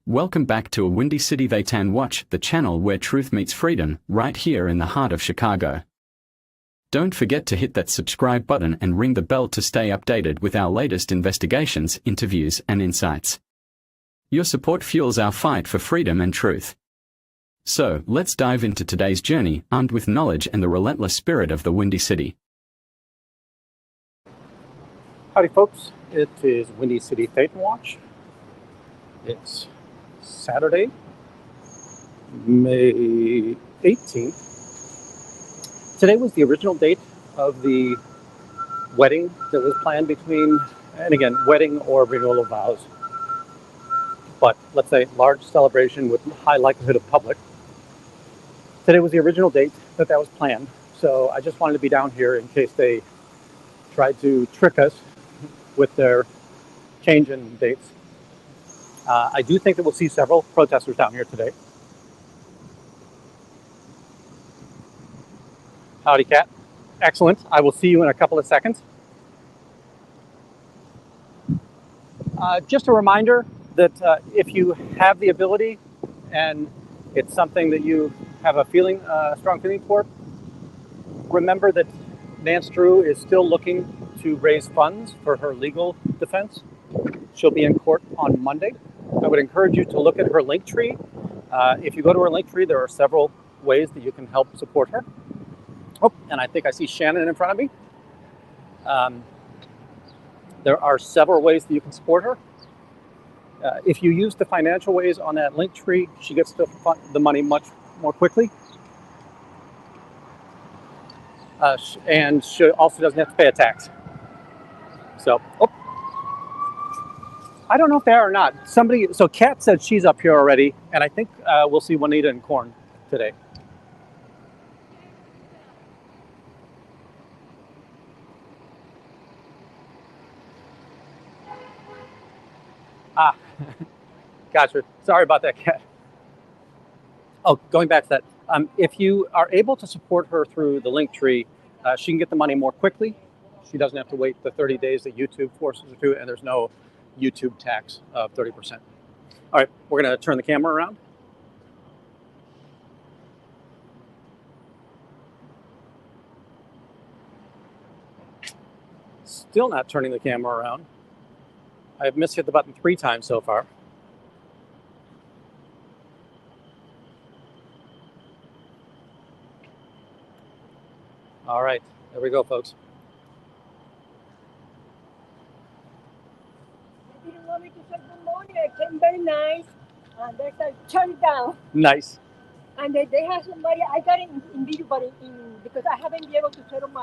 Welcome back to a Windy City They Tan Watch, the channel where truth meets freedom, right here in the heart of Chicago. Don't forget to hit that subscribe button and ring the bell to stay updated with our latest investigations, interviews, and insights. Your support fuels our fight for freedom and truth. So, let's dive into today's journey, armed with knowledge and the relentless spirit of the Windy City. Howdy folks, it is Windy City Thetanwatch. It's Saturday, May 18th. Today was the original date of the wedding that was planned between, and again, wedding or renewal of vows. But let's say large celebration with high likelihood of public. Today was the original date that was planned. So I just wanted to be down here in case they tried to trick us with their change in dates. I do think that we'll see several protesters down here today. Howdy, Cat. Excellent. I will see you in a couple of seconds. Just a reminder that if you have the ability and it's something that you have a strong feeling for, remember that Nance Drew is still looking to raise funds for her legal defense. She'll be in court on Monday. I would encourage you to look at her link tree. If you go to her link tree, there are several ways that you can help support her. Oh, and I think I see Shannon in front of me. There are several ways that you can support her. If you use the financial ways on that link tree, she gets to fund the money much more quickly. And she also doesn't have to pay a tax. So, I don't know if they are or not. So Kat said she's up here already, and I think we'll see Juanita and Corn today. Gotcha. Sorry about that, Kat. Oh, going back to that, if you are able to support her through the link tree, she can get the money more quickly. She doesn't have to wait the 30 days that YouTube forces her to, and there's no YouTube tax of 30%. All right, we're going to turn the camera around. Still not turning the camera around. I've hit the button 3 times so far. All right, there we go, folks. You didn't want me to say good morning. I came very nice. And they said, turn it down. Nice. And they have somebody, I got it in video, but because I haven't been able to set up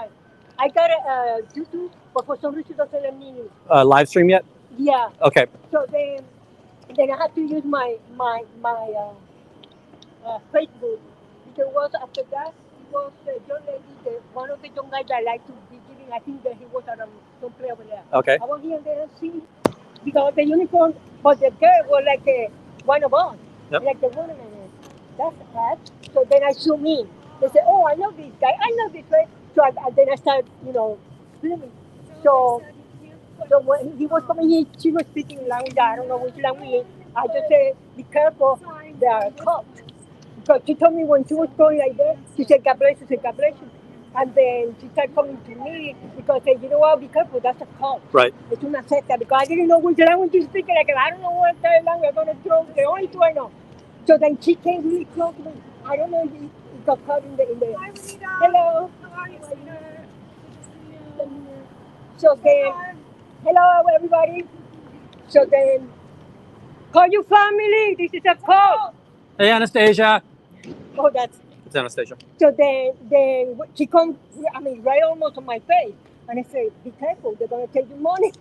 I got a YouTube, but for some reason it doesn't let me. Live stream yet? Yeah. Okay. So then I had to use my Facebook. Because after that, it was the young lady, one of the young guys that I like to be giving, I think that he was at some play over there. Okay. I was here and there and see, because the uniform, but the girl was like one of us. Yep. Like the woman. That's bad. So then I zoom in. They said, oh, I know this guy. I know this guy. So then I started, filming. So when he was coming in, she was speaking language. I don't know which language. I just said, be careful, they are cops. Because she told me when she was going like that, she said, God bless you, God bless you. And then she started coming to me because I said, you know what, be careful, that's a cop. Right. It's una secta, because I didn't know which language she's speaking. Like, I don't know what kind of language I'm going to throw. The only 2 I know. So then she came really close to me. I don't know if it got caught in the. Hi, Juanita. Hello. How are you, sweetheart? So then, hello everybody. So then, call your family. This is a call. Hey, Anastasia. Oh, It's Anastasia. So then she come. Right almost on my face, and I said, "Be careful, they're gonna take your money."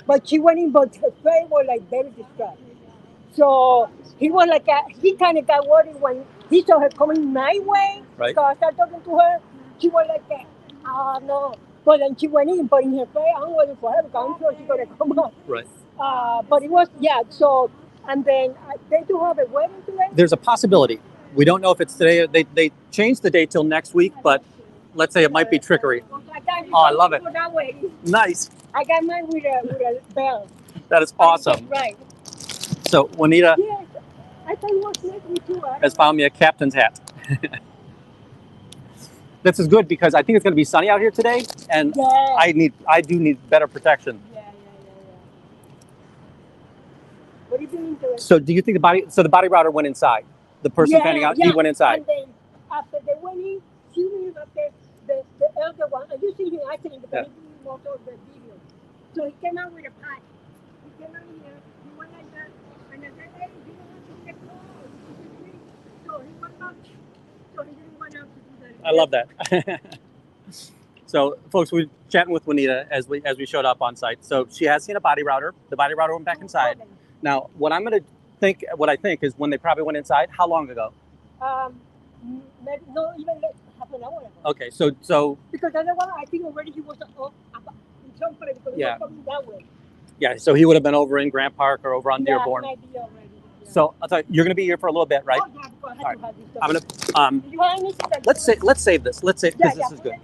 But she went in, but her face was like very distressed. So he was like, he kind of got worried when he saw her coming my way. Right. So I started talking to her. She was like, oh no. But then she went in, but in her face, I'm waiting for her because I'm sure she's gonna come up. Right. But it was, so, and then they do have a wedding today? There's a possibility. We don't know if it's today. They changed the date till next week, but let's say it might be trickery. Oh, I love it. Nice. I got mine with a bell. That is awesome. Right. So, Juanita, Yes, I thought you was Navy too. has found me a captain's hat. This is good because I think it's going to be sunny out here today, and Yeah. I do need better protection. Yeah. What do you think into it? So do you think the body router went inside? The person fanning out, he went inside. And then after they went in, she knew that the elder one, and you see him acting because he didn't most of the video. So he came out with a pipe. He came out here, he went like that, and I said, hey, you don't have to get close. So he went out, so he didn't want out to do that. I love that. So, folks, we're chatting with Juanita as we showed up on site. So she has seen a body router. The body router went back inside. Now, what I think is when they probably went inside. How long ago? Maybe no, even half an hour ago. Okay, so because the other one, I think already he was up in some place because he was coming that way. Yeah, so he would have been over in Grant Park or over on Dearborn. Maybe already. Yeah. So I'll tell you, you're going to be here for a little bit, right? Oh, yeah, because I had to have this done. I'm going to. Do you have anything? Let's save this. Let's save because this is good.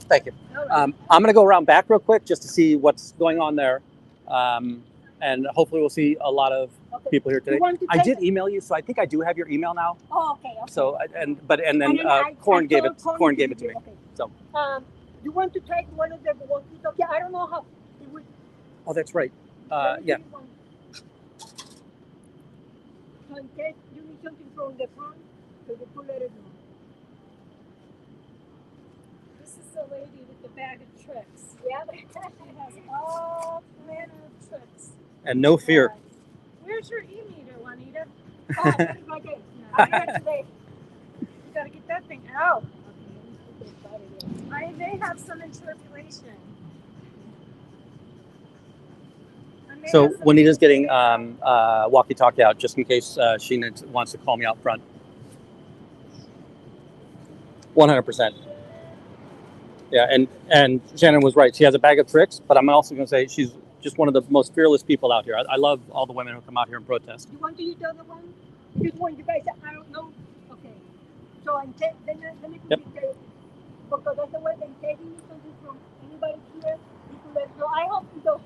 Thank you. Right. I'm going to go around back real quick just to see what's going on there, and hopefully we'll see a lot of people here today. I did email you, so I think I do have your email now. Oh, okay. So and then Corn gave it to me. Okay. So. You want to take one of the walkie-talkie? I don't know how it would. Oh, that's right. Yeah. So in case you need something from the front, so you could let it know. This is the lady with the bag of tricks. Yeah. She has all manner of tricks. And no fear. Where's your e-meter, Juanita? Oh, it's right there. I got it today. You gotta get that thing out. I may have some interpolation. So Juanita's getting walkie-talkie out just in case she wants to call me out front. 100%. Yeah, and Shannon was right. She has a bag of tricks, but I'm also going to say she's just one of the most fearless people out here. I love all the women who come out here and protest. You want to use the other one? This one, you guys, I don't know. Okay. So then Yep. Because that's the way they take something from anybody here. You can let go. I hope you don't.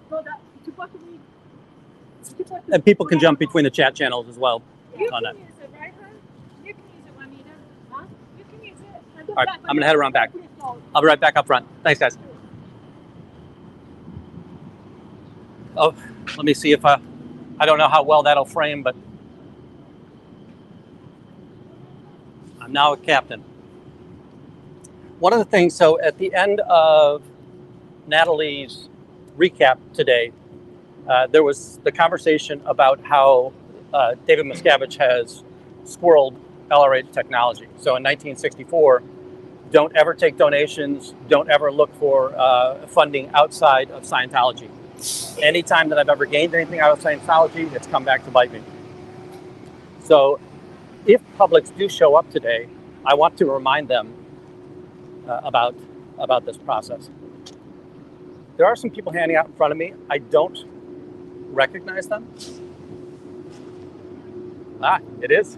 So that it's supposed to be. And people can jump between the chat channels as well. You on can that. use it, right, hon? You can use it, Juanita. Huh? You can use it. All right, I'm going to head around back. I'll be right back up front. Thanks, guys. Oh, let me see if I don't know how well that'll frame, but I'm now a captain. One of the things, so at the end of Natalie's recap today, there was the conversation about how David Miscavige has squirreled LRH technology. So in 1964, don't ever take donations, don't ever look for funding outside of Scientology. Anytime that I've ever gained anything out of Scientology, it's come back to bite me. So if publics do show up today, I want to remind them about this process. There are some people handing out in front of me. I don't recognize them. Ah, it is.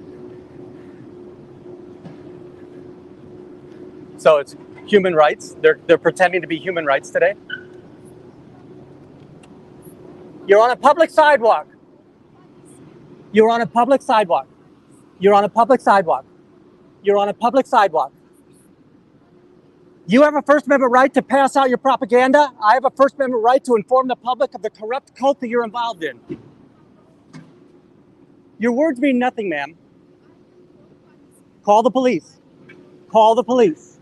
So it's human rights. They're pretending to be human rights today. You're on a public sidewalk. You're on a public sidewalk. You're on a public sidewalk. You're on a public sidewalk. You have a First Amendment right to pass out your propaganda. I have a First Amendment right to inform the public of the corrupt cult that you're involved in. Your words mean nothing, ma'am. Call the police. Call the police.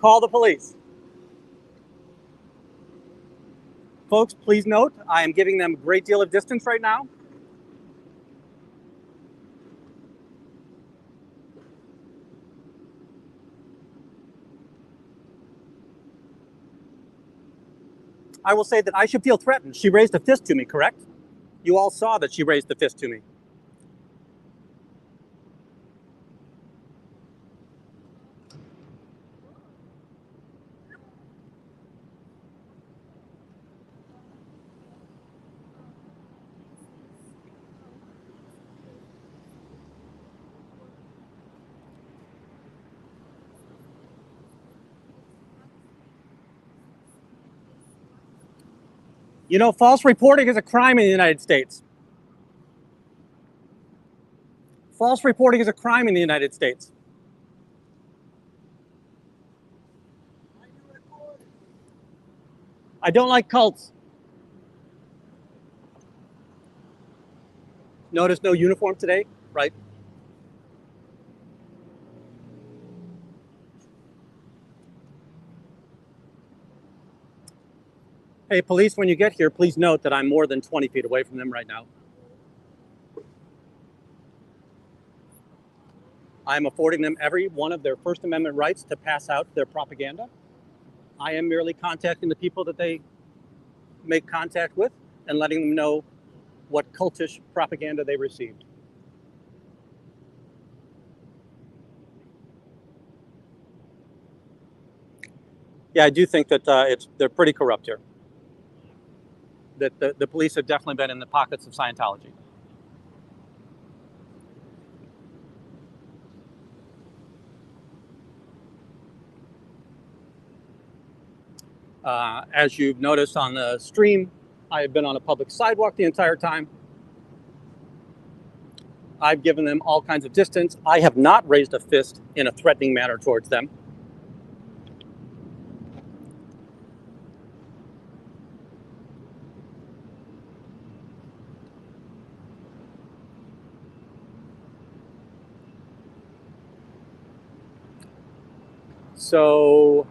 Call the police. Folks, please note, I am giving them a great deal of distance right now. I will say that I should feel threatened. She raised a fist to me, correct? You all saw that she raised the fist to me. You know, false reporting is a crime in the United States. False reporting is a crime in the United States. I don't like cults. Notice no uniform today, right? Hey, police, when you get here, please note that I'm more than 20 feet away from them right now. I'm affording them every one of their First Amendment rights to pass out their propaganda. I am merely contacting the people that they make contact with and letting them know what cultish propaganda they received. Yeah, I do think that they're pretty corrupt here. That the police have definitely been in the pockets of Scientology. As you've noticed on the stream, I have been on a public sidewalk the entire time. I've given them all kinds of distance. I have not raised a fist in a threatening manner towards them. So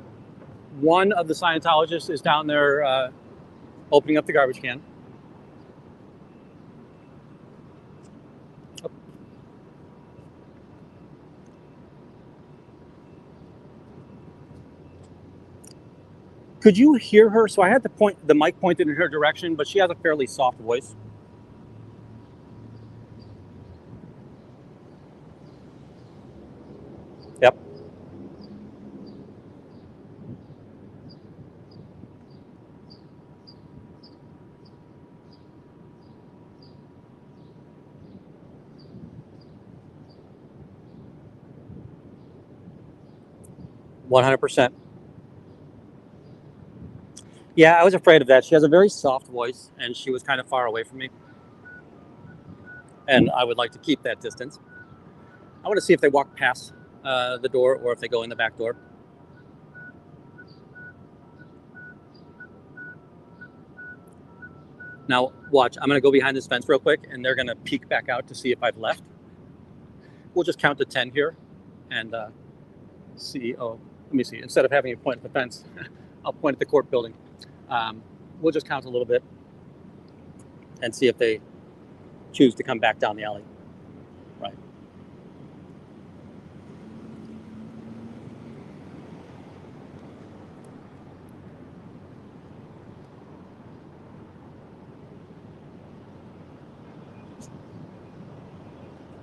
one of the Scientologists is down there opening up the garbage can. Could you hear her? So I had the mic pointed in her direction, but she has a fairly soft voice. Yep. %. Yeah, I was afraid of that. She has a very soft voice, and she was kind of far away from me. And I would like to keep that distance. I want to see if they walk past the door or if they go in the back door. Now, watch. I'm going to go behind this fence real quick, and they're going to peek back out to see if I've left. We'll just count to 10 here and see. Oh, let me see. Instead of having you point at the fence, I'll point at the court building. We'll just count a little bit and see if they choose to come back down the alley. Right.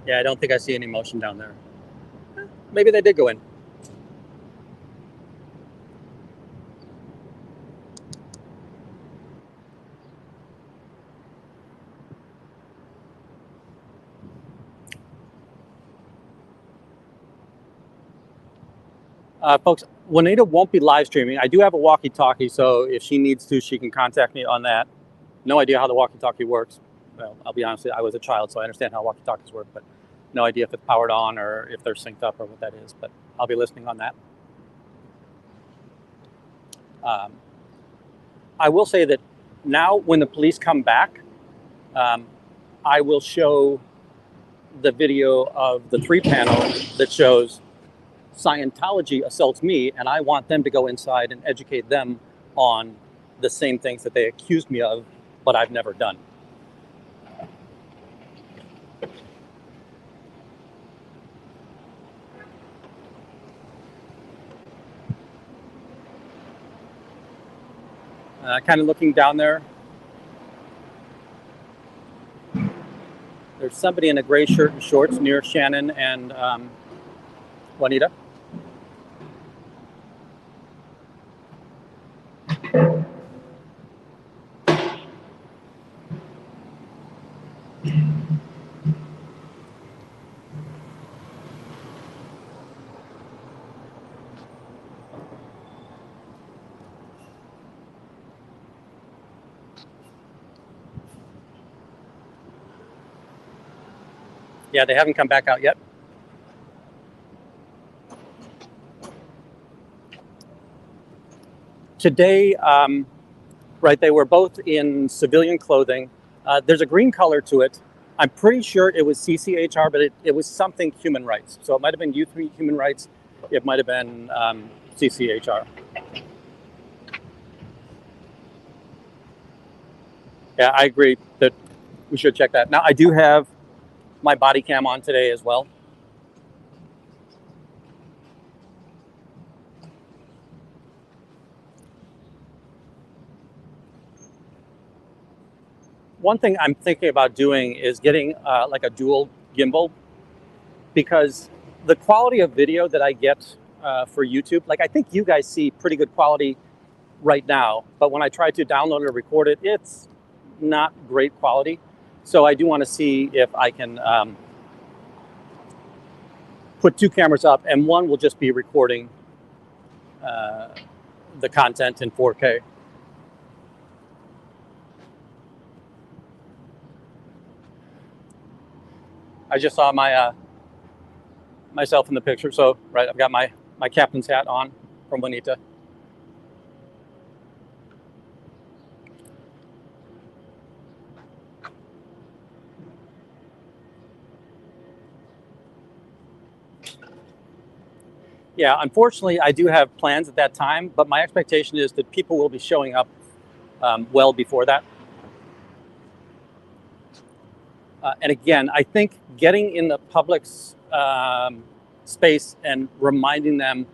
Yeah, I don't think I see any motion down there. Maybe they did go in. Folks, Juanita won't be live streaming. I do have a walkie-talkie, so if she needs to, she can contact me on that. No idea how the walkie-talkie works. Well, I'll be honest, I was a child, so I understand how walkie-talkies work, but no idea if it's powered on or if they're synced up or what that is, but I'll be listening on that. I will say that now when the police come back, I will show the video of the 3-panel that shows Scientology assaults me, and I want them to go inside and educate them on the same things that they accused me of, but I've never done. Kind of looking down there. There's somebody in a gray shirt and shorts near Shannon and Juanita. Yeah, they haven't come back out yet. Today, right, they were both in civilian clothing. There's a green color to it. I'm pretty sure it was CCHR, but it was something human rights. So it might have been Youth Human Rights. It might have been CCHR. Yeah, I agree that we should check that. Now, I do have my body cam on today as well. One thing I'm thinking about doing is getting like a dual gimbal, because the quality of video that I get for YouTube, like I think you guys see pretty good quality right now, but when I try to download or record it, it's not great quality. So I do want to see if I can put two cameras up, and one will just be recording the content in 4K. I just saw my myself in the picture. So, right, I've got my captain's hat on from Juanita. Yeah, unfortunately, I do have plans at that time, but my expectation is that people will be showing up well before that. And again, I think getting in the public's space and reminding them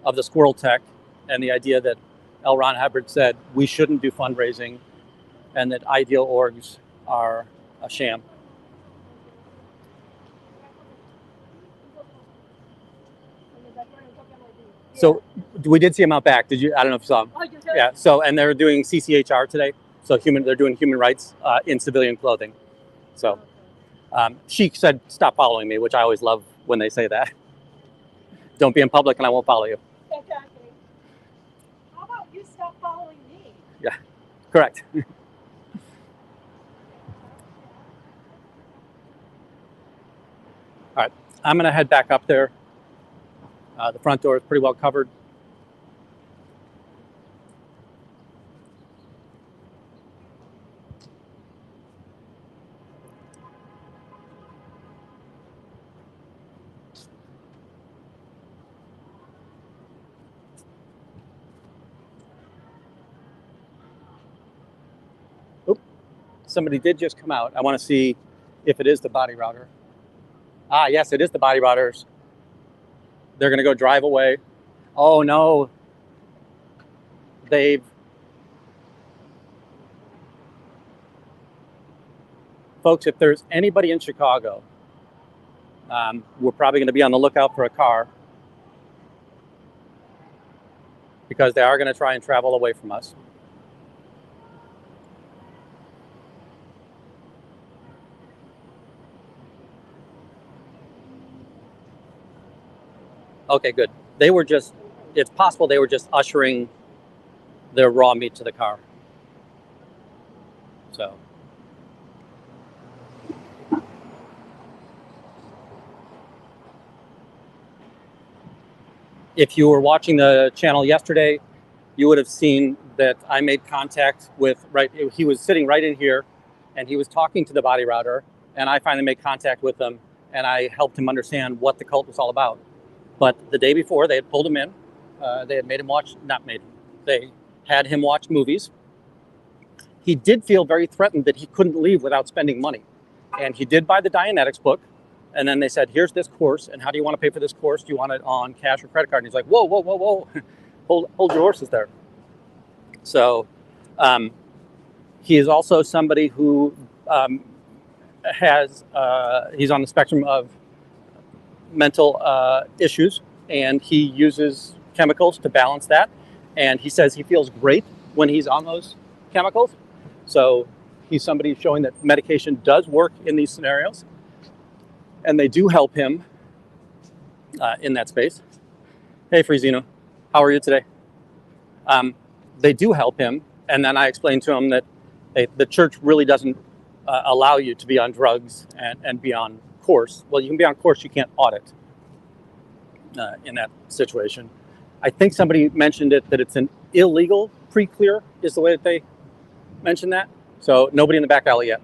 of the squirrel tech and the idea that L. Ron Hubbard said we shouldn't do fundraising and that ideal orgs are a sham. So we did see them out back. Did you? I don't know if you saw them. Oh, you saw Yeah. So, and they're doing CCHR today. So they're doing human rights in civilian clothing. So she said, "Stop following me," which I always love when they say that. Don't be in public, and I won't follow you. Exactly. How about you stop following me? Yeah, correct. All right, I'm gonna head back up there. The front door is pretty well covered. Oop, somebody did just come out. I want to see if it is the body router. Ah, yes, it is the body routers. They're gonna go drive away. Oh no, they've... Folks, if there's anybody in Chicago, we're probably going to be on the lookout for a car, because they are going to try and travel away from us. Okay, good. They were just, it's possible they were just ushering their raw meat to the car. So. If you were watching the channel yesterday, you would have seen that I made contact with, right, he was sitting right in here and he was talking to the body router, and I finally made contact with him and I helped him understand what the cult was all about. But the day before, they had pulled him in. They had made him watch, not made him, they had him watch movies. He did feel very threatened that he couldn't leave without spending money. And he did buy the Dianetics book. And then they said, here's this course. And how do you want to pay for this course? Do you want it on cash or credit card? And he's like, whoa, whoa, whoa, whoa. hold your horses there. So he is also somebody who has, he's on the spectrum of mental issues, and he uses chemicals to balance that. And he says he feels great when he's on those chemicals. So he's somebody showing that medication does work in these scenarios, and they do help him in that space. Hey, Frizino, how are you today? They do help him, and then I explained to him that the church really doesn't allow you to be on drugs and be on course. Well, you can be on course, you can't audit in that situation. I think somebody mentioned it, that it's an illegal pre-clear is the way that they mentioned that. So nobody in the back alley yet.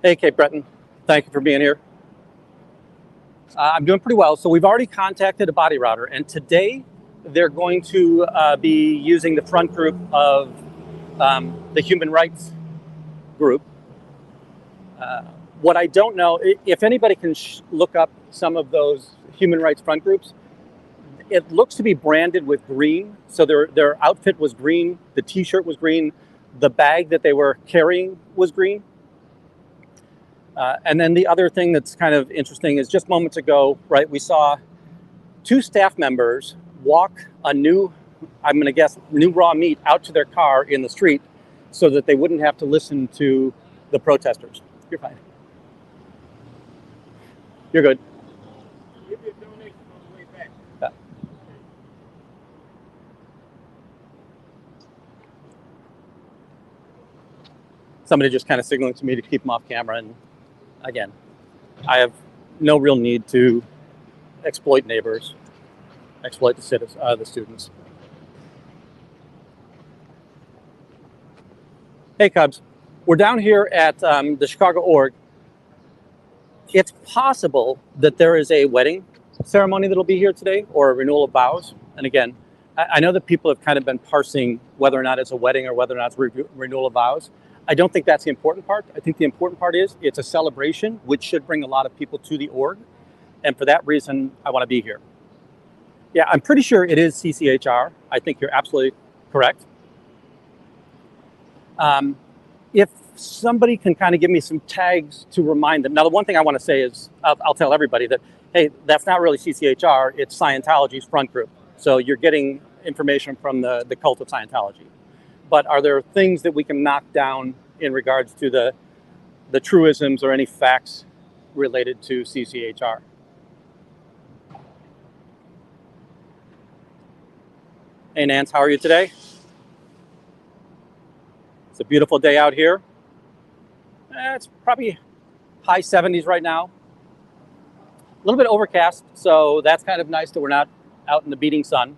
Hey, Cape Breton, thank you for being here. I'm doing pretty well. So we've already contacted a body router, and today they're going to be using the front group of the human rights group. What I don't know, if anybody can look up some of those human rights front groups, it looks to be branded with green. So their outfit was green, the t-shirt was green, the bag that they were carrying was green. And then the other thing that's kind of interesting is just moments ago, right, we saw 2 staff members walk a new, I'm going to guess, new raw meat out to their car in the street so that they wouldn't have to listen to the protesters. You're fine. You're good. Give you a donation on the way back. Yeah. Somebody just kind of signaling to me to keep them off camera, and again, I have no real need to exploit neighbors, exploit the students. Hey, Cubs. We're down here at the Chicago org. It's possible that there is a wedding ceremony that'll be here today, or a renewal of vows. And again, I know that people have kind of been parsing whether or not it's a wedding or whether or not it's renewal of vows. I don't think that's the important part. I think the important part is it's a celebration, which should bring a lot of people to the org. And for that reason, I want to be here. Yeah, I'm pretty sure it is CCHR. I think you're absolutely correct. If somebody can kind of give me some tags to remind them. Now, the one thing I want to say is, I'll tell everybody that, hey, that's not really CCHR, it's Scientology's front group. So you're getting information from the cult of Scientology. But are there things that we can knock down in regards to the truisms or any facts related to CCHR? Hey, Nance, how are you today? It's a beautiful day out here. It's probably high 70s right now. A little bit overcast, so that's kind of nice that we're not out in the beating sun.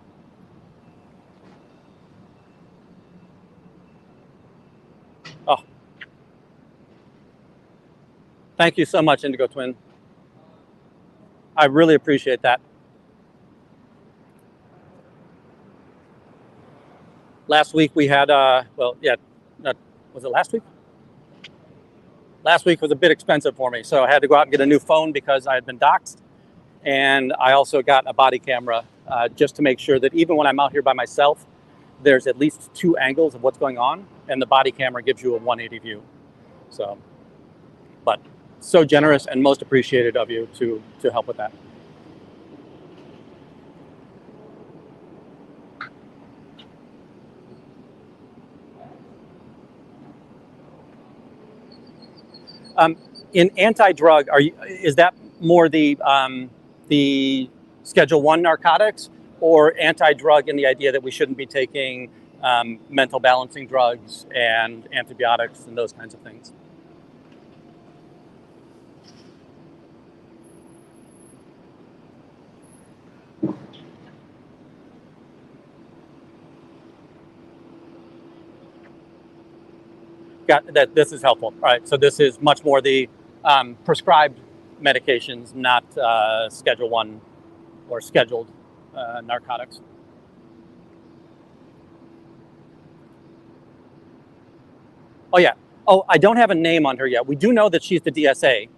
Oh. Thank you so much, Indigo Twin. I really appreciate that. Last week we had, was it last week? Last week was a bit expensive for me, so I had to go out and get a new phone because I had been doxxed. And I also got a body camera just to make sure that even when I'm out here by myself, there's at least 2 angles of what's going on, and the body camera gives you a 180 view. So, but so generous and most appreciated of you to help with that. In anti-drug, is that more the Schedule 1 narcotics, or anti-drug in the idea that we shouldn't be taking mental balancing drugs and antibiotics and those kinds of things? Got that. This is helpful. All right. So this is much more the prescribed medications, not Schedule 1 or scheduled narcotics. Oh, yeah. Oh, I don't have a name on her yet. We do know that she's the DSA,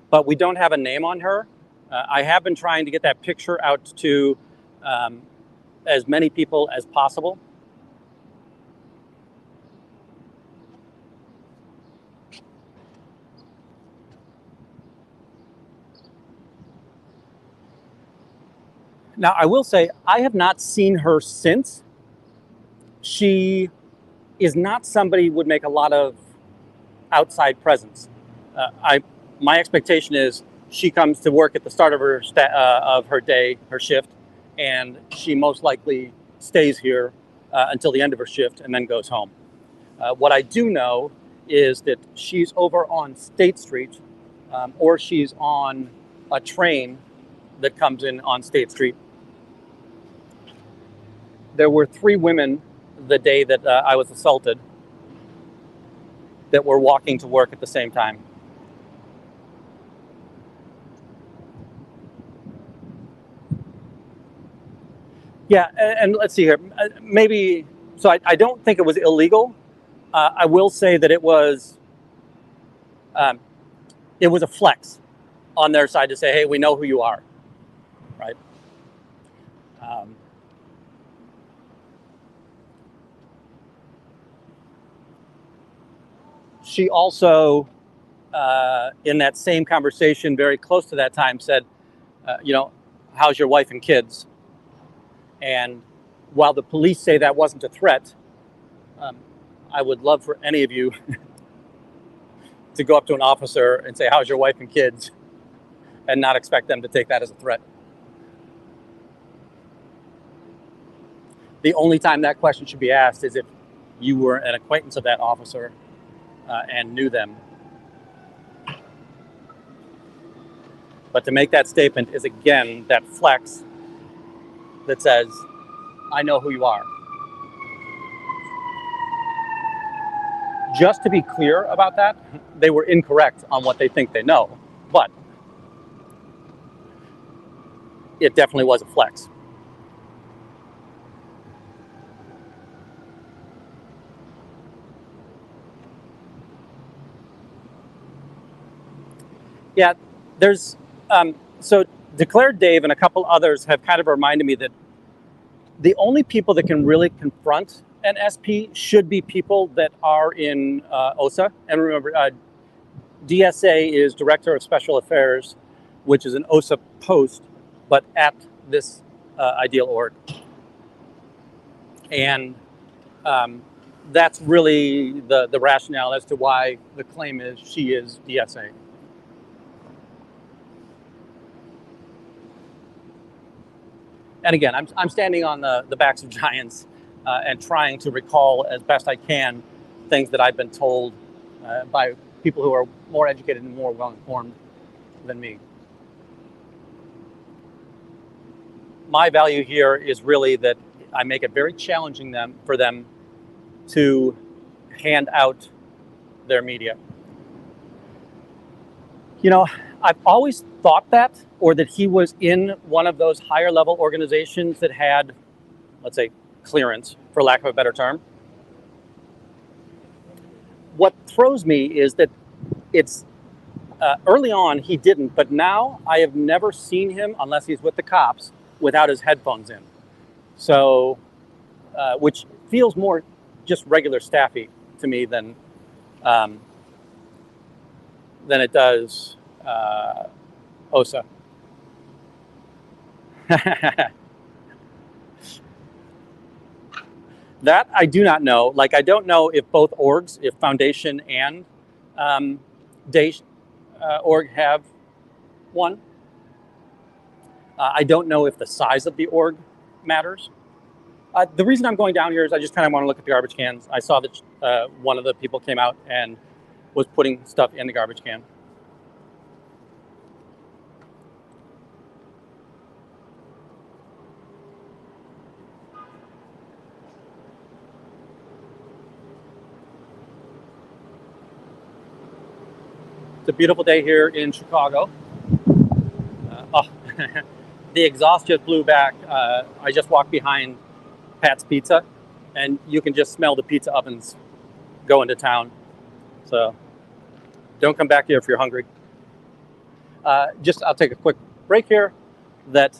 but we don't have a name on her. I have been trying to get that picture out to as many people as possible. Now, I will say, I have not seen her since. She is not somebody who would make a lot of outside presence. My expectation is she comes to work at the start of her day, her shift, and she most likely stays here until the end of her shift and then goes home. What I do know is that she's over on State Street or she's on a train that comes in on State Street. There were 3 women the day that I was assaulted that were walking to work at the same time. Yeah, and let's see here. Maybe, so I don't think it was illegal. I will say that it was a flex on their side to say, hey, we know who you are, right? She also, in that same conversation, very close to that time, said, how's your wife and kids? And while the police say that wasn't a threat, I would love for any of you to go up to an officer and say, how's your wife and kids? And not expect them to take that as a threat. The only time that question should be asked is if you were an acquaintance of that officer and knew them. But to make that statement is, again, that flex that says, I know who you are. Just to be clear about that, they were incorrect on what they think they know, but it definitely was a flex. Yeah, there's, so Declared Dave and a couple others have kind of reminded me that the only people that can really confront an SP should be people that are in OSA. And remember, DSA is Director of Special Affairs, which is an OSA post, but at this ideal org. And that's really the rationale as to why the claim is she is DSA. And again, I'm standing on the backs of giants and trying to recall as best I can things that I've been told by people who are more educated and more well-informed than me. My value here is really that I make it very challenging for them to hand out their media. You know, I've always thought that, or that he was in one of those higher level organizations that had, let's say, clearance, for lack of a better term. What throws me is that it's early on he didn't, but now I have never seen him, unless he's with the cops, without his headphones in. So, which feels more just regular staffy to me than it does OSA. That I do not know. Like, I don't know if both orgs, if Foundation and Day org have one. I don't know if the size of the org matters. The reason I'm going down here is I just kind of want to look at the garbage cans. I saw that one of the people came out and was putting stuff in the garbage can. It's a beautiful day here in Chicago. The exhaust just blew back. I just walked behind Pat's Pizza, and you can just smell the pizza ovens going to town. So don't come back here if you're hungry. I'll take a quick break here. That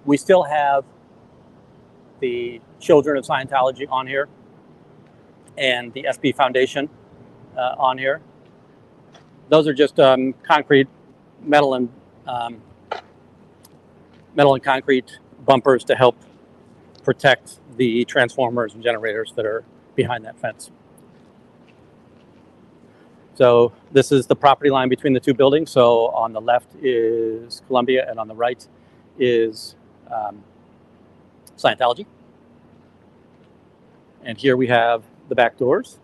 we still have the Children of Scientology on here and the SB Foundation on here. Those are just concrete, metal and concrete bumpers to help protect the transformers and generators that are behind that fence. So this is the property line between the two buildings. So on the left is Columbia, and on the right is Scientology. And here we have the back doors.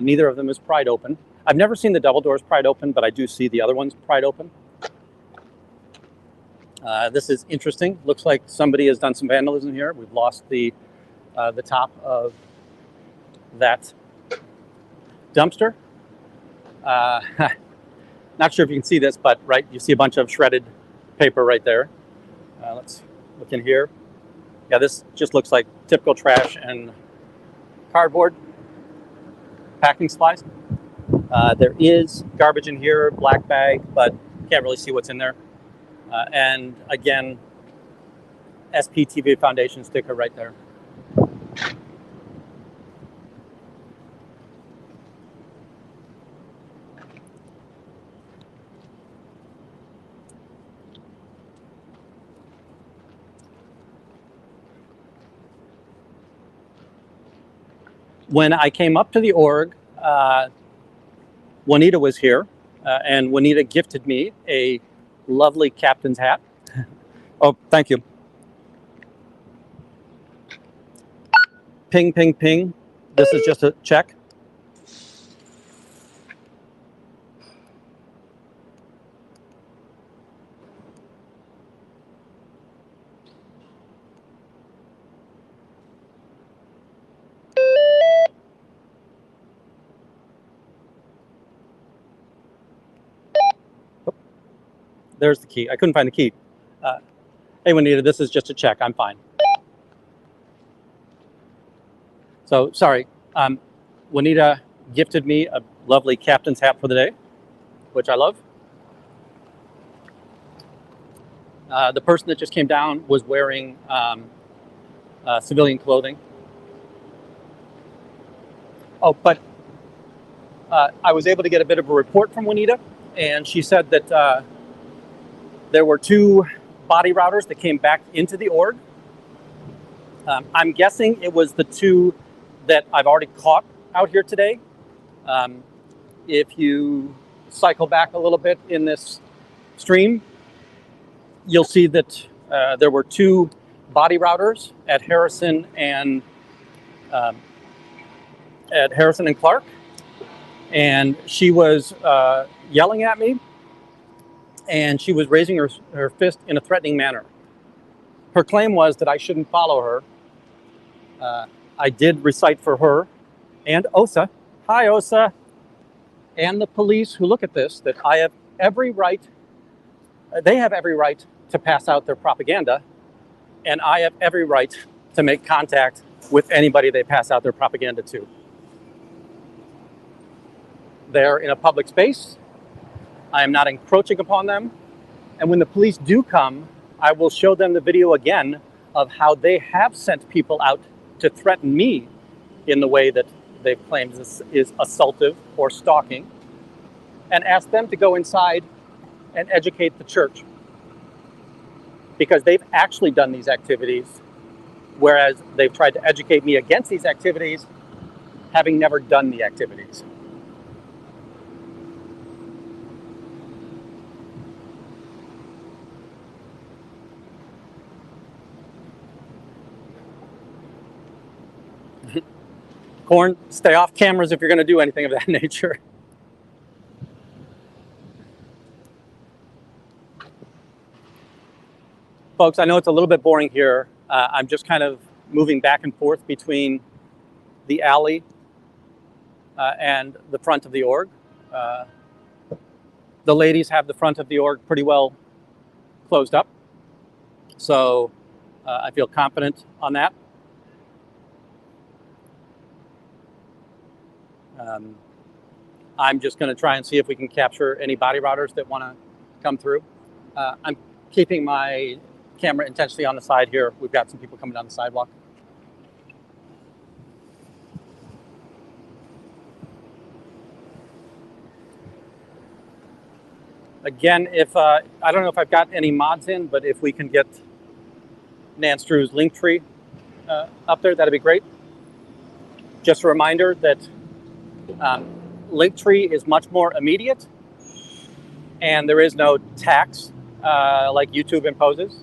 Neither of them is pried open. I've never seen the double doors pried open, but I do see the other ones pried open. This is interesting. Looks like somebody has done some vandalism here. We've lost the top of that dumpster. Not sure if you can see this, but right, you see a bunch of shredded paper right there. Let's look in here. Yeah, this just looks like typical trash and cardboard packing supplies. There is garbage in here, black bag, but can't really see what's in there. And again, SPTV Foundation sticker right there. When I came up to the org, Juanita was here, and Juanita gifted me a lovely captain's hat. Oh, thank you. Ping, ping, ping. This is just a check. There's the key. I couldn't find the key. Hey, Juanita, this is just a check. I'm fine. So, sorry. Juanita gifted me a lovely captain's hat for the day, which I love. The person that just came down was wearing civilian clothing. Oh, but I was able to get a bit of a report from Juanita, and she said that there were 2 body routers that came back into the org. I'm guessing it was the 2 that I've already caught out here today. If you cycle back a little bit in this stream, you'll see that there were 2 body routers at Harrison and Clark, and she was yelling at me, and she was raising her fist in a threatening manner. Her claim was that I shouldn't follow her. I did recite for her and Osa, hi Osa, and the police who look at this, that I have every right, they have every right to pass out their propaganda, and I have every right to make contact with anybody they pass out their propaganda to. They're in a public space. I am not encroaching upon them. And when the police do come, I will show them the video again of how they have sent people out to threaten me in the way that they've claimed this is assaultive or stalking, and ask them to go inside and educate the church. Because they've actually done these activities, whereas they've tried to educate me against these activities, having never done the activities. Corn, stay off cameras if you're going to do anything of that nature. Folks, I know it's a little bit boring here. I'm just kind of moving back and forth between the alley and the front of the org. The ladies have the front of the org pretty well closed up, so I feel confident on that. I'm just going to try and see if we can capture any body routers that want to come through. I'm keeping my camera intentionally on the side here. We've got some people coming down the sidewalk. Again, if I don't know if I've got any mods in, but if we can get Nance Drew's link tree up there, that'd be great. Just a reminder that Linktree is much more immediate, and there is no tax like YouTube imposes.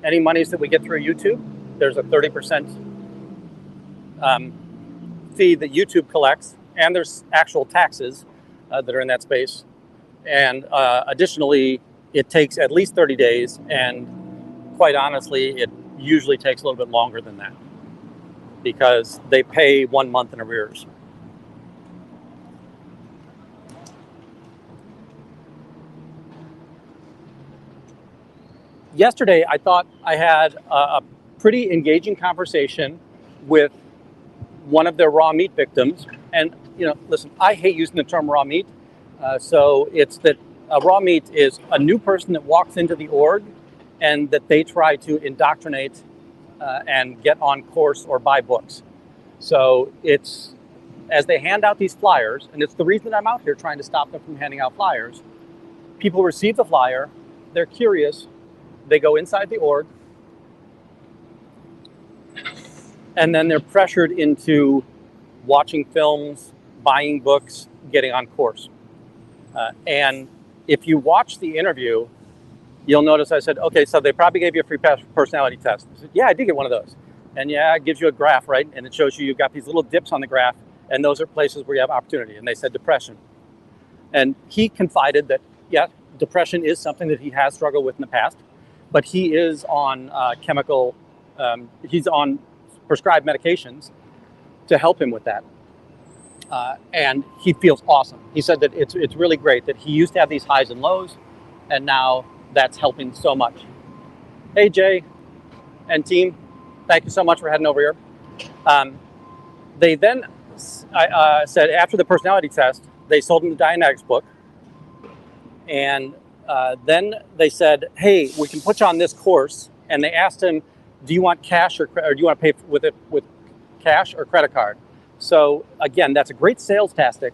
Any monies that we get through YouTube, there's a 30% fee that YouTube collects, and there's actual taxes that are in that space. And additionally, it takes at least 30 days. And quite honestly, it usually takes a little bit longer than that because they pay 1 month in arrears. Yesterday, I thought I had a pretty engaging conversation with one of their raw meat victims. And, you know, listen, I hate using the term raw meat. So it's that a raw meat is a new person that walks into the org and that they try to indoctrinate and get on course or buy books. So it's as they hand out these flyers, and it's the reason that I'm out here trying to stop them from handing out flyers. People receive the flyer, they're curious, they go inside the org, and then they're pressured into watching films, buying books, getting on course. And if you watch the interview, you'll notice I said, okay, so they probably gave you a free personality test. I said, yeah, I did get one of those. And yeah, it gives you a graph, right? And it shows you've got these little dips on the graph, and those are places where you have opportunity. And they said depression. And he confided that, yeah, depression is something that he has struggled with in the past, but he is on he's on prescribed medications to help him with that. And he feels awesome. He said that it's really great that he used to have these highs and lows, and now that's helping so much. Hey, Jay and team, thank you so much for heading over here. They then said after the personality test, they sold him the Dianetics book. And then they said, hey, we can put you on this course. And they asked him, do you want cash or do you want to pay with cash or credit card? So again, that's a great sales tactic.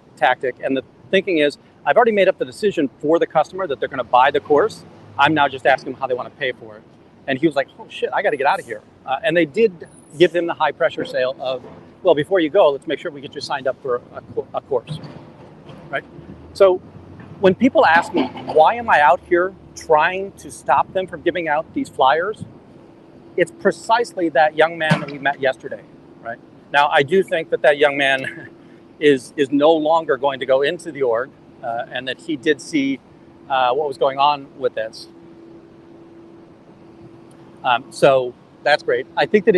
And the thinking is, I've already made up the decision for the customer that they're going to buy the course. I'm now just asking them how they want to pay for it. And he was like, oh shit, I got to get out of here. And they did give him the high pressure sale of, well, before you go, let's make sure we get you signed up for a course, right? So when people ask me, why am I out here trying to stop them from giving out these flyers? It's precisely that young man that we met yesterday, right? Now, I do think that young man is no longer going to go into the org, and that he did see what was going on with this. So that's great. I think that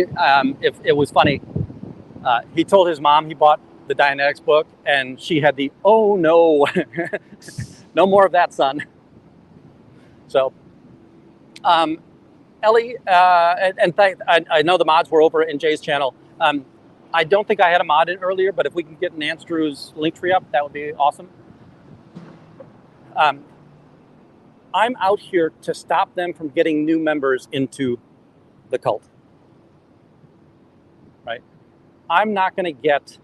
if it was funny, he told his mom he bought the Dianetics book, and she had the, oh no, no more of that, son. So, Ellie, I know the mods were over in Jay's channel. I don't think I had a mod in earlier, but if we can get Nance Drew's link tree up, that would be awesome. I'm out here to stop them from getting new members into the cult, right? I'm not going to get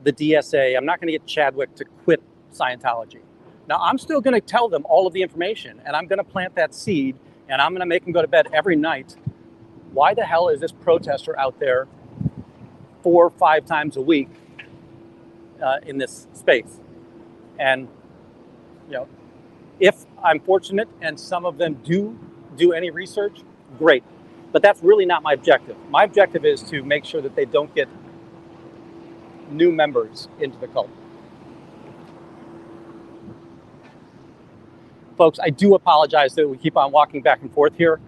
the DSA, I'm not going to get Chadwick to quit Scientology. Now, I'm still going to tell them all of the information, and I'm going to plant that seed, and I'm going to make them go to bed every night. Why the hell is this protester out there 4 or 5 times a week in this space? And, you know, if I'm fortunate and some of them do any research, great. But that's really not my objective. My objective is to make sure that they don't get new members into the cult. Folks, I do apologize that we keep on walking back and forth here.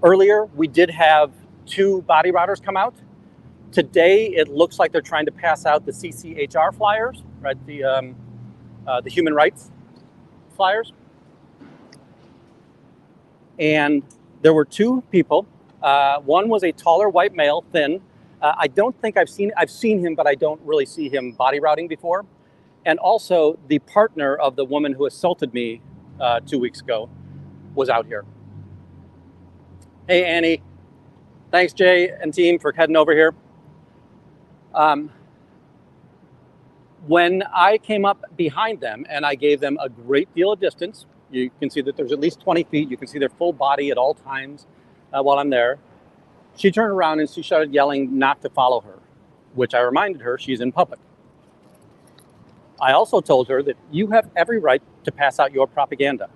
Earlier, we did have 2 body routers come out. Today, it looks like they're trying to pass out the CCHR flyers, right? The human rights flyers. And there were 2 people. One was a taller white male, thin. I don't think I've seen him, but I don't really see him body routing before. And also the partner of the woman who assaulted me 2 weeks ago was out here. Hey, Annie. Thanks, Jay and team, for heading over here. When I came up behind them and I gave them a great deal of distance, you can see that there's at least 20 feet. You can see their full body at all times while I'm there. She turned around and she started yelling not to follow her, which I reminded her she's in public. I also told her that you have every right to pass out your propaganda,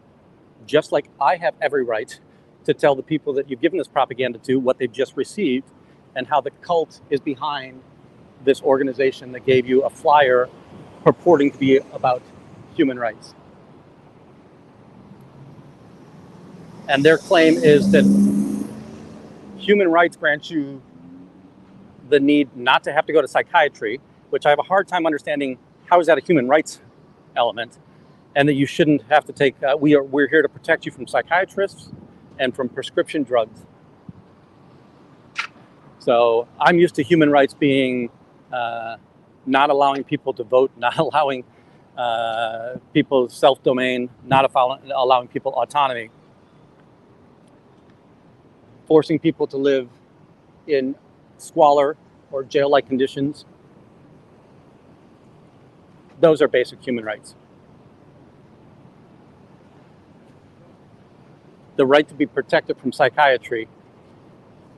just like I have every right to tell the people that you've given this propaganda to what they've just received and how the cult is behind this organization that gave you a flyer purporting to be about human rights. And their claim is that human rights grants you the need not to have to go to psychiatry, which I have a hard time understanding. How is that a human rights element? And that you shouldn't have to take, we're here to protect you from psychiatrists and from prescription drugs. So I'm used to human rights being not allowing people to vote, not allowing people self-domain, not allowing people autonomy, forcing people to live in squalor or jail-like conditions. Those are basic human rights. The right to be protected from psychiatry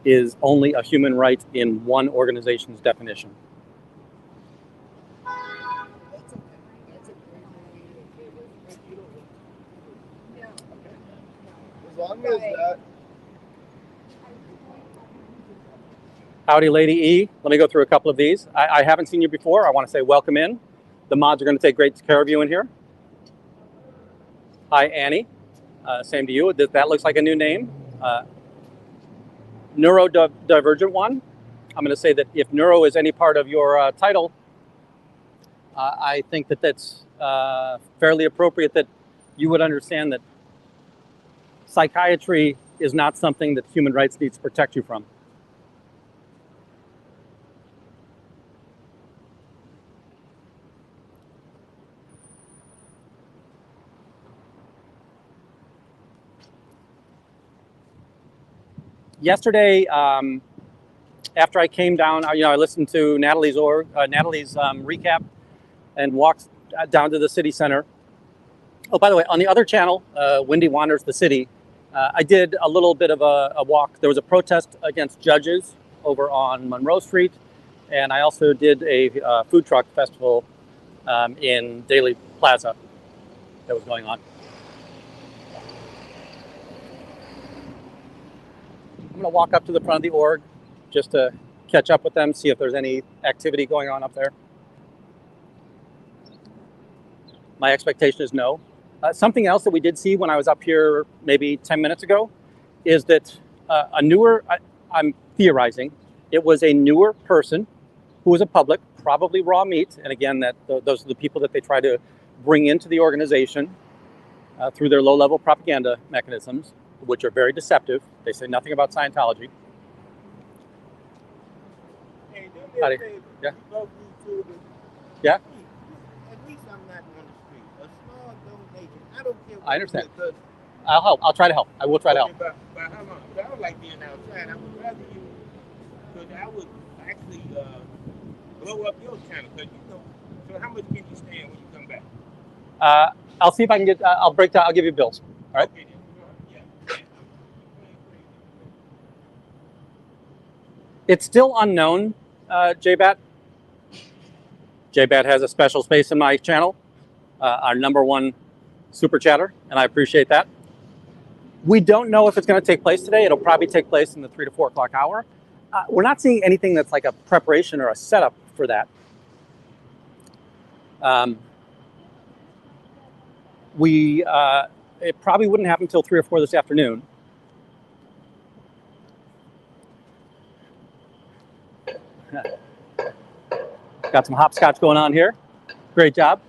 is only a human right in one organization's definition. As long as Howdy, Lady E. Let me go through a couple of these. I haven't seen you before. I want to say welcome in. The mods are going to take great care of you in here. Hi, Annie. Same to you. That looks like a new name. Neurodivergent one. I'm going to say that if neuro is any part of your title, I think that that's fairly appropriate, that you would understand that psychiatry is not something that human rights needs to protect you from. Yesterday, after I came down, I listened to Natalie's recap and walked down to the city center. Oh, by the way, on the other channel, Windy Wanders the City, I did a little bit of a walk. There was a protest against judges over on Monroe Street, and I also did a food truck festival in Daly Plaza that was going on. I'm going to walk up to the front of the org just to catch up with them, see if there's any activity going on up there. My expectation is no. Something else that we did see when I was up here maybe 10 minutes ago is that I'm theorizing, it was a newer person who was a public, probably raw meat. And again, those are the people that they try to bring into the organization through their low-level propaganda mechanisms, which are very deceptive. They say nothing about Scientology. hey, do me a favor. Yeah. Go through to Yeah. at least I'm not on the street. A small donation. I don't care what I understand. it is, I'll help. I'll try to help. I will try to help. But how long? I don't like being outside. I would rather you, because I would actually blow up your channel. Because so how much can you stand when you come back? I'll see if I can get. I'll break down. I'll give you bills. All right. Okay, then. It's still unknown, JBat. JBat has a special space in my channel, our #1 super chatter, and I appreciate that. We don't know if it's going to take place today. It'll probably take place in the 3 to 4 o'clock hour. We're not seeing anything that's like a preparation or a setup for that. It probably wouldn't happen until 3 or 4 this afternoon. Got some hopscotch going on here. Great job.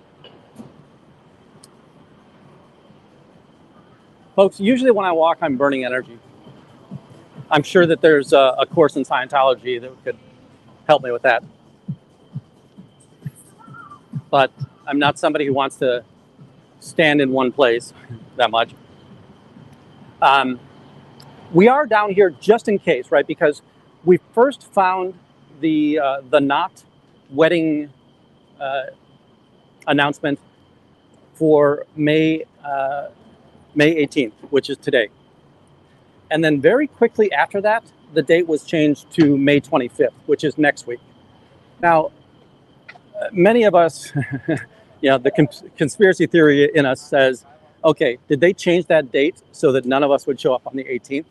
Folks, usually when I walk, I'm burning energy. I'm sure that there's a course in Scientology that could help me with that. But I'm not somebody who wants to stand in one place that much. We are down here just in case, right? Because we first found the not wedding announcement for May 18th, which is today. And then very quickly after that, the date was changed to May 25th, which is next week. Now, many of us, the conspiracy theory in us says, okay, did they change that date so that none of us would show up on the 18th?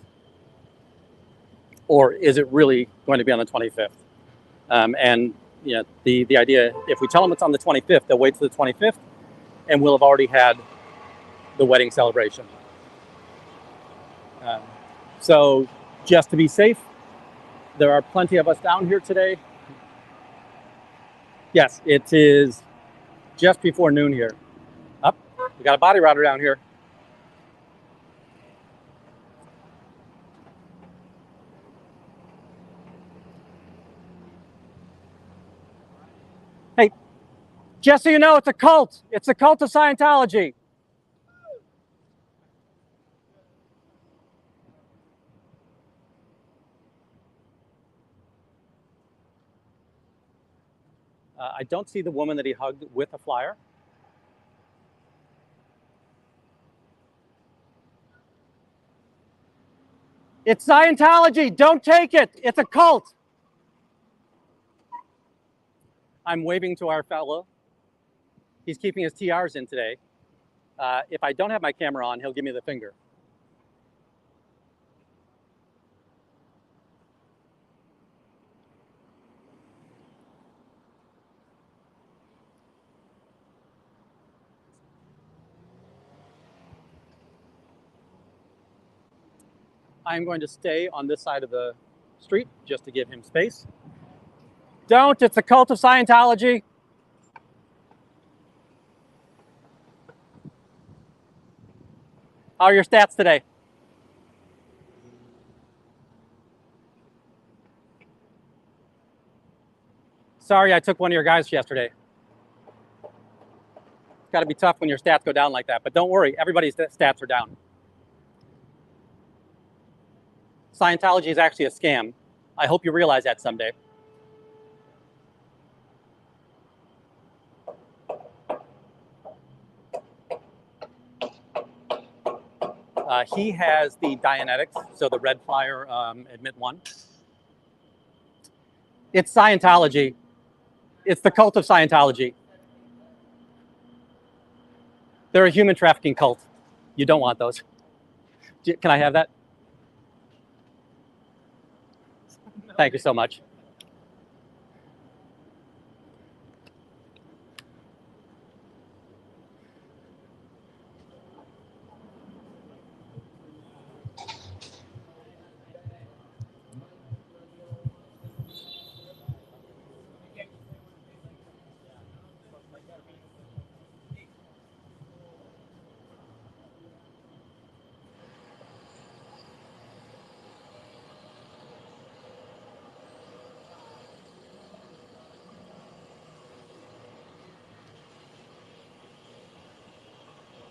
Or is it really going to be on the 25th? And the idea, if we tell them it's on the 25th, they'll wait till the 25th. and we'll have already had the wedding celebration. So just to be safe, there are plenty of us down here today. Yes, it is just before noon here. Up, we got a body router down here. Hey, just so you know, it's a cult. It's a cult of Scientology. I don't see the woman that he hugged with a flyer. It's Scientology. Don't take it. It's a cult. I'm waving to our fellow. He's keeping his TRs in today. If I don't have my camera on, he'll give me the finger. I'm going to stay on this side of the street just to give him space. Don't, it's a cult of Scientology. How are your stats today? Sorry, I took one of your guys yesterday. It's got to be tough when your stats go down like that, but don't worry, everybody's stats are down. Scientology is actually a scam. I hope you realize that someday. He has the Dianetics, so the red flyer, admit one. It's Scientology. It's the cult of Scientology. They're a human trafficking cult. You don't want those. Can I have that? Thank you so much.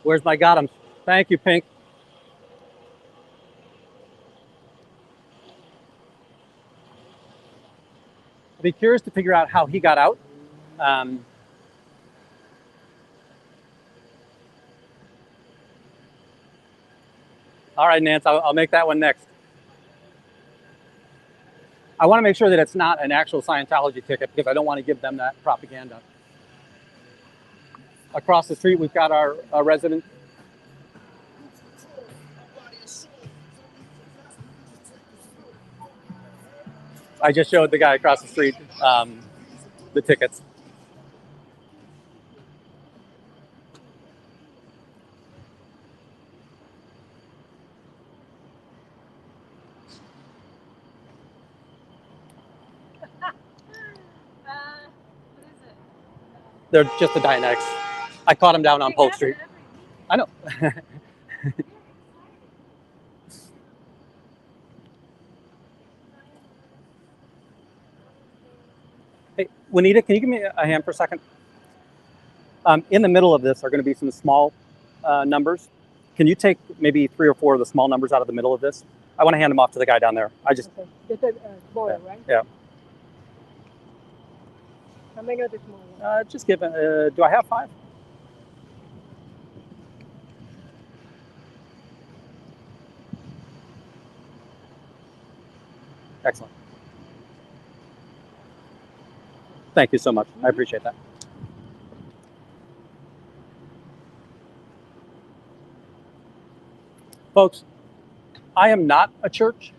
Where's my got him? Thank you, Pink. I'll be curious to figure out how he got out. All right, Nance, I'll make that one next. I want to make sure that it's not an actual Scientology ticket because I don't want to give them that propaganda. Across the street, we've got our resident. I just showed the guy across the street the tickets. What is it? They're just the Dianetics. I caught him down on Polk Street. I know. Hey, Juanita, can you give me a hand for a second? In the middle of this are going to be some small numbers. Can you take maybe 3 or 4 of the small numbers out of the middle of this? I want to hand them off to the guy down there. I just... Okay. Just a smaller, right? Yeah. How many of the smaller? Just give... do I have 5? Excellent. Thank you so much. I appreciate that. Folks, I am not a church,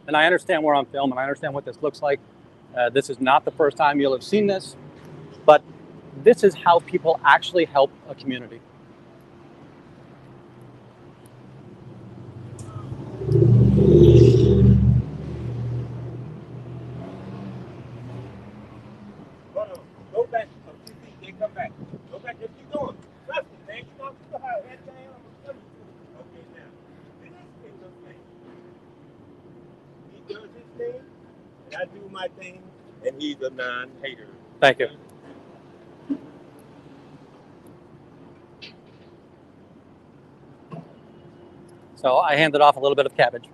and I understand we're on film, and I understand what this looks like. This is not the first time you'll have seen this, but this is how people actually help a community. Hold on. Go back. They come back. Go back. Just keep going. Trust me, man. You know how that thing. Okay, now. This is the thing. He does his thing, and I do my thing, and he's a non-hater. Thank you. So I handed off a little bit of cabbage.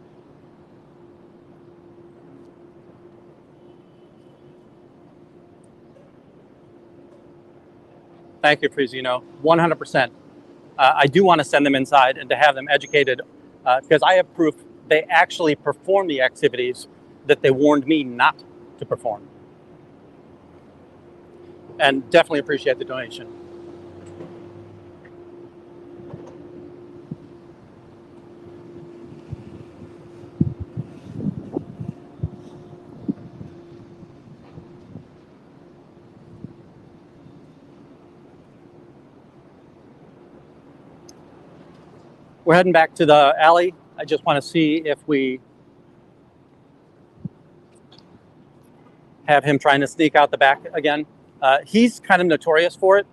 Thank you, Frizino. 100%. I do want to send them inside and to have them educated because I have proof they actually perform the activities that they warned me not to perform. And definitely appreciate the donation. We're heading back to the alley. I just want to see if we have him trying to sneak out the back again. He's kind of notorious for it.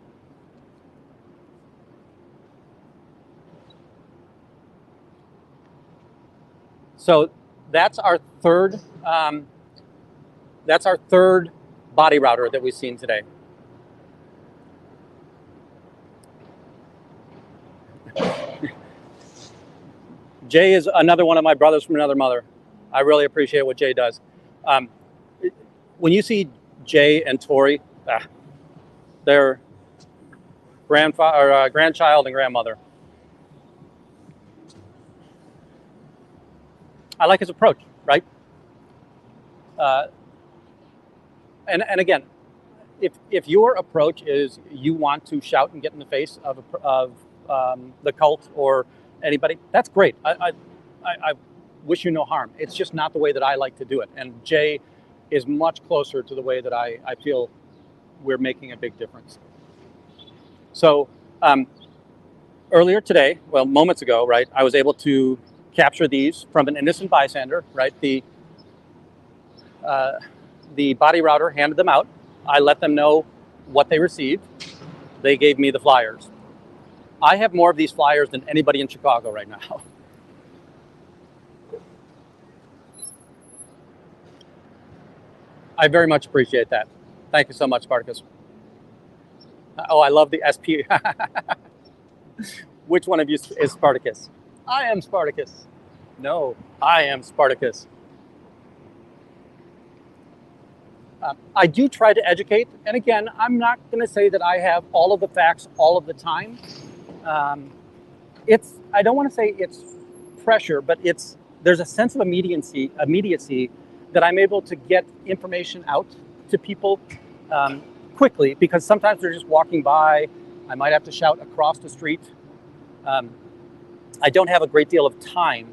So that's our third body router that we've seen today. Jay is another one of my brothers from another mother. I really appreciate what Jay does. When you see Jay and Tori, their grandchild and grandmother. I like his approach, right? And again, if your approach is you want to shout and get in the face of the cult or anybody, that's great. I wish you no harm. It's just not the way that I like to do it. And Jay is much closer to the way that I feel we're making a big difference. So earlier today, well, moments ago, right, I was able to capture these from an innocent bystander, right? The body router handed them out. I let them know what they received. They gave me the flyers. I have more of these flyers than anybody in Chicago right now. I very much appreciate that. Thank you so much, Spartacus. Oh, I love the SP. Which one of you is Spartacus? I am Spartacus. No, I am Spartacus. I do try to educate. And again, I'm not going to say that I have all of the facts all of the time. I don't want to say it's pressure, but there's a sense of immediacy that I'm able to get information out to people quickly, because sometimes they're just walking by. I might have to shout across the street. I don't have a great deal of time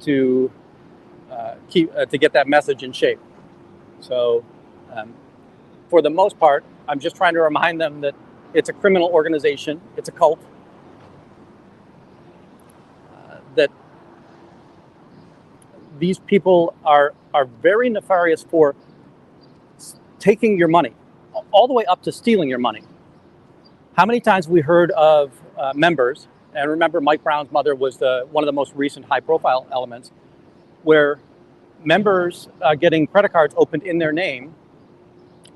to get that message in shape. So for the most part, I'm just trying to remind them that it's a criminal organization. It's a cult. That these people are very nefarious for taking your money, all the way up to stealing your money. How many times we heard of members, and remember Mike Brown's mother was one of the most recent high-profile elements, where members getting credit cards opened in their name,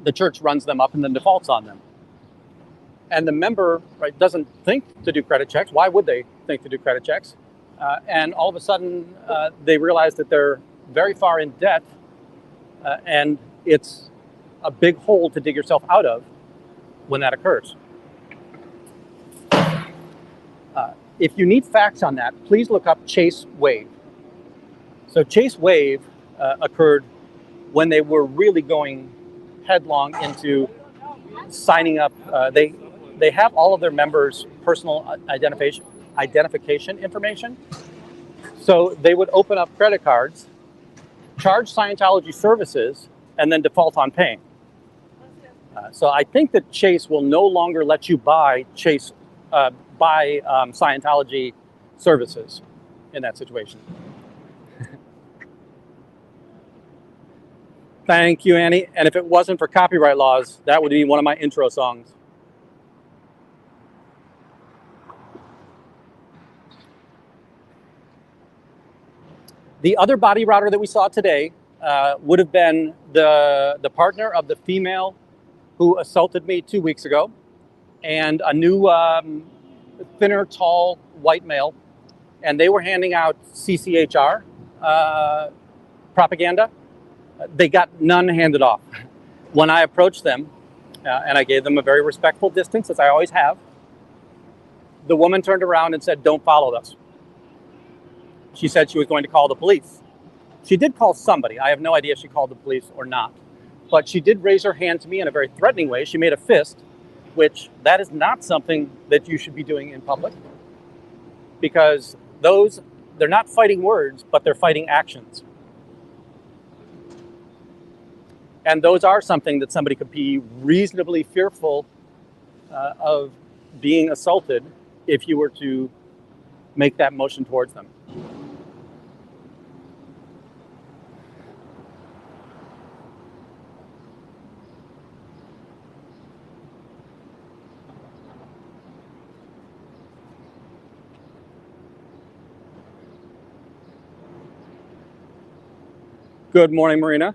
the church runs them up and then defaults on them. And the member, right, doesn't think to do credit checks. Why would they think to do credit checks? And all of a sudden, they realize that they're very far in debt, and it's a big hole to dig yourself out of when that occurs. If you need facts on that, please look up Chase Wave. So Chase Wave occurred when they were really going headlong into signing up. They have all of their members' personal identification information. So they would open up credit cards, charge Scientology services, and then default on paying. So I think that Chase will no longer let you buy Scientology services in that situation. Thank you, Annie. And if it wasn't for copyright laws, that would be one of my intro songs. The other body router that we saw today would have been the partner of the female who assaulted me 2 weeks ago, and a new thinner, tall, white male. And they were handing out CCHR propaganda. They got none handed off. When I approached them, and I gave them a very respectful distance, as I always have, the woman turned around and said, "Don't follow us." She said she was going to call the police. She did call somebody. I have no idea if she called the police or not. But she did raise her hand to me in a very threatening way. She made a fist, which that is not something that you should be doing in public, because they're not fighting words, but they're fighting actions. And those are something that somebody could be reasonably fearful of being assaulted if you were to make that motion towards them. Good morning, Marina.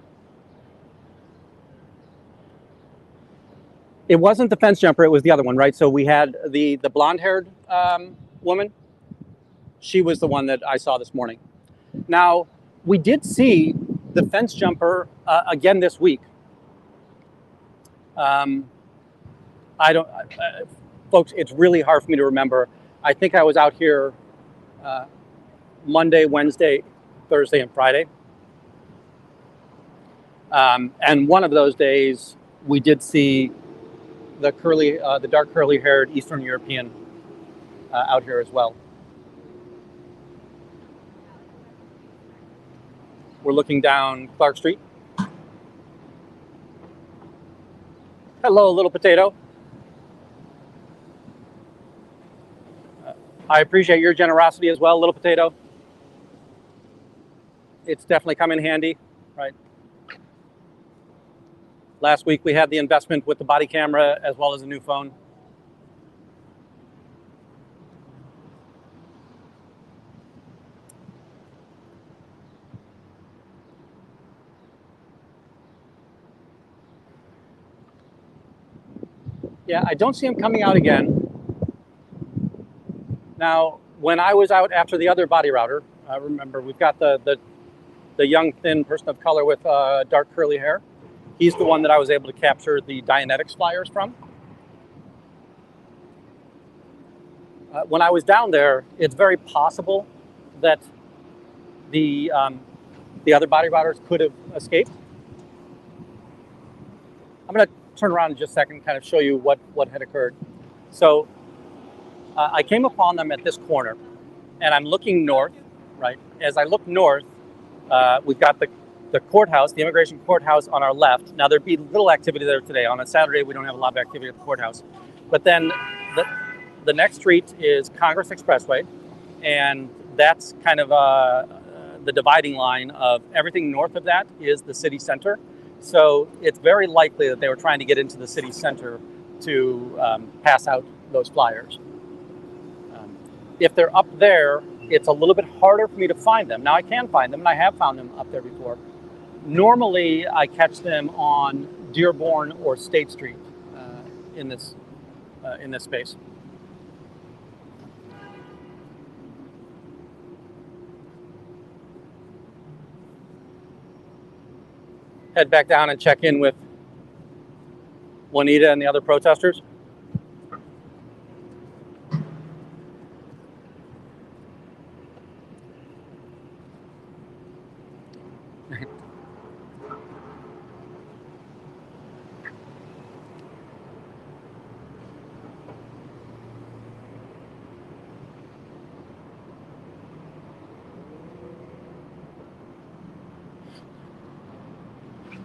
It wasn't the fence jumper, it was the other one, right? So we had the blonde-haired woman. She was the one that I saw this morning. Now, we did see the fence jumper again this week. Folks, it's really hard for me to remember. I think I was out here Monday, Wednesday, Thursday, and Friday. And one of those days, we did see the dark curly-haired Eastern European out here as well. We're looking down Clark Street. Hello, little potato. I appreciate your generosity as well, little potato. It's definitely come in handy, right? Last week we had the investment with the body camera as well as a new phone. Yeah, I don't see him coming out again. Now, when I was out after the other body router, remember we've got the young, thin person of color with dark curly hair. He's the one that I was able to capture the Dianetics flyers from. When I was down there, it's very possible that the other body routers could have escaped. I'm going to turn around in just a second and kind of show you what had occurred. So I came upon them at this corner, and I'm looking north, right? As I look north, we've got the courthouse, the immigration courthouse on our left. Now, there'd be little activity there today. On a Saturday, we don't have a lot of activity at the courthouse. But then the next street is Congress Expressway, and that's kind of the dividing line of everything north of that is the city center. So it's very likely that they were trying to get into the city center to pass out those flyers. If they're up there, it's a little bit harder for me to find them. Now, I can find them, and I have found them up there before. Normally, I catch them on Dearborn or State Street in this space. Head back down and check in with Juanita and the other protesters.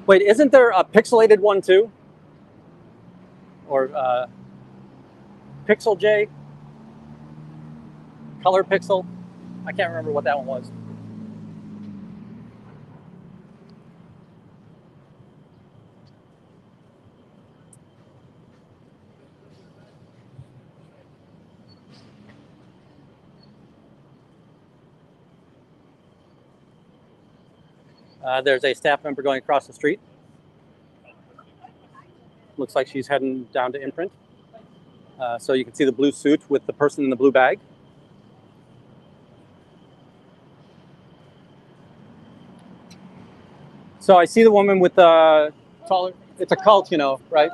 Wait, isn't there a pixelated one too? or Pixel J, Color Pixel. I can't remember what that one was. There's a staff member going across the street. Looks like she's heading down to Imprint. So you can see the blue suit with the person in the blue bag. So I see the woman with the taller, it's a cult, you know, right?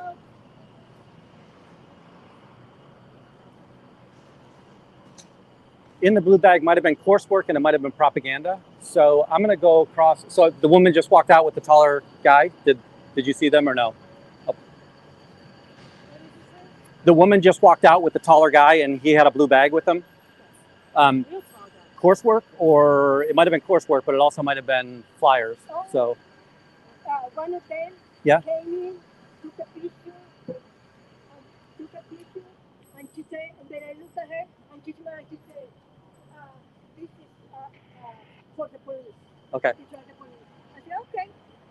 In the blue bag might have been coursework and it might have been propaganda. So I'm going to go across. So the woman just walked out with the taller guy. Did you see them or no? Oh. The woman just walked out with the taller guy and he had a blue bag with him. Coursework, or it might have been coursework, but it also might have been flyers. So one of them yeah. came in, took a picture, and she said, and then I looked at her, and she smiled, and she said, this is for the police. Okay. This is for the police. I said, okay.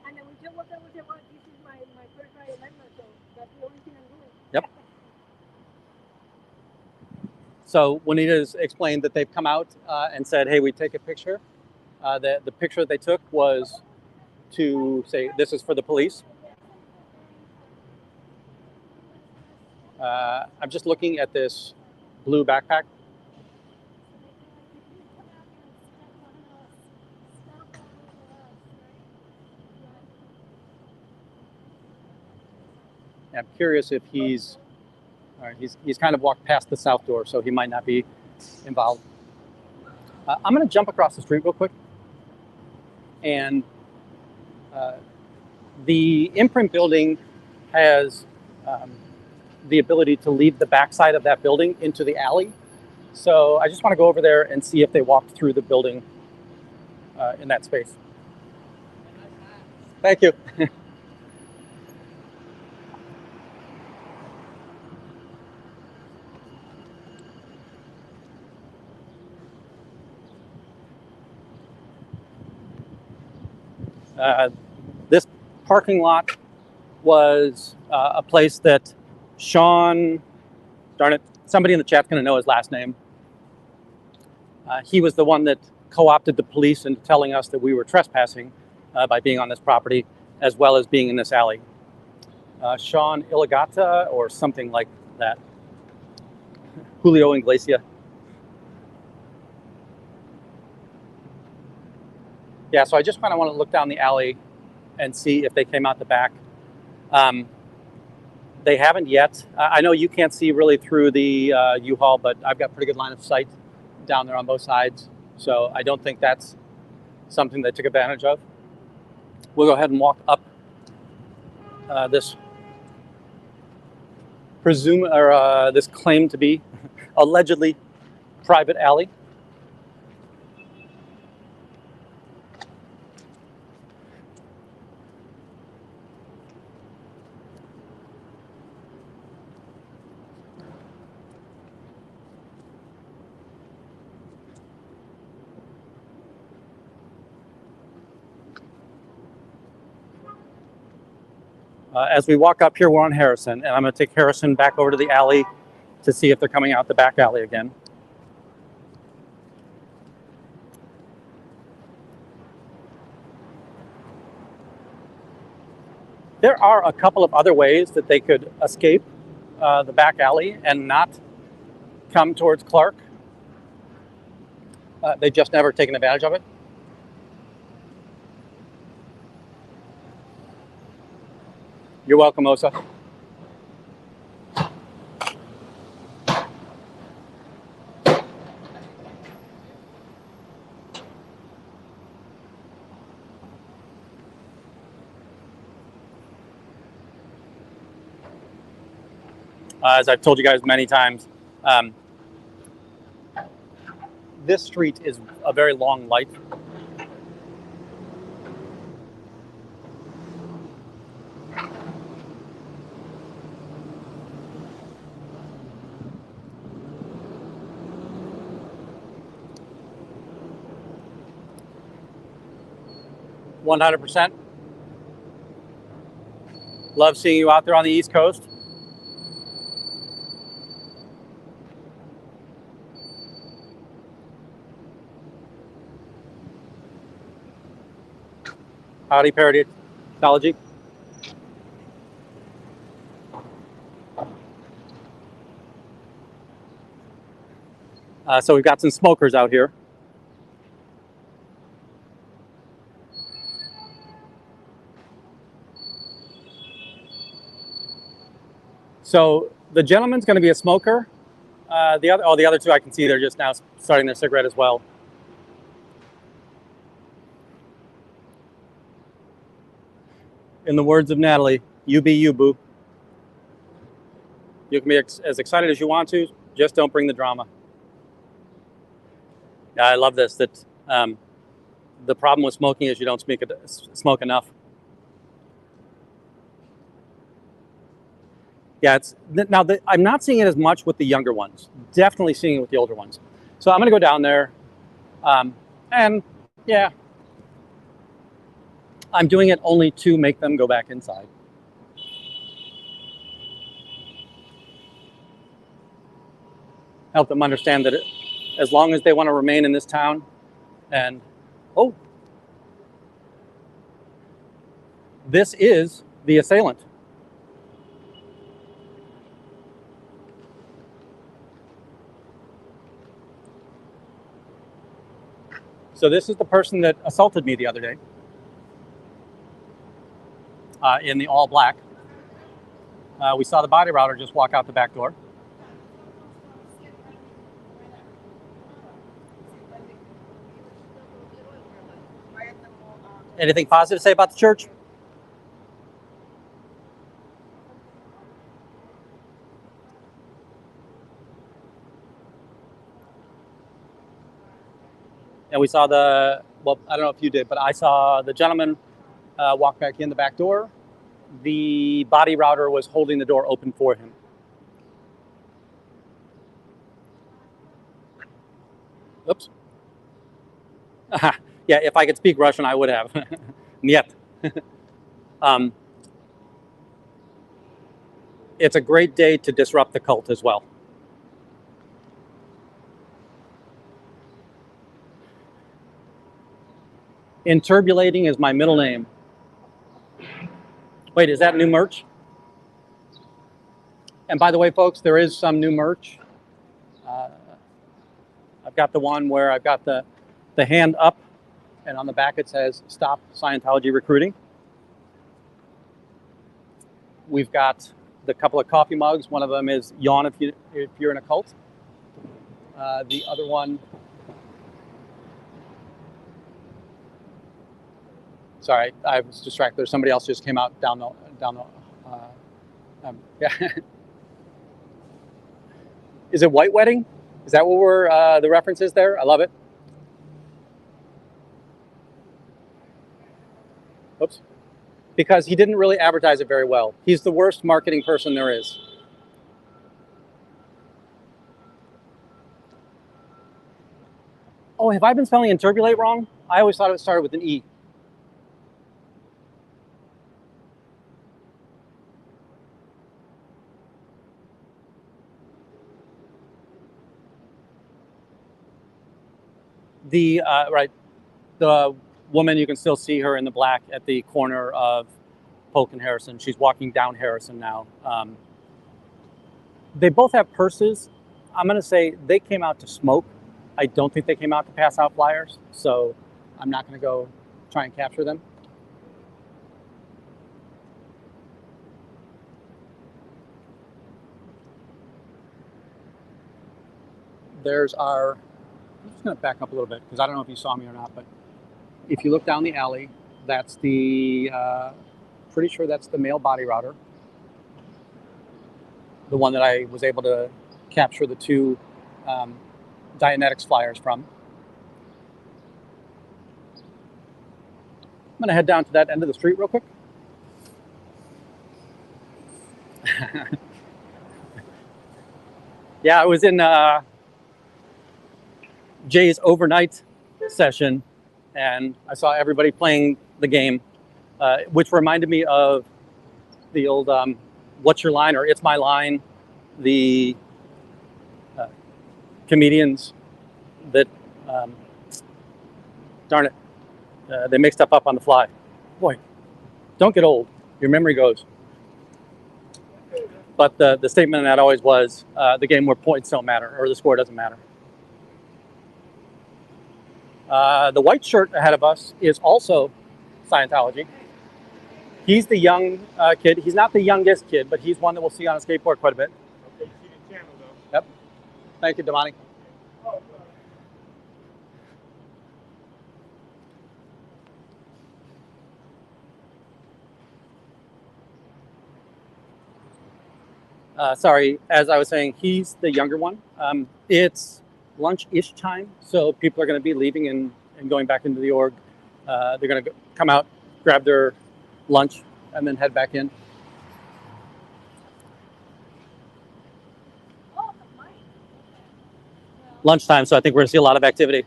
And then we just walked over and said, well, this is my first Friday amendment, so that's the only thing I'm doing. Yep. So Juanita's explained that they've come out and said, hey, we take a picture. The picture they took was to say, this is for the police. I'm just looking at this blue backpack. I'm curious if he's kind of walked past the south door, so he might not be involved. I'm going to jump across the street real quick. And the Imprint building has the ability to leave the backside of that building into the alley. So I just want to go over there and see if they walked through the building in that space. Thank you. This parking lot was a place that Sean, darn it, somebody in the chat's going to know his last name. He was the one that co-opted the police into telling us that we were trespassing by being on this property, as well as being in this alley. Sean Illigata or something like that. Julio Inglesia. Yeah, so I just kind of want to look down the alley and see if they came out the back. They haven't yet. I know you can't see really through the U-Haul, but I've got pretty good line of sight down there on both sides. So I don't think that's something they took advantage of. We'll go ahead and walk up this this claim to be allegedly private alley. As we walk up here, we're on Harrison, and I'm going to take Harrison back over to the alley to see if they're coming out the back alley again. There are a couple of other ways that they could escape the back alley and not come towards Clark. They've just never taken advantage of it. You're welcome, Osa. As I've told you guys many times, this street is a very long light. 100%. Love seeing you out there on the East Coast. Howdy, Paradology. So we've got some smokers out here. So the gentleman's going to be a smoker. The other two I can see they're just now starting their cigarette as well. In the words of Natalie, you be you, boo. You can be as excited as you want to, just don't bring the drama. Yeah, I love this, that the problem with smoking is you don't smoke enough. Yeah, I'm not seeing it as much with the younger ones. Definitely seeing it with the older ones. So I'm going to go down there, and yeah, I'm doing it only to make them go back inside. Help them understand that as long as they want to remain in this town, and oh, this is the assailant. So this is the person that assaulted me the other day in the all black. We saw the body router just walk out the back door. Anything positive to say about the church? And we saw well, I don't know if you did, but I saw the gentleman walk back in the back door. The body router was holding the door open for him. Oops. Yeah, if I could speak Russian, I would have. Niet. It's a great day to disrupt the cult as well. Interbulating is my middle name. Wait, is that new merch? And by the way, folks, there is some new merch. I've got the one where I've got the hand up, and on the back it says, "Stop Scientology Recruiting." We've got the couple of coffee mugs. One of them is "Yawn if you're in a cult." The other one, sorry, I was distracted. There's somebody else just came out down the yeah. Is it white wedding? Is that what the reference is there? I love it. Oops. Because he didn't really advertise it very well. He's the worst marketing person there is. Oh, have I been spelling interbulate wrong? I always thought it started with an E. The woman, you can still see her in the black at the corner of Polk and Harrison. She's walking down Harrison now. They both have purses. I'm going to say they came out to smoke. I don't think they came out to pass out flyers, so I'm not going to go try and capture them. There's our, I'm just going to back up a little bit because I don't know if you saw me or not, but if you look down the alley, that's the, pretty sure that's the male body router. The one that I was able to capture the two Dianetics flyers from. I'm gonna head down to that end of the street real quick. Yeah, I was in Jay's overnight session and I saw everybody playing the game, which reminded me of the old "What's Your Line" or "It's My Line," the comedians that darn it, they make stuff up on the fly. Boy, don't get old. Your memory goes. But the statement in that always was the game where points don't matter or the score doesn't matter. The white shirt ahead of us is also Scientology. He's the young kid. He's not the youngest kid, but he's one that we'll see on a skateboard quite a bit. Okay, you see the channel though. Yep. Thank you, Damani. Sorry, as I was saying, he's the younger one. It's lunch-ish time, so people are going to be leaving and going back into the org. They're going to come out, grab their lunch, and then head back in. Lunchtime, so I think we're going to see a lot of activity.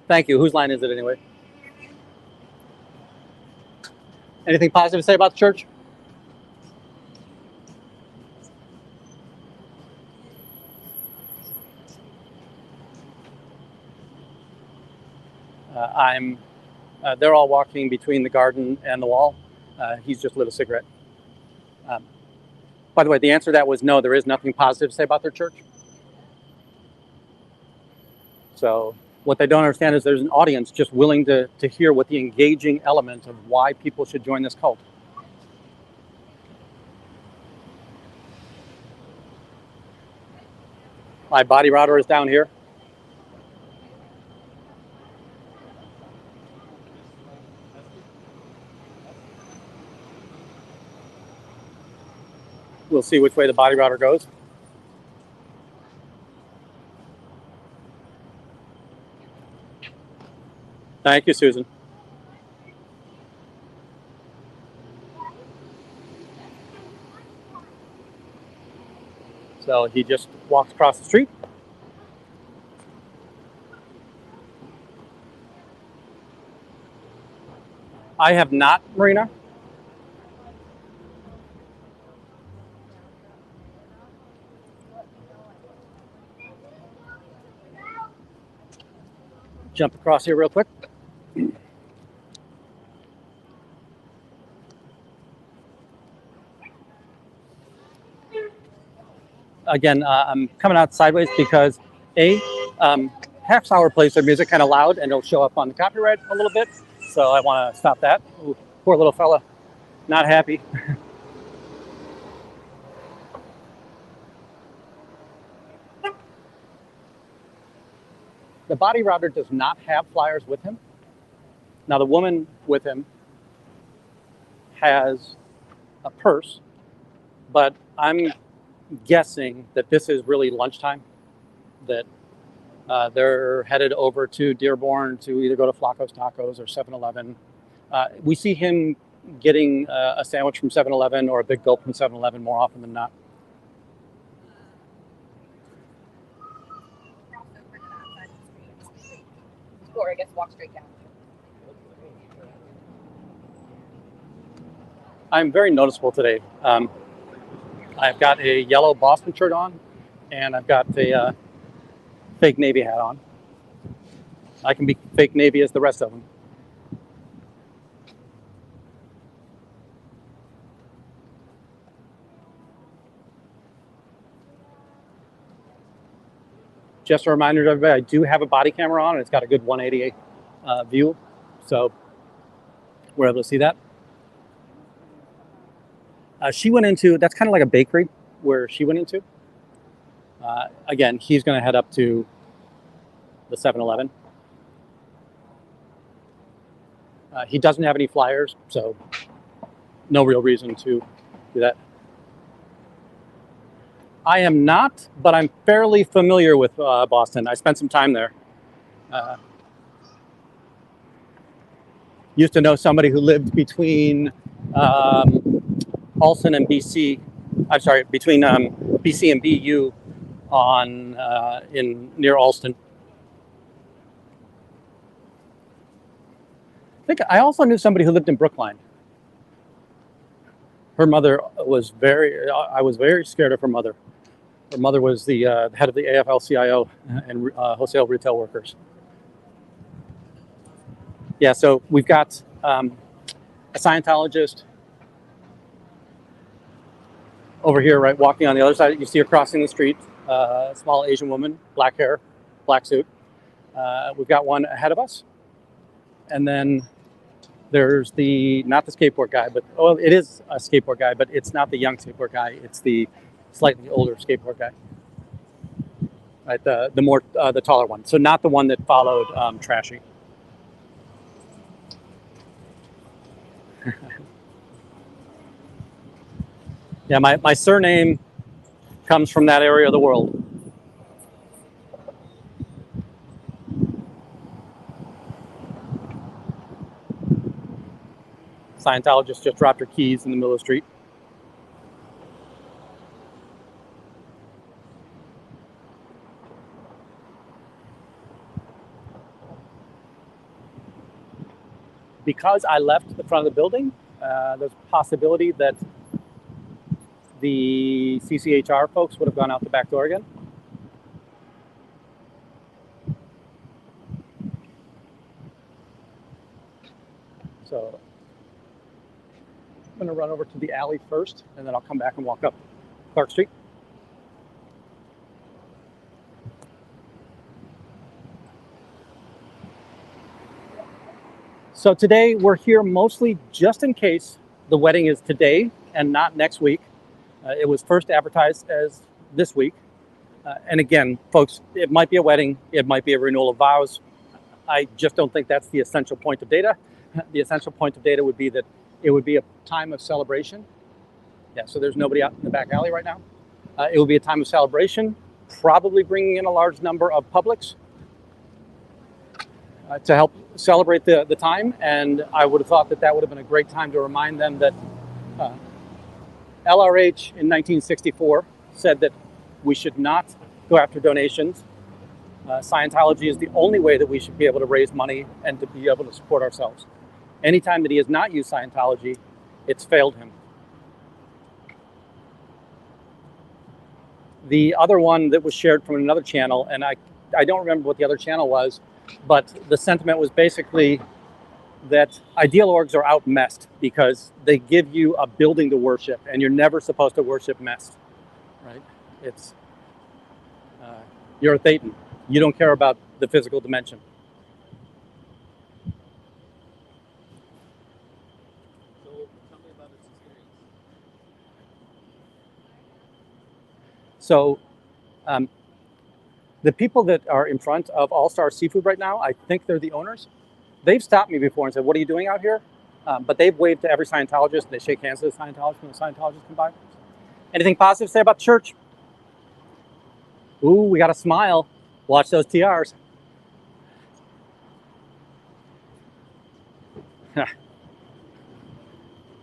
Thank you. Whose line is it anyway? Anything positive to say about the church? They're all walking between the garden and the wall. He's just lit a cigarette. By the way, the answer to that was no, there is nothing positive to say about their church. So what they don't understand is there's an audience just willing to hear what the engaging element of why people should join this cult. My body router is down here. We'll see which way the body router goes. Thank you, Susan. So he just walks across the street. I have not, Marina. Jump across here real quick. Again, I'm coming out sideways because Half Hour plays their music kind of loud and it'll show up on the copyright a little bit. So I want to stop that. Ooh, poor little fella, not happy. The body router does not have flyers with him. Now the woman with him has a purse, but I'm guessing that this is really lunchtime, that they're headed over to Dearborn to either go to Flacco's Tacos or 7-Eleven. We see him getting a sandwich from 7-Eleven or a big gulp from 7-Eleven more often than not. Or I guess walk straight down. I'm very noticeable today. I've got a yellow Boston shirt on, and I've got a fake Navy hat on. I can be fake Navy as the rest of them. Just a reminder to everybody, I do have a body camera on, and it's got a good 180 view, so we're able to see that. She went into, that's kind of like a bakery where she went into. Again, he's going to head up to the 7-Eleven. He doesn't have any flyers, so no real reason to do that. I am not, but I'm fairly familiar with Boston. I spent some time there. Used to know somebody who lived between Alston and BC. I'm sorry, between BC and BU on in near Alston. think I also knew somebody who lived in Brookline. Her mother was I was very scared of her mother. Her mother was the head of the AFL-CIO and wholesale retail workers. Yeah, so we've got a Scientologist over here, right, walking on the other side. You see her crossing the street, small Asian woman, black hair, black suit. We've got one ahead of us. And then there's not the skateboard guy, but it is a skateboard guy, but it's not the young skateboard guy. It's the slightly older skateboard guy, right? The taller one. So not the one that followed Trashy. Yeah, my surname comes from that area of the world. Scientologist just dropped her keys in the middle of the street. Because I left the front of the building, there's a possibility that the CCHR folks would have gone out the back door again. So I'm going to run over to the alley first, and then I'll come back and walk up Clark Street. So today we're here mostly just in case the wedding is today and not next week. It was first advertised as this week. And again, folks, it might be a wedding. It might be a renewal of vows. I just don't think that's the essential point of data. The essential point of data would be that it would be a time of celebration. Yeah, so there's nobody out in the back alley right now. It will be a time of celebration, probably bringing in a large number of publics to help celebrate the time. And I would have thought that that would have been a great time to remind them that LRH in 1964 said that we should not go after donations. Scientology is the only way that we should be able to raise money and to be able to support ourselves. Anytime that he has not used Scientology, it's failed him. The other one that was shared from another channel, and I don't remember what the other channel was, but the sentiment was basically that ideal orgs are out messed because they give you a building to worship, and you're never supposed to worship messed, right? It's you're a Thetan. You don't care about the physical dimension. So tell me about this experience. So the people that are in front of All Star Seafood right now, I think they're the owners. They've stopped me before and said, "What are you doing out here?" But they've waved to every Scientologist. They shake hands with the Scientologist when the Scientologists come by. Anything positive to say about the church? Ooh, we got a smile. Watch those TRs.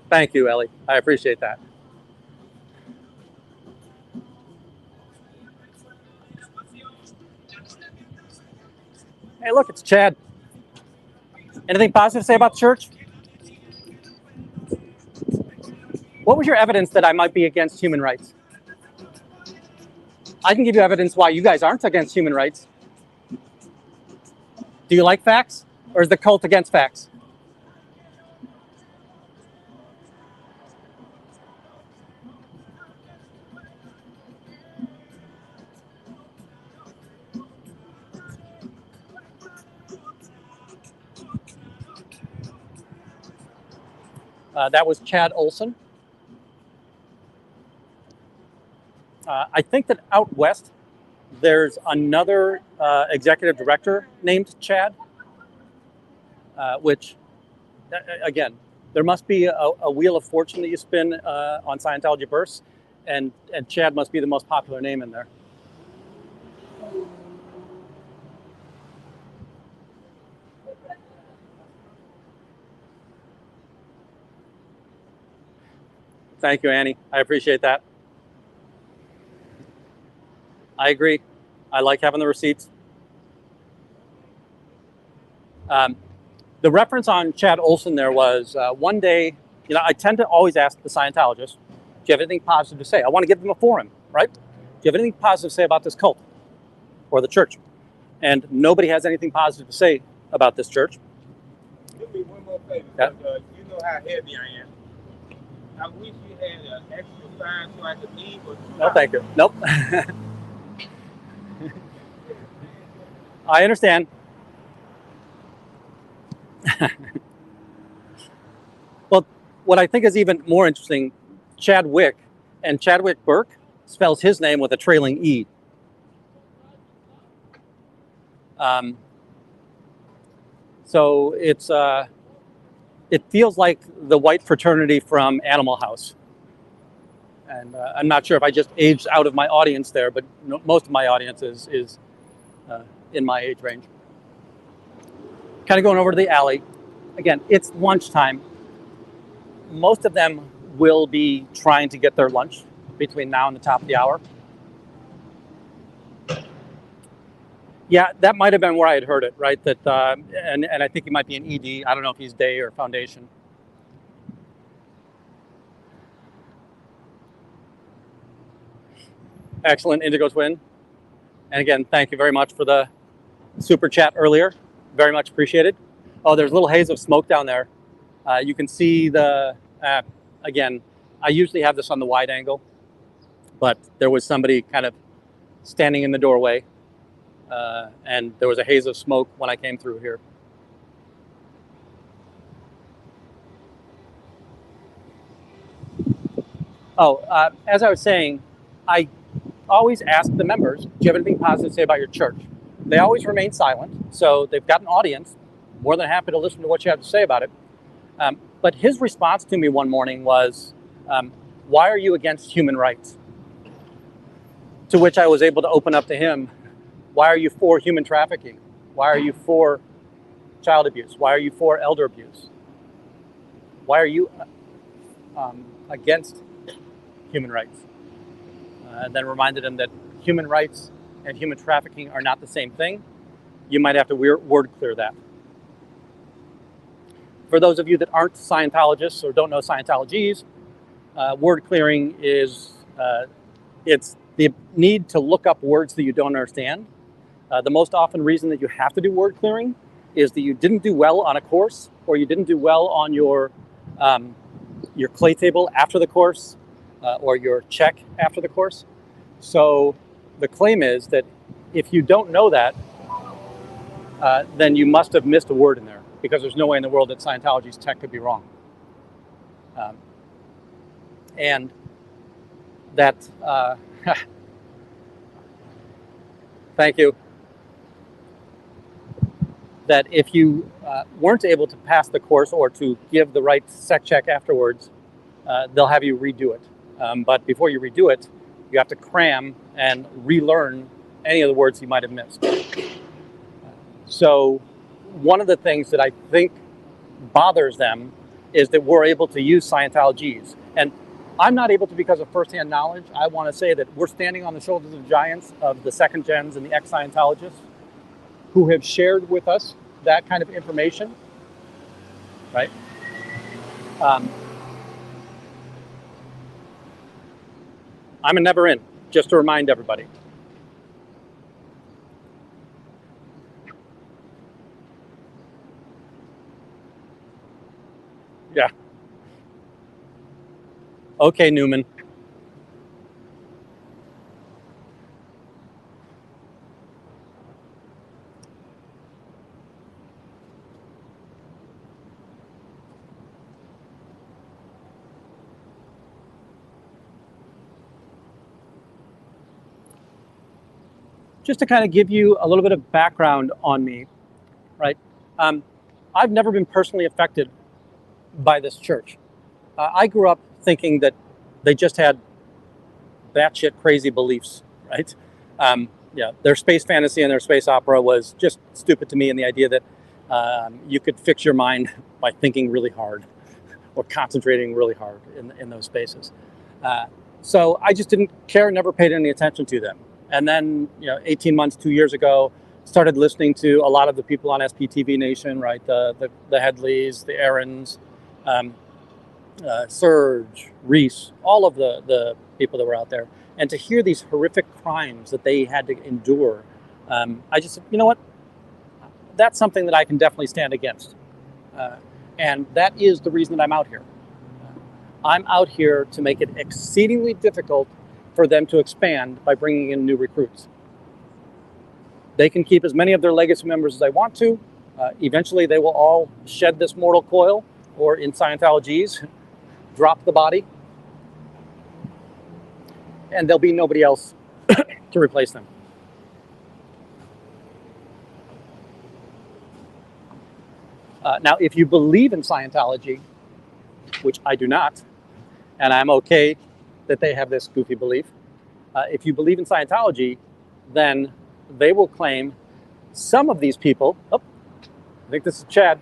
Thank you, Ellie. I appreciate that. Hey, look, it's Chad. Anything positive to say about the church? What was your evidence that I might be against human rights? I can give you evidence why you guys aren't against human rights. Do you like facts, or is the cult against facts? That was Chad Olson. I think that out west, there's another executive director named Chad, which, again, there must be a wheel of fortune that you spin on Scientology bursts, and Chad must be the most popular name in there. Thank you, Annie. I appreciate that. I agree. I like having the receipts. The The reference on Chad Olson there was one day, I tend to always ask the Scientologists, do you have anything positive to say? I want to give them a forum, right? Do you have anything positive to say about this cult or the church? And nobody has anything positive to say about this church. Do me one more favor, Yeah. because you know how heavy I am. I wish you had an extra sign so I could leave. Or No, thank you. Nope. I understand. Well, what I think is even more interesting, Chadwick and Chadwick Burke spells his name with a trailing E. So it feels like the white fraternity from Animal House. And I'm not sure if I just aged out of my audience there, but most of my audience is in my age range. Kind of going over to the alley. Again, it's lunchtime. Most of them will be trying to get their lunch between now and the top of the hour. Yeah, that might have been where I had heard it, right? That and I think he might be an ED. I don't know if he's day or foundation. Excellent, Indigo Twin. And again, thank you very much for the super chat earlier. Very much appreciated. Oh, there's a little haze of smoke down there. You can see the, again, I usually have this on the wide angle, but there was somebody kind of standing in the doorway, and there was a haze of smoke when I came through here. Oh, as I was saying, I always ask the members, do you have anything positive to say about your church? They always remain silent, so they've got an audience, more than happy to listen to what you have to say about it. But his response to me one morning was, why are you against human rights? To which I was able to open up to him, why are you for human trafficking? Why are you for child abuse? Why are you for elder abuse? Why are you against human rights? And then reminded him that human rights and human trafficking are not the same thing. You might have to word clear that. For those of you that aren't Scientologists or don't know Scientologies, word clearing is it's the need to look up words that you don't understand. The most often reason that you have to do word clearing is that you didn't do well on a course, or you didn't do well on your clay table after the course, or your check after the course. So the claim is that if you don't know that, then you must have missed a word in there, because there's no way in the world that Scientology's tech could be wrong. And that, thank you, that if you weren't able to pass the course or to give the right sec check afterwards, they'll have you redo it. But before you redo it, you have to cram and relearn any of the words you might have missed. So one of the things that I think bothers them is that we're able to use Scientologies. And I'm not able to because of firsthand knowledge. I want to say that we're standing on the shoulders of giants, of the second gens and the ex-Scientologists who have shared with us that kind of information, right? I'm a never in, just to remind everybody. Yeah. Okay, Newman. Just to kind of give you a little bit of background on me, right? I've never been personally affected by this church. I grew up thinking that they just had batshit crazy beliefs, right? Yeah, their space fantasy and their space opera was just stupid to me, and the idea that you could fix your mind by thinking really hard or concentrating really hard in those spaces. So I just didn't care, never paid any attention to them. And then, 18 months, 2 years ago, started listening to a lot of the people on SPTV Nation, right? The Headleys, the Aarons, Serge, Reese, all of the people that were out there. And to hear these horrific crimes that they had to endure, I just said, you know what? That's something that I can definitely stand against. And that is the reason that I'm out here. I'm out here to make it exceedingly difficult for them to expand by bringing in new recruits. They can keep as many of their legacy members as they want to. Eventually, they will all shed this mortal coil, or in Scientology's, drop the body. And there'll be nobody else to replace them. Now, if you believe in Scientology, which I do not, and I'm okay that they have this goofy belief, if you believe in Scientology, then they will claim some of these people. Oh, I think this is Chad.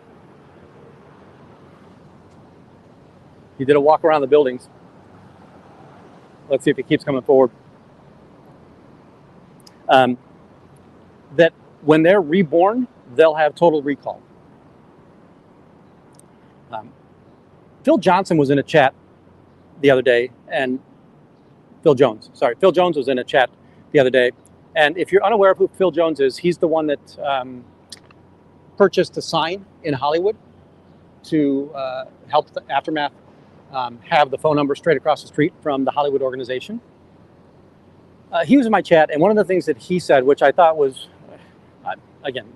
He did a walk around the buildings. Let's see if he keeps coming forward. That when they're reborn, they'll have total recall. Phil Johnson was in a chat the other day, and Phil Jones was in a chat the other day. And if you're unaware of who Phil Jones is, he's the one that purchased a sign in Hollywood to help the Aftermath have the phone number straight across the street from the Hollywood organization. He was in my chat, and one of the things that he said, which I thought was, again,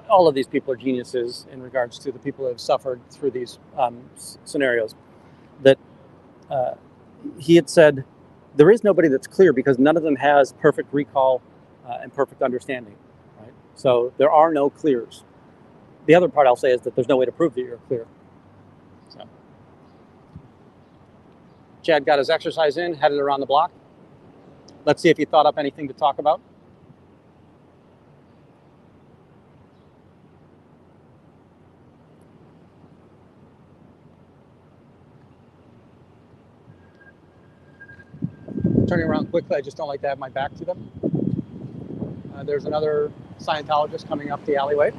all of these people are geniuses in regards to the people who have suffered through these scenarios, that he had said, there is nobody that's clear because none of them has perfect recall and perfect understanding, right? So there are no clears. The other part I'll say is that there's no way to prove that you're clear. So Chad got his exercise in, headed around the block. Let's see if he thought up anything to talk about. Turning around quickly, I just don't like to have my back to them. There's another Scientologist coming up the alleyway.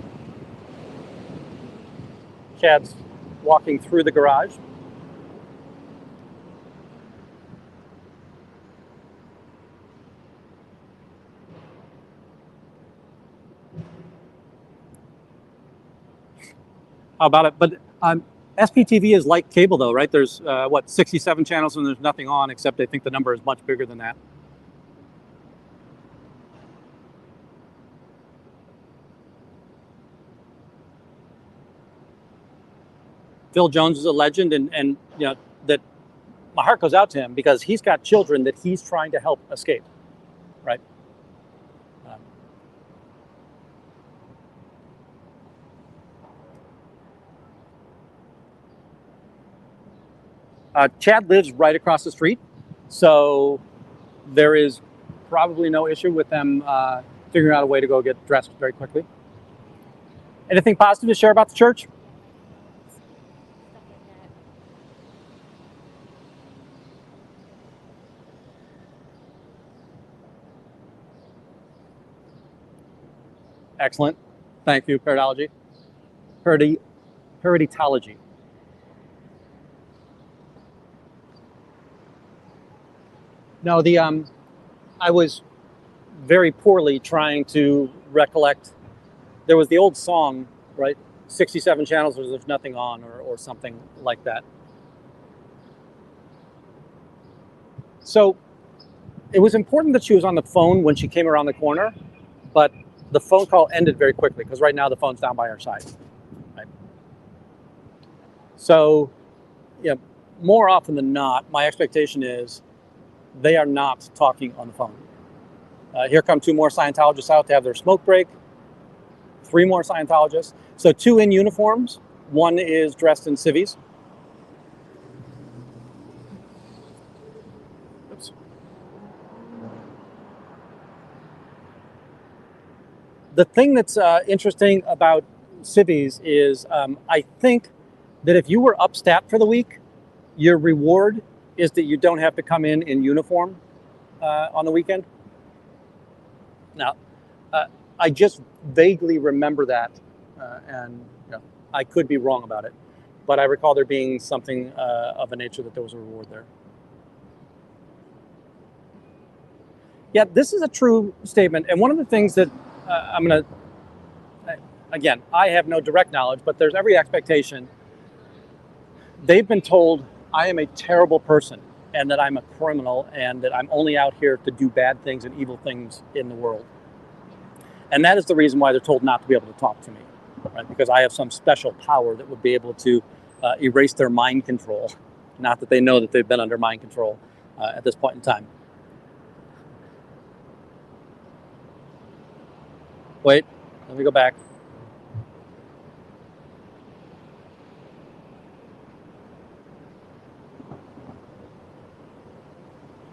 Chad's walking through the garage. How about it? But SPTV is like cable, though, right? There's, 67 channels and there's nothing on, except I think the number is much bigger than that. Phil Jones is a legend, and you know, that my heart goes out to him because he's got children that he's trying to help escape, right? Chad lives right across the street, so there is probably no issue with them figuring out a way to go get dressed very quickly. Anything positive to share about the church? Excellent. Thank you, Hereditology. Hereditology. No, I was very poorly trying to recollect. There was the old song, right? 67 channels, there's nothing on, or something like that. So it was important that she was on the phone when she came around the corner, but the phone call ended very quickly because right now the phone's down by her side. Right? So, yeah, more often than not, my expectation is they are not talking on the phone. Here come 2 more Scientologists out to have their smoke break. 3 more Scientologists. So 2 in uniforms. 1 is dressed in civvies. Oops. The thing that's interesting about civvies is I think that if you were upstat for the week, your reward is that you don't have to come in uniform on the weekend. Now, I just vaguely remember that, and you know, I could be wrong about it, but I recall there being something of a nature that there was a reward there. Yeah, this is a true statement, and one of the things that I'm going to, again, I have no direct knowledge, but there's every expectation. They've been told I am a terrible person and that I'm a criminal and that I'm only out here to do bad things and evil things in the world. And that is the reason why they're told not to be able to talk to me, right? Because I have some special power that would be able to erase their mind control. Not that they know that they've been under mind control at this point in time. Wait, let me go back.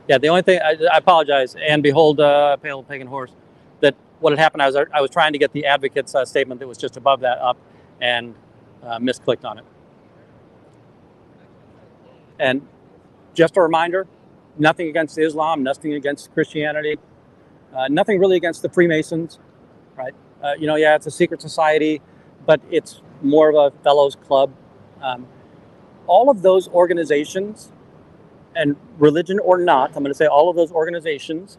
Yeah, the only thing, I apologize, and behold, pale pagan horse, that what had happened, I was trying to get the advocate's statement that was just above that up and misclicked on it. And just a reminder, nothing against Islam, nothing against Christianity, nothing really against the Freemasons, right? You know, yeah, it's a secret society, but it's more of a fellows club. All of those organizations, and religion or not, I'm going to say all of those organizations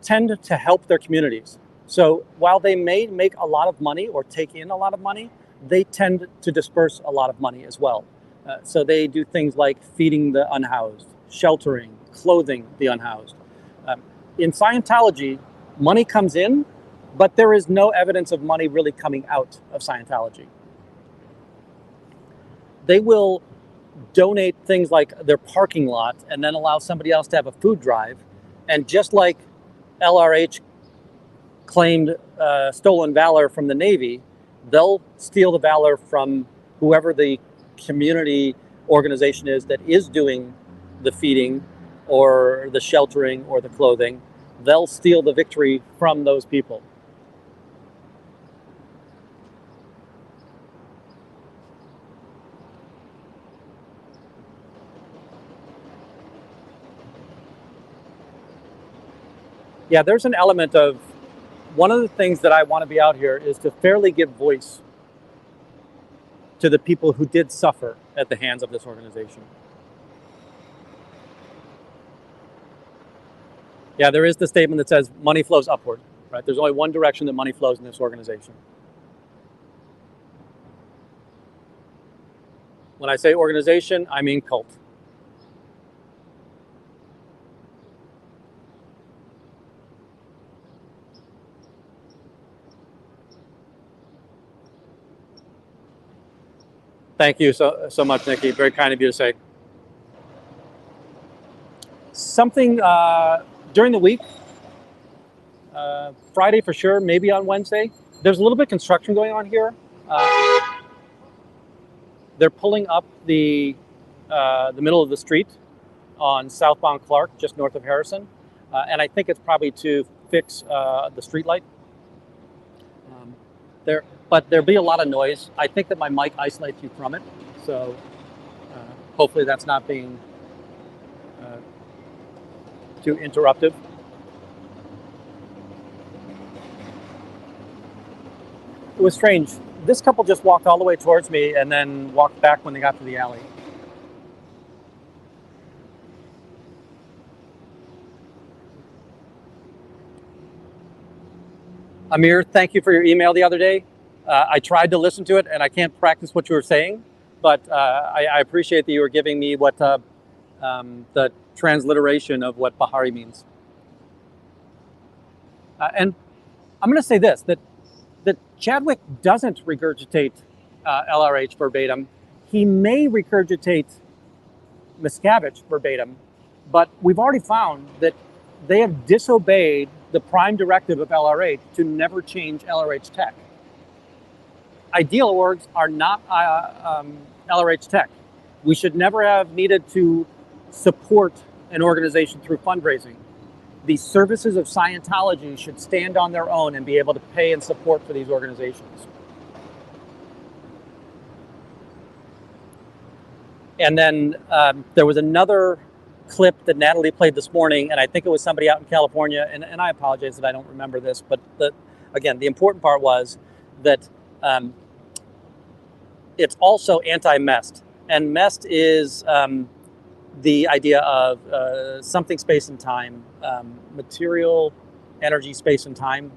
tend to help their communities. So while they may make a lot of money or take in a lot of money, they tend to disperse a lot of money as well. So they do things like feeding the unhoused, sheltering, clothing the unhoused. In Scientology, money comes in, but there is no evidence of money really coming out of Scientology. They will donate things like their parking lot and then allow somebody else to have a food drive. And just like LRH claimed stolen valor from the Navy, they'll steal the valor from whoever the community organization is that is doing the feeding or the sheltering or the clothing. They'll steal the victory from those people. Yeah, there's an element of, one of the things that I want to be out here is to fairly give voice to the people who did suffer at the hands of this organization. Yeah, there is the statement that says money flows upward, right? There's only one direction that money flows in this organization. When I say organization, I mean cult. Thank you so much, Nikki. Very kind of you to say. Something during the week, Friday for sure, maybe on Wednesday. There's a little bit of construction going on here. They're pulling up the middle of the street on southbound Clark, just north of Harrison. And I think it's probably to fix the street light. But there'll be a lot of noise. I think that my mic isolates you from it. So hopefully that's not being too interruptive. It was strange. This couple just walked all the way towards me and then walked back when they got to the alley. Amir, thank you for your email the other day. I tried to listen to it, and I can't practice what you were saying, but I appreciate that you were giving me what the transliteration of what Bahari means. And I'm going to say this, that Chadwick doesn't regurgitate LRH verbatim. He may regurgitate Miscavige verbatim, but we've already found that they have disobeyed the prime directive of LRH to never change LRH tech. Ideal orgs are not LRH tech. We should never have needed to support an organization through fundraising. The services of Scientology should stand on their own and be able to pay and support for these organizations. And then there was another clip that Natalie played this morning, and I think it was somebody out in California, and I apologize that I don't remember this, but again, the important part was that it's also anti-mest. And mest is the idea of something, space and time, material, energy, space and time,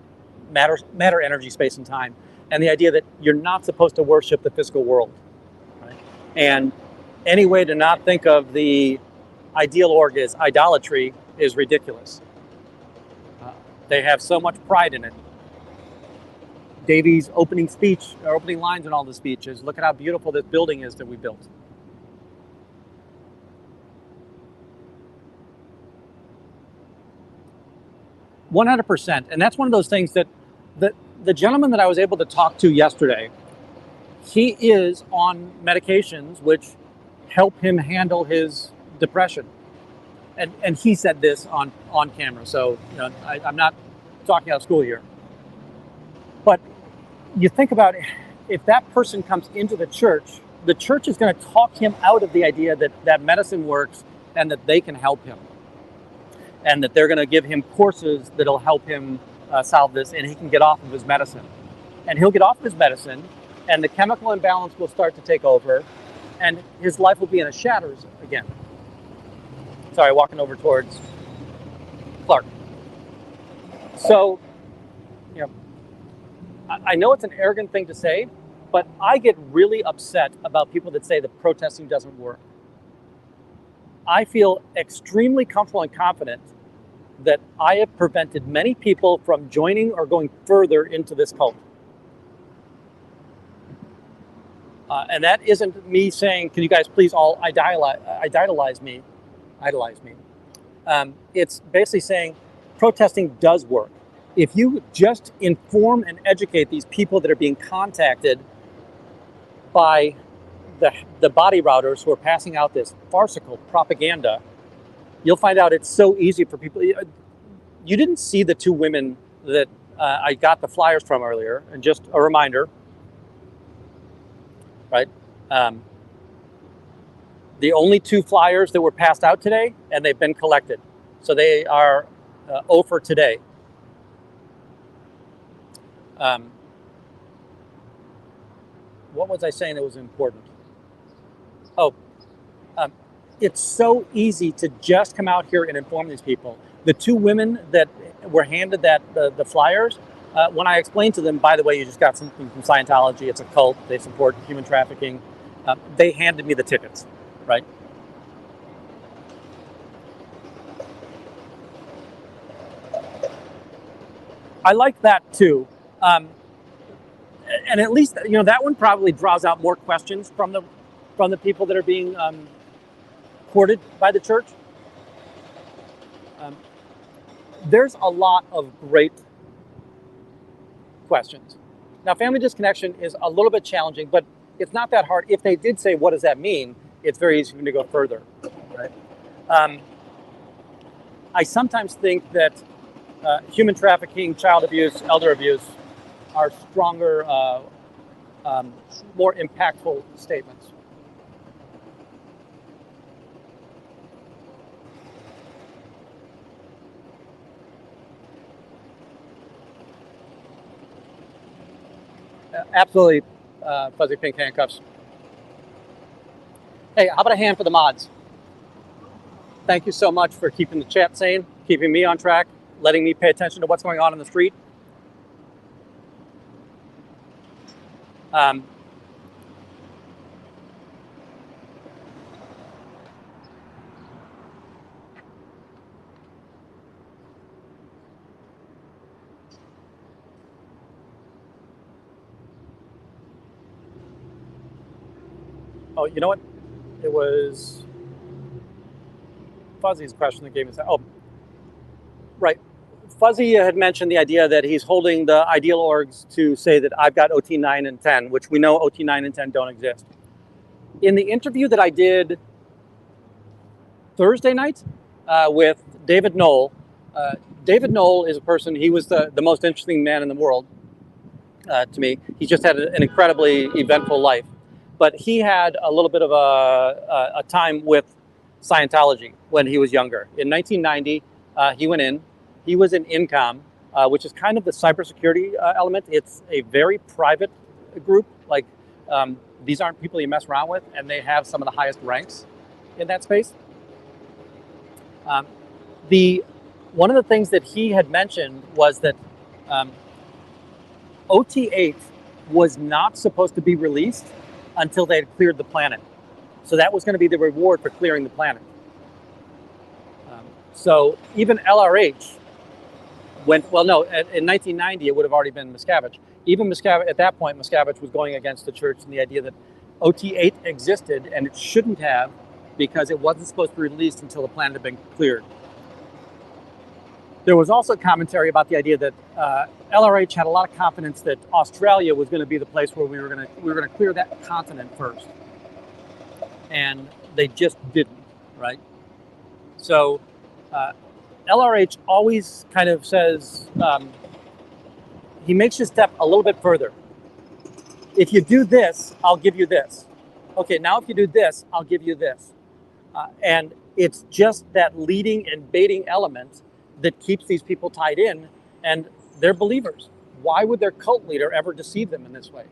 matter, energy, space and time. And the idea that you're not supposed to worship the physical world. Right? And any way to not think of the ideal org as idolatry is ridiculous. They have so much pride in it. Davy's opening speech, or opening lines in all the speeches, look at how beautiful this building is that we built. %. And that's one of those things that the gentleman that I was able to talk to yesterday, he is on medications which help him handle his depression. And he said this on camera. So, you know, I'm not talking out of school here. But you think about it, if that person comes into the church is going to talk him out of the idea that medicine works and that they can help him. And that they're going to give him courses that'll help him solve this, and he can get off of his medicine. And he'll get off of his medicine, and the chemical imbalance will start to take over, and his life will be in a shatters again. Sorry, walking over towards Clark. So, you know, I know it's an arrogant thing to say, but I get really upset about people that say that protesting doesn't work. I feel extremely comfortable and confident that I have prevented many people from joining or going further into this cult. And that isn't me saying, can you guys please all idolize me? It's basically saying protesting does work. If you just inform and educate these people that are being contacted by the body routers who are passing out this farcical propaganda, you'll find out it's so easy for people. You didn't see the two women that I got the flyers from earlier, and just a reminder, right? The only two flyers that were passed out today, and they've been collected. So they are over today. What was I saying that was important? Oh, it's so easy to just come out here and inform these people. The two women that were handed the flyers, when I explained to them, by the way, you just got something from Scientology, it's a cult, they support human trafficking, they handed me the tickets, right? I like that too. And at least, you know, that one probably draws out more questions from the people that are being courted by the church. There's a lot of great questions. Now, family disconnection is a little bit challenging, but it's not that hard. If they did say, what does that mean? It's very easy for me to go further, right? I sometimes think that human trafficking, child abuse, elder abuse are stronger, more impactful statements. Absolutely, fuzzy pink handcuffs. Hey, how about a hand for the mods? Thank you so much for keeping the chat sane, keeping me on track, letting me pay attention to what's going on in the street. Oh, you know what? It was Fuzzy's question that gave me that. Oh, right. Fuzzy had mentioned the idea that he's holding the ideal orgs to say that I've got OT 9 and 10, which we know OT 9 and 10 don't exist. In the interview that I did Thursday night with David Knoll, David Knoll is a person, he was the most interesting man in the world to me. He just had an incredibly eventful life. But he had a little bit of a time with Scientology when he was younger. In 1990, he went in. He was in INCOM. which is kind of the cybersecurity element. It's a very private group. Like these aren't people you mess around with, and they have some of the highest ranks in that space. One of the things that he had mentioned was that OT8 was not supposed to be released until they had cleared the planet. So that was going to be the reward for clearing the planet. So even LRH went, well, no, in 1990, it would have already been Miscavige. Even Miscavige, at that point, Miscavige was going against the church and the idea that OT8 existed and it shouldn't have because it wasn't supposed to be released until the planet had been cleared. There was also commentary about the idea that LRH had a lot of confidence that Australia was going to be the place where we were going to clear that continent first, and they just didn't, right? So LRH always kind of says he makes you step a little bit further. If you do this, I'll give you this. Okay, now if you do this, I'll give you this, and it's just that leading and baiting element that keeps these people tied in, and they're believers. Why would their cult leader ever deceive them in this way?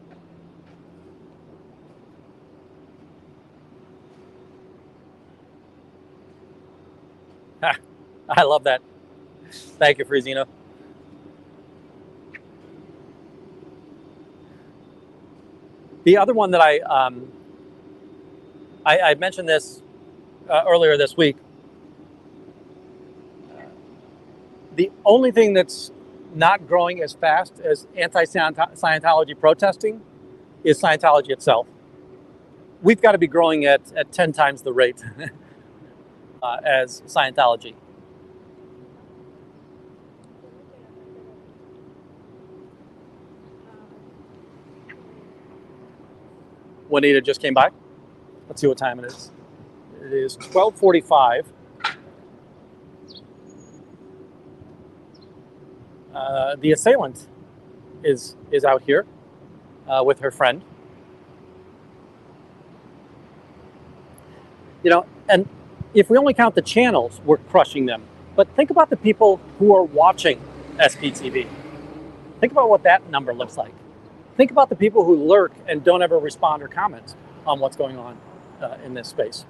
I love that. Thank you, Frizino. The other one that I mentioned this earlier this week. The only thing that's not growing as fast as anti-Scientology protesting is Scientology itself. We've got to be growing at 10 times the rate as Scientology. Juanita just came by. Let's see what time it is. It is 12:45. The assailant is out here with her friend. You know, and if we only count the channels, we're crushing them. But think about the people who are watching SPTV. Think about what that number looks like. Think about the people who lurk and don't ever respond or comment on what's going on in this space.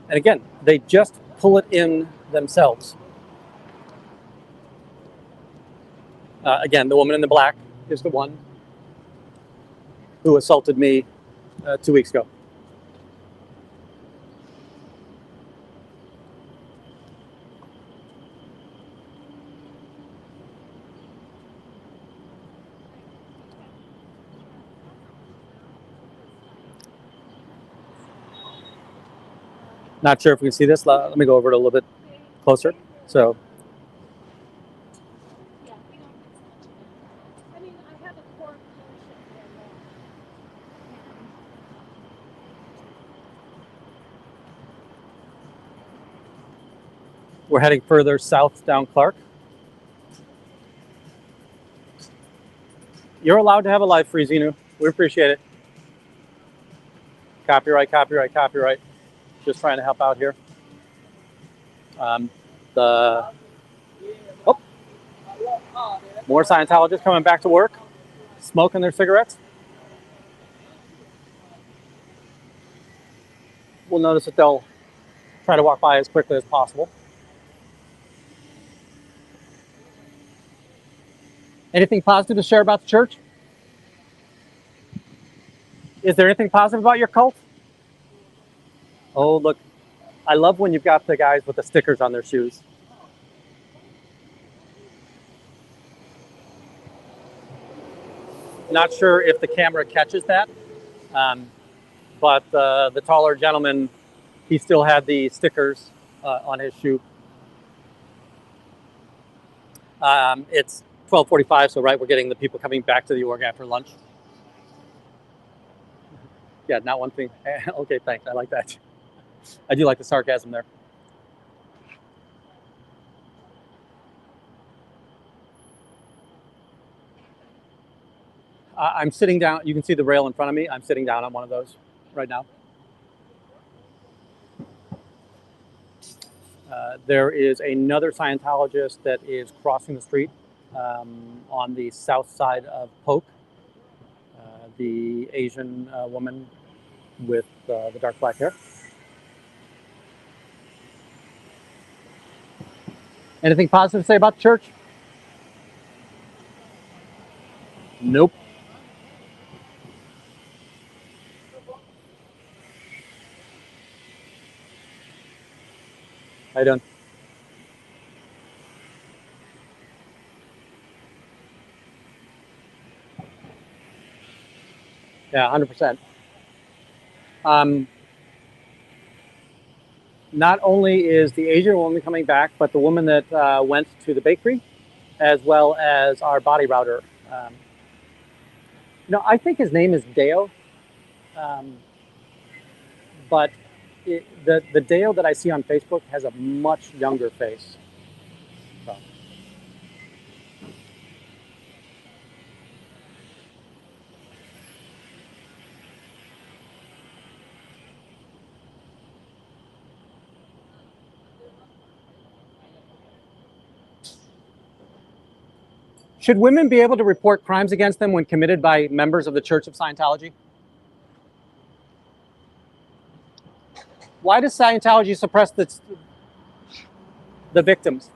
And again, they just pull it in themselves. Again, the woman in the black is the one who assaulted me 2 weeks ago. Not sure if we can see this. Let me go over it a little bit closer. So, we're heading further south down Clark. You're allowed to have a life, Frizino. We appreciate it. Copyright, copyright, copyright. Just trying to help out here. More Scientologists coming back to work, smoking their cigarettes. We'll notice that they'll try to walk by as quickly as possible. Anything positive to share about the church? Is there anything positive about your cult? Oh, look, I love when you've got the guys with the stickers on their shoes. Not sure if the camera catches that, but the taller gentleman, he still had the stickers on his shoe. It's 12:45, so right, we're getting the people coming back to the org after lunch. Yeah, not one thing. Okay, thanks. I like that. I do like the sarcasm there. I'm sitting down. You can see the rail in front of me. I'm sitting down on one of those right now. There is another Scientologist that is crossing the street on the south side of Polk. The Asian woman with the dark black hair. Anything positive to say about the church? Nope. How you doing? Yeah, 100%. Not only is the Asian woman coming back, but the woman that went to the bakery, as well as our body router. I think his name is Deo, but the Deo that I see on Facebook has a much younger face. So. Should women be able to report crimes against them when committed by members of the Church of Scientology? Why does Scientology suppress the victims?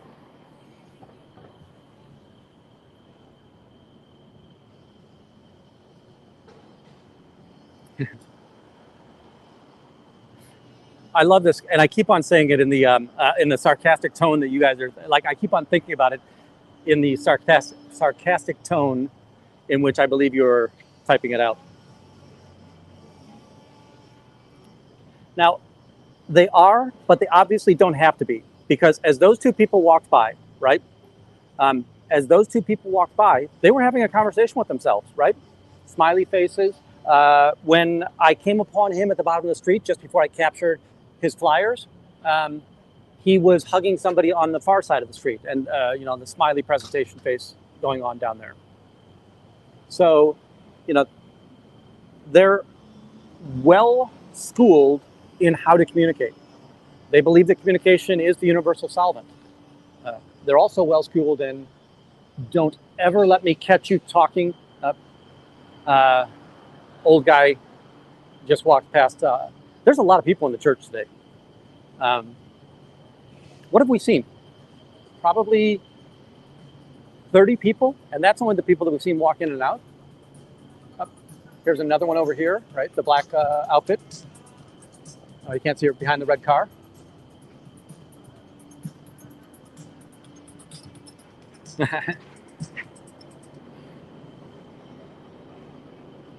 I love this, and I keep on saying it in the sarcastic tone that you guys are like. I keep on thinking about it in the sarcastic tone in which I believe you're typing it out. Now, they are, but they obviously don't have to be, because as those two people walked by, right? As those two people walked by, they were having a conversation with themselves, right? Smiley faces. When I came upon him at the bottom of the street, just before I captured his flyers, he was hugging somebody on the far side of the street, and the smiley presentation face going on down there. So, they're well schooled in how to communicate. They believe that communication is the universal solvent. They're also well schooled in don't ever let me catch you talking. Old guy just walked past. There's a lot of people in the church today. What have we seen? Probably 30 people, and that's only the people that we've seen walk in and out. Here's another one over here, right? The black outfit. Oh, you can't see her behind the red car.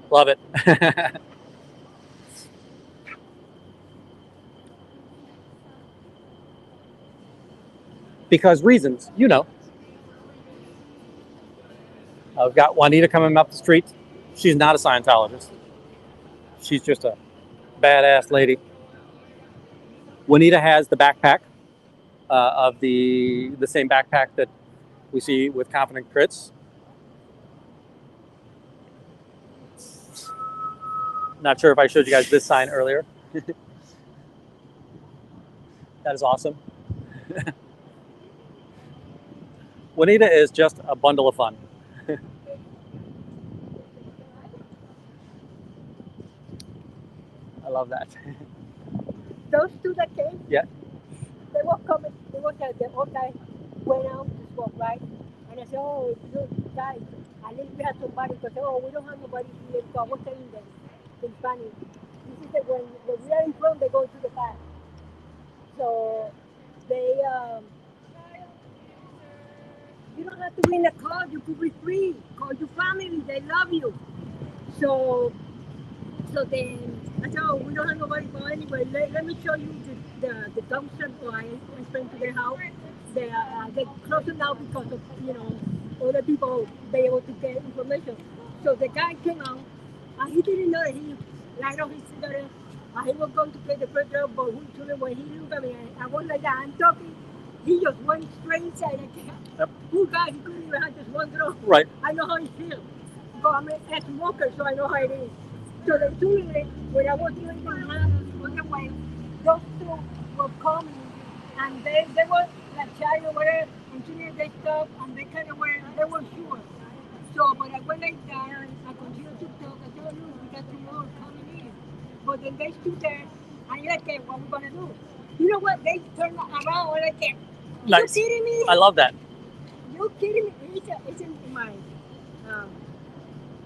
Love it. Because reasons, I've got Juanita coming up the street. She's not a Scientologist. She's just a badass lady. Juanita has the backpack of the same backpack that we see with Confident Crits. Not sure if I showed you guys this sign earlier. That is awesome. Juanita is just a bundle of fun. I love that. Those two that came, Yeah. they were coming, the old guy went out to smoke, right? And I said, oh, look, guys, at least we have somebody, because, oh, we don't have nobody here, so I was telling them in Spanish. This is when we are in front, they go to the back. So they, you don't have to be in a car, you could be free. Call your family, they love you. So then I said, oh, we don't have nobody, but anyway, let me show you the dumpster. So I went to their house. They closed it now because of, other people be able to get information. So the guy came out, and he didn't know that he light on his cigarette. He was going to play the first girl, but when he looked at me, I was like that, I'm talking. He just went straight inside. Yep. Poor guy, he couldn't even have just one girl. Right. I know how he feels. So I'm an ex-smoker, so I know how it is. So the two, when I was doing the on the way, those two were coming, and they were like shy over it until they stopped and they kind of were sure. So, but I went like that and I continued to talk. I said, oh, look, we got two more coming in. But then they stood there and you're like, okay, what are we going to do? You know what? They turned around and like, you kidding me? I love that. You kidding me? It's in my,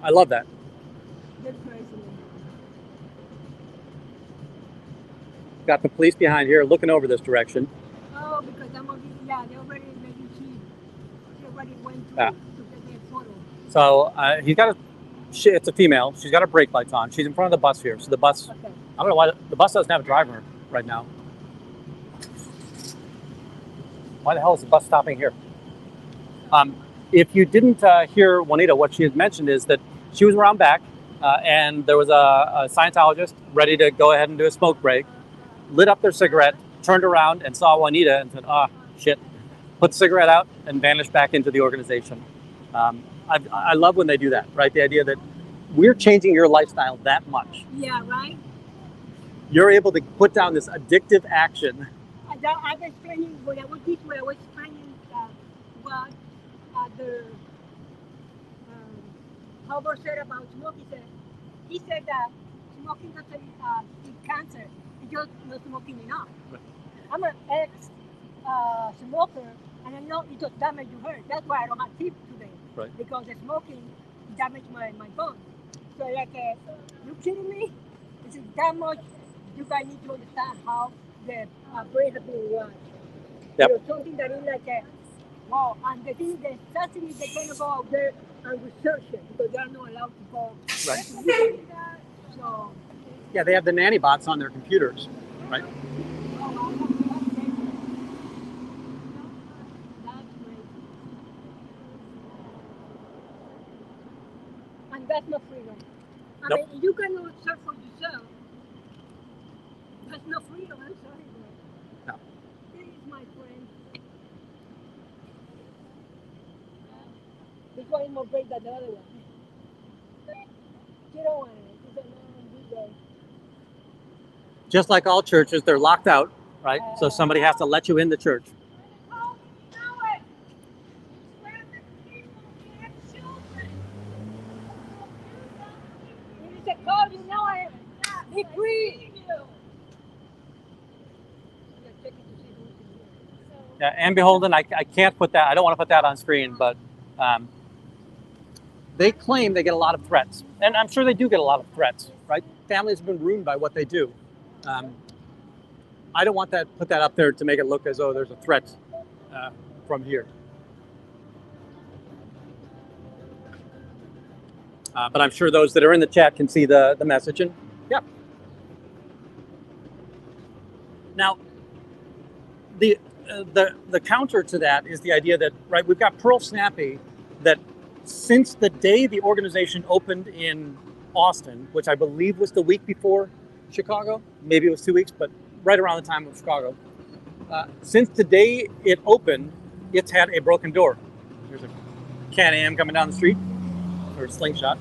I love that. they're crazy. Got the police behind here looking over this direction. Oh, because I'm already, yeah, they already maybe she already went to Yeah. get their photo. So he's got it's a female. She's got her brake lights on. She's in front of the bus here. So the bus, Okay. I don't know why the bus doesn't have a driver right now. Why the hell is the bus stopping here? If you didn't hear Juanita, what she had mentioned is that she was around back and there was a Scientologist ready to go ahead and do a smoke break, lit up their cigarette, turned around and saw Juanita and said, ah, shit, put the cigarette out and vanished back into the organization. I love when they do that, right? The idea that we're changing your lifestyle that much. Yeah, right? You're able to put down this addictive action. I was explaining, when I was this way, I was explaining what the Hubble said about smoking. He said that smoking doesn't give cancer. It's just not smoking enough. Right. I'm an ex-smoker, and I know it just damaged your heart. That's why I don't have teeth today. Right. Because the smoking damaged my bones. So like, you kidding me? This is that much. You guys need to understand how the brain has been washed. Yep. You know, something that is like wow. And the thing, the sad thing is they're going to go out there and research it because they are not allowed to go. Right. So. Yeah, they have the nanny bots on their computers, right? And that's not freedom. I Nope. mean, you cannot serve for yourself. That's not freedom. I'm sorry, bro. No. This is my friend. This one is more great than the other one. You don't want it. You don't do that. Just like all churches, they're locked out, right? So somebody has to let you in the church. It's a call, you know it. Be free. Yeah, ambivalent, I can't put that, I don't want to put that on screen, but they claim they get a lot of threats. And I'm sure they do get a lot of threats, right? Families have been ruined by what they do. I don't want that, put that up there to make it look as though there's a threat from here. But I'm sure those that are in the chat can see the message. And yeah. Now, the counter to that is the idea that, right, we've got Pearl Snappy that since the day the organization opened in Austin, which I believe was the week before Chicago, maybe it was 2 weeks, but right around the time of Chicago, since the day it opened, it's had a broken door. There's a Can-Am coming down the street, or a slingshot.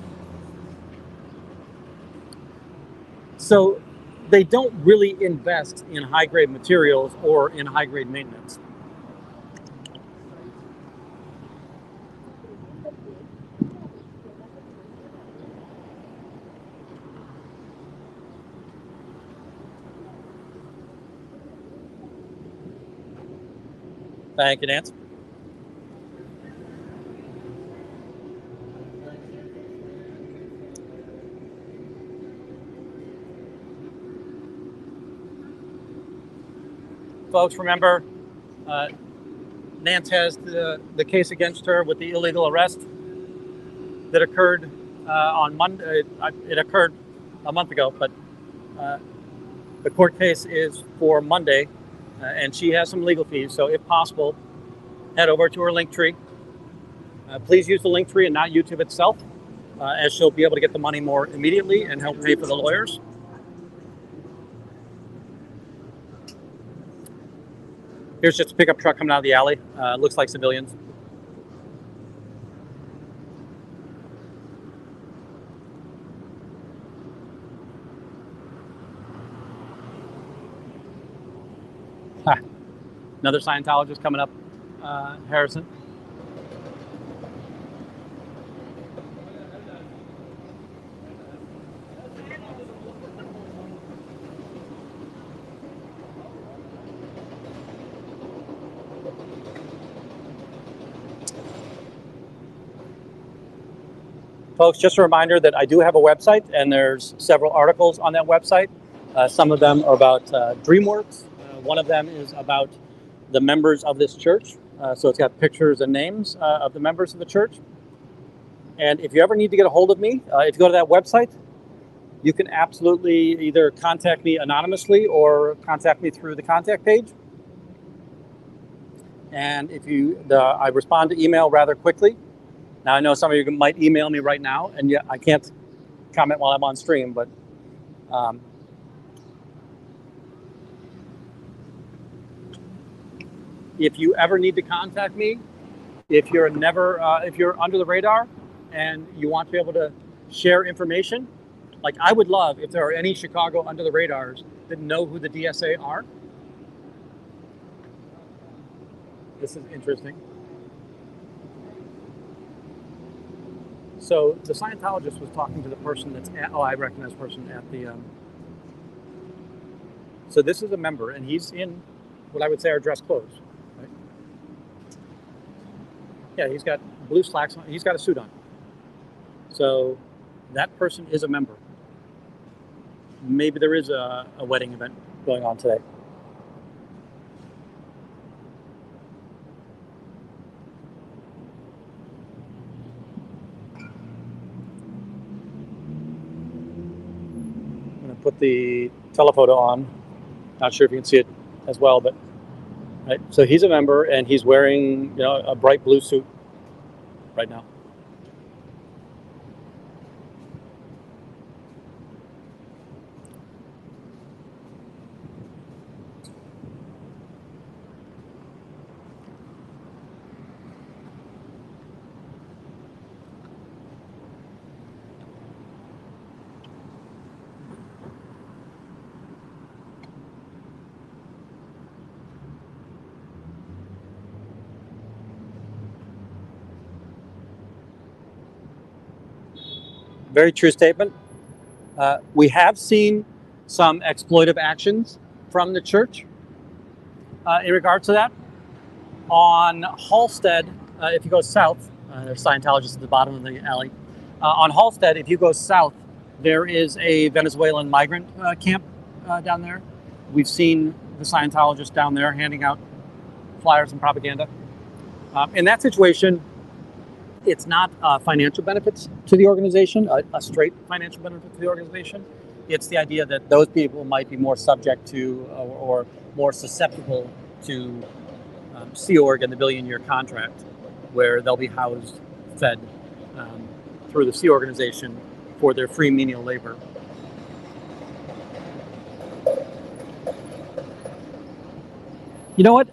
So they don't really invest in high-grade materials or in high-grade maintenance. Thank you, Nance. Folks, remember, Nance has the case against her with the illegal arrest that occurred on Monday. It occurred a month ago, but the court case is for Monday, and she has some legal fees. So if possible, head over to her Linktree. Please use the Linktree and not YouTube itself, as she'll be able to get the money more immediately and help pay for the lawyers. Here's just a pickup truck coming out of the alley. Looks like civilians. Another Scientologist coming up, Harrison. Folks, just a reminder that I do have a website, and there's several articles on that website. Some of them are about DreamWorks. One of them is about the members of this church. So it's got pictures and names of the members of the church. And if you ever need to get a hold of me, if you go to that website, you can absolutely either contact me anonymously or contact me through the contact page. And if I respond to email rather quickly. Now, I know some of you might email me right now, and yet I can't comment while I'm on stream, but if you ever need to contact me, if you're under the radar and you want to be able to share information, like I would love if there are any Chicago under the radars that know who the DSA are. This is interesting. So the Scientologist was talking to the person that's I recognize the person at the, so this is a member, and he's in what I would say are dress clothes, right? Yeah, he's got blue slacks on, he's got a suit on. So that person is a member. Maybe there is a wedding event going on today. Put the telephoto on. Not sure if you can see it as well, but right. So he's a member, and he's wearing a bright blue suit right now. Very true statement. We have seen some exploitive actions from the church in regards to that. On Halstead, if you go south, there's Scientologists at the bottom of the alley. On Halstead, if you go south, there is a Venezuelan migrant camp down there. We've seen the Scientologists down there handing out flyers and propaganda. In that situation, it's not financial benefits to the organization, a straight financial benefit to the organization. It's the idea that those people might be more subject to or more susceptible to Sea Org and the billion-year contract, where they'll be housed, fed through the Sea Organization for their free menial labor. You know what?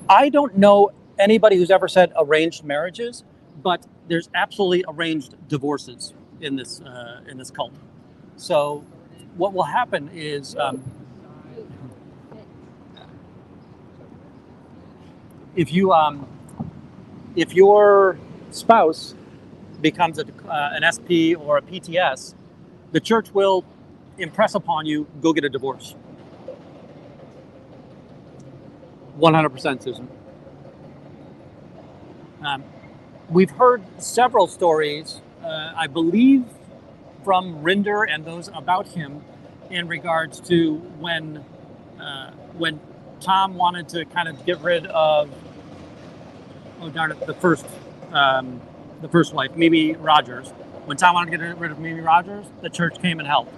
I don't know anybody who's ever said arranged marriages, but there's absolutely arranged divorces in this cult. So what will happen is if your spouse becomes an SP or a PTS, the church will impress upon you, go get a divorce. 100%, Susan. We've heard several stories, I believe, from Rinder and those about him in regards to when Tom wanted to kind of get rid of, the first wife, Mimi Rogers. When Tom wanted to get rid of Mimi Rogers, the church came and helped.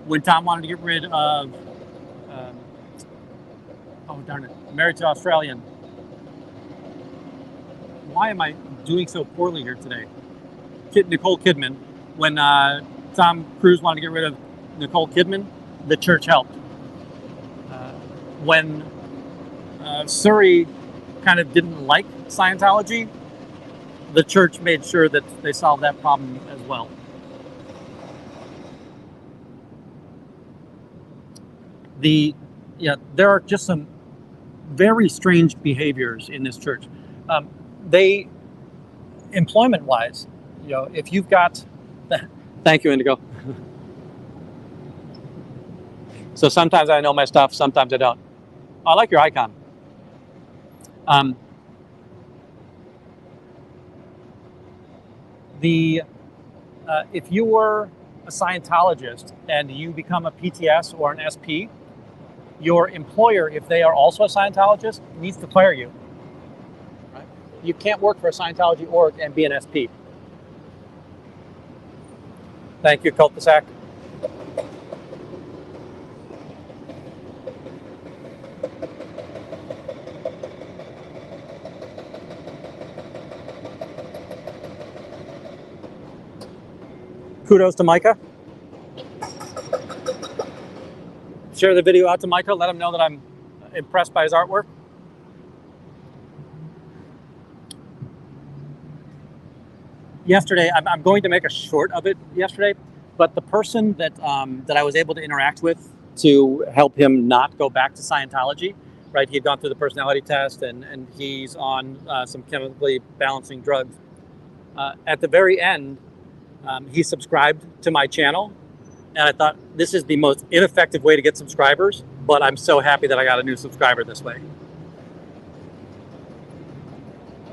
When Tom wanted to get rid of, Married to Australian. Why am I doing so poorly here today? Nicole Kidman. When Tom Cruise wanted to get rid of Nicole Kidman, the church helped. When Surrey kind of didn't like Scientology, the church made sure that they solved that problem as well. There are just some very strange behaviors in this church. They, employment-wise, you know, if you've got, thank you, Indigo. So sometimes I know my stuff, sometimes I don't. I like your icon. If you were a Scientologist and you become a PTS or an SP, your employer, if they are also a Scientologist, needs to fire you. Right? You can't work for a Scientology org and be an SP. Thank you, cul-de-sac. Kudos to Micah. Share the video out to Micah. Let him know that I'm impressed by his artwork. Yesterday, I'm going to make a short of it yesterday, but the person that that I was able to interact with to help him not go back to Scientology, right? He had gone through the personality test and he's on some chemically balancing drugs. At the very end, he subscribed to my channel, and I thought this is the most ineffective way to get subscribers, but I'm so happy that I got a new subscriber this way.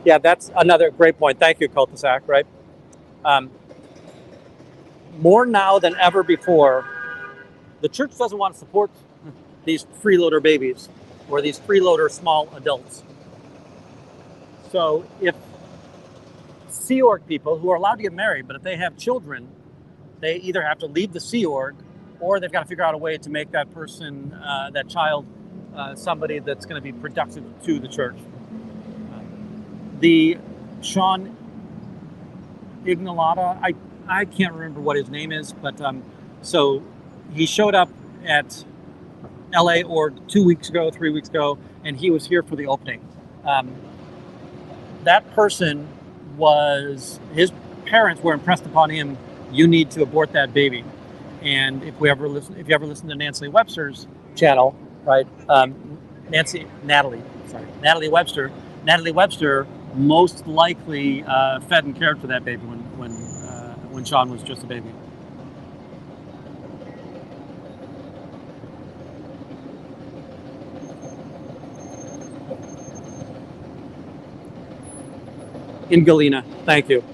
Yeah, that's another great point. Thank you, cul-de-sac, right? More now than ever before, the church doesn't want to support these freeloader babies or these freeloader small adults. So if Sea Org people who are allowed to get married, but if they have children, they either have to leave the Sea Org or they've got to figure out a way to make that person, that child, somebody that's going to be productive to the church. The Sean Ignalata, I can't remember what his name is, but so he showed up at LA Org 2 weeks ago, 3 weeks ago, and he was here for the opening. That person his parents were impressed upon him, you need to abort that baby. And if you ever listen to Natalie Webster's channel, right? Natalie Webster most likely fed and cared for that baby when Sean was just a baby. In Galena, thank you.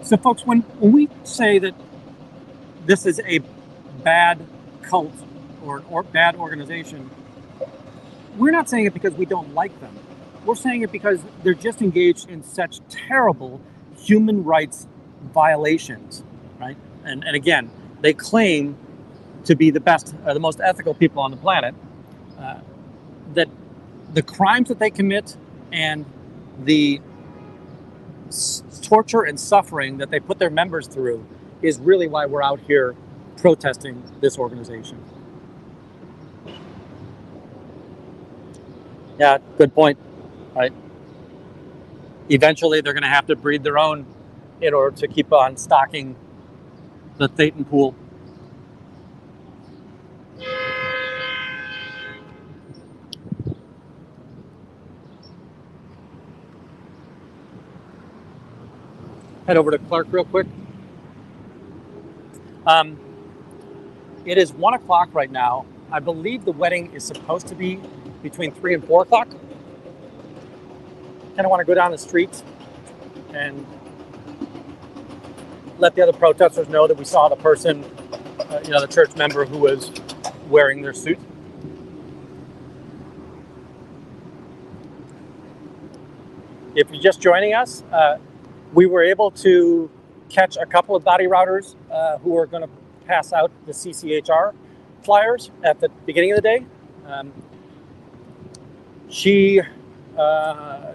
So folks, when we say that this is a bad cult or bad organization, we're not saying it because we don't like them. We're saying it because they're just engaged in such terrible human rights violations, right? And again, they claim to be the best, the most ethical people on the planet, that the crimes that they commit and the torture and suffering that they put their members through is really why we're out here protesting this organization. Yeah, good point, right? Eventually, they're going to have to breed their own in order to keep on stocking the Thetan pool. Head over to Clark real quick. It is 1 o'clock right now. I believe the wedding is supposed to be between 3 and 4 o'clock. Kind of want to go down the street and let the other protesters know that we saw the person, the church member who was wearing their suit. If you're just joining us, we were able to catch a couple of body routers who were going to pass out the CCHR flyers at the beginning of the day. She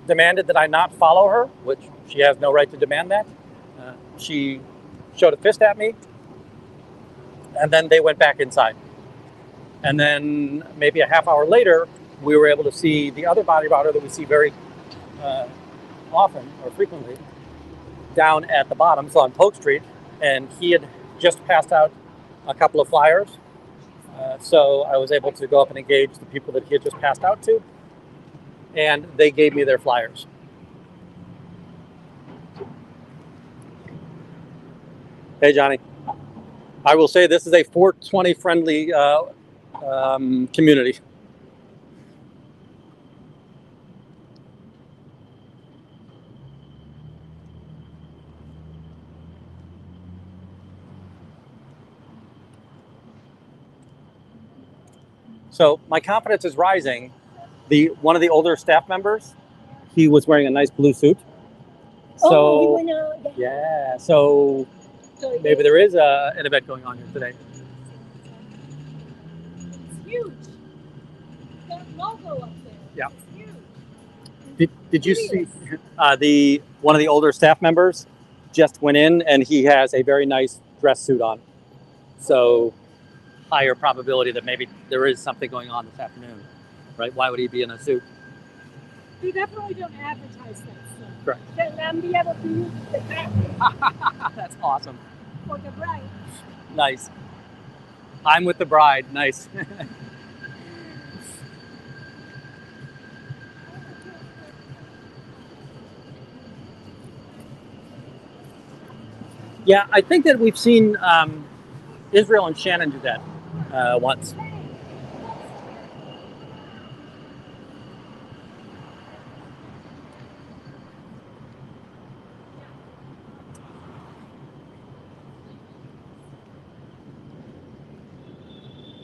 demanded that I not follow her, which she has no right to demand that. She showed a fist at me, and then they went back inside. And then maybe a half hour later, we were able to see the other body router that we see very often or frequently down at the bottom, so on Polk Street, and he had just passed out a couple of flyers. So I was able to go up and engage the people that he had just passed out to, and they gave me their flyers. Hey, Johnny. I will say this is a 420 friendly community. So my confidence is rising. One of the older staff members, he was wearing a nice blue suit. So he went out. yeah, so maybe there is an event going on here today. It's huge. That logo up there. Yeah. It's huge. Did you see one of the older staff members just went in and he has a very nice dress suit on. So higher probability that maybe there is something going on this afternoon, right? Why would he be in a suit? They definitely don't advertise that stuff. Correct. Then I'm be able to use the car That's awesome. for the bride. Nice. I'm with the bride. Nice. Yeah, I think that we've seen Israel and Shannon do that once.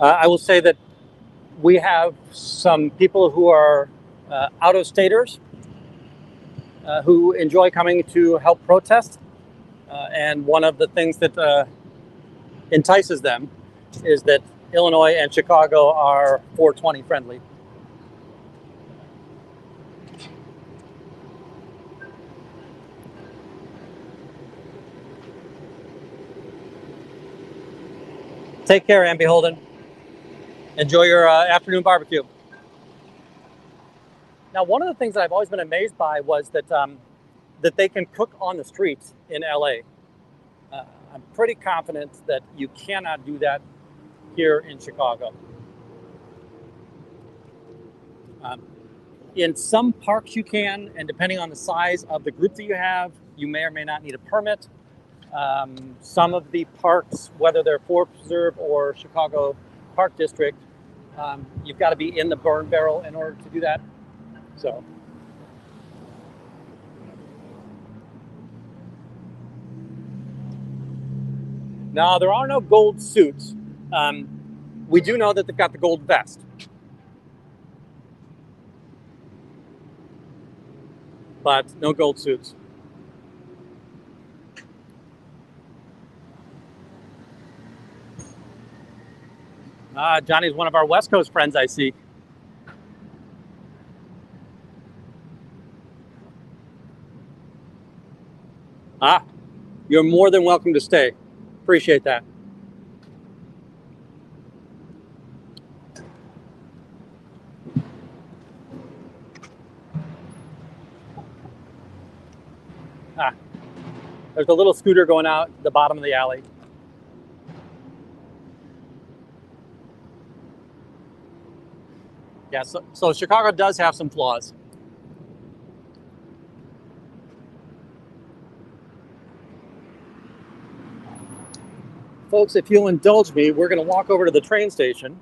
I will say that we have some people who are out-of-staters who enjoy coming to help protest. And one of the things that entices them is that Illinois and Chicago are 420 friendly. Take care, Amby Holden. Enjoy your afternoon barbecue. Now, one of the things that I've always been amazed by was that that they can cook on the streets in LA. I'm pretty confident that you cannot do that here in Chicago. In some parks you can, and depending on the size of the group that you have, you may or may not need a permit. Some of the parks, whether they're Forest Preserve or Chicago Park District, you've got to be in the burn barrel in order to do that. So. Now, there are no gold suits. We do know that they've got the gold vest. But no gold suits. Johnny's one of our West Coast friends, I see. You're more than welcome to stay. Appreciate that. There's a little scooter going out the bottom of the alley. Yeah, so Chicago does have some flaws. Folks, if you'll indulge me, we're going to walk over to the train station,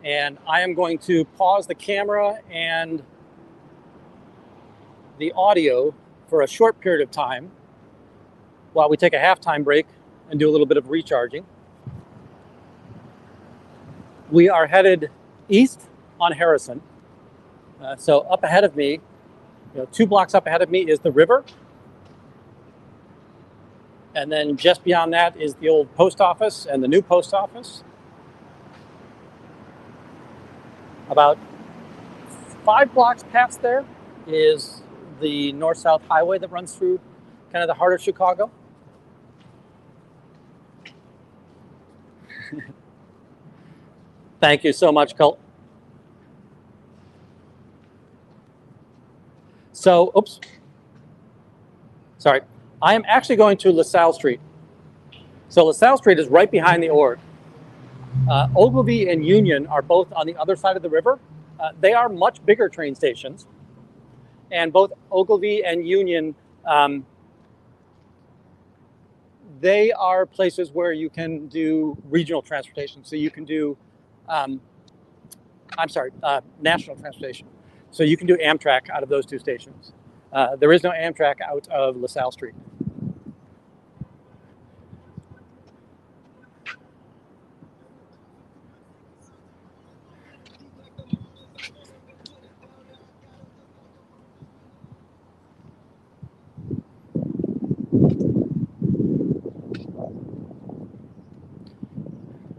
and I am going to pause the camera and the audio for a short period of time while we take a halftime break and do a little bit of recharging. We are headed east on Harrison. So up ahead of me, 2 blocks up ahead of me is the river. And then just beyond that is the old post office and the new post office. About 5 blocks past there is the north-south highway that runs through kind of the heart of Chicago. Thank you so much, Colt. So, oops. Sorry. I am actually going to LaSalle Street. So LaSalle Street is right behind the org. Ogilvy and Union are both on the other side of the river. They are much bigger train stations. And both Ogilvy and Union, they are places where you can do regional transportation. So you can do, national transportation. So you can do Amtrak out of those two stations. There is no Amtrak out of LaSalle Street.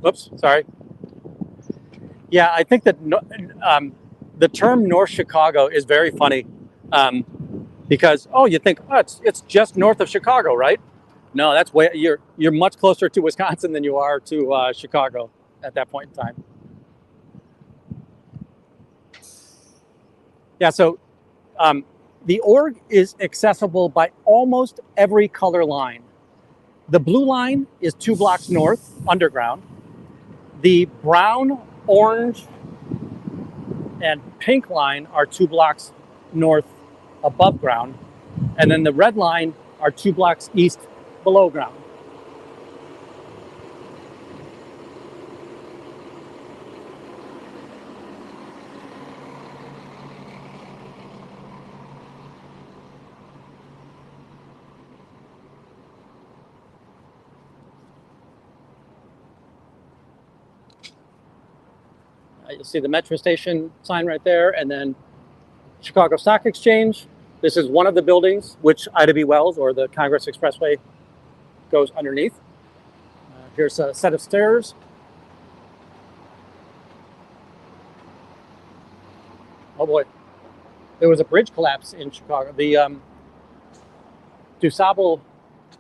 Whoops, sorry. Yeah, I think that the term North Chicago is very funny because you think it's just north of Chicago, right? No, that's way you're much closer to Wisconsin than you are to Chicago at that point in time. Yeah, so the org is accessible by almost every color line. The blue line is 2 blocks north, underground. The brown, orange, and pink line are 2 blocks north, above ground. And then the red line are 2 blocks east, below ground. You'll see the metro station sign right there, and then Chicago Stock Exchange. This is one of the buildings which Ida B. Wells or the Congress Expressway goes underneath. Here's a set of stairs. Oh boy, there was a bridge collapse in Chicago. The DuSable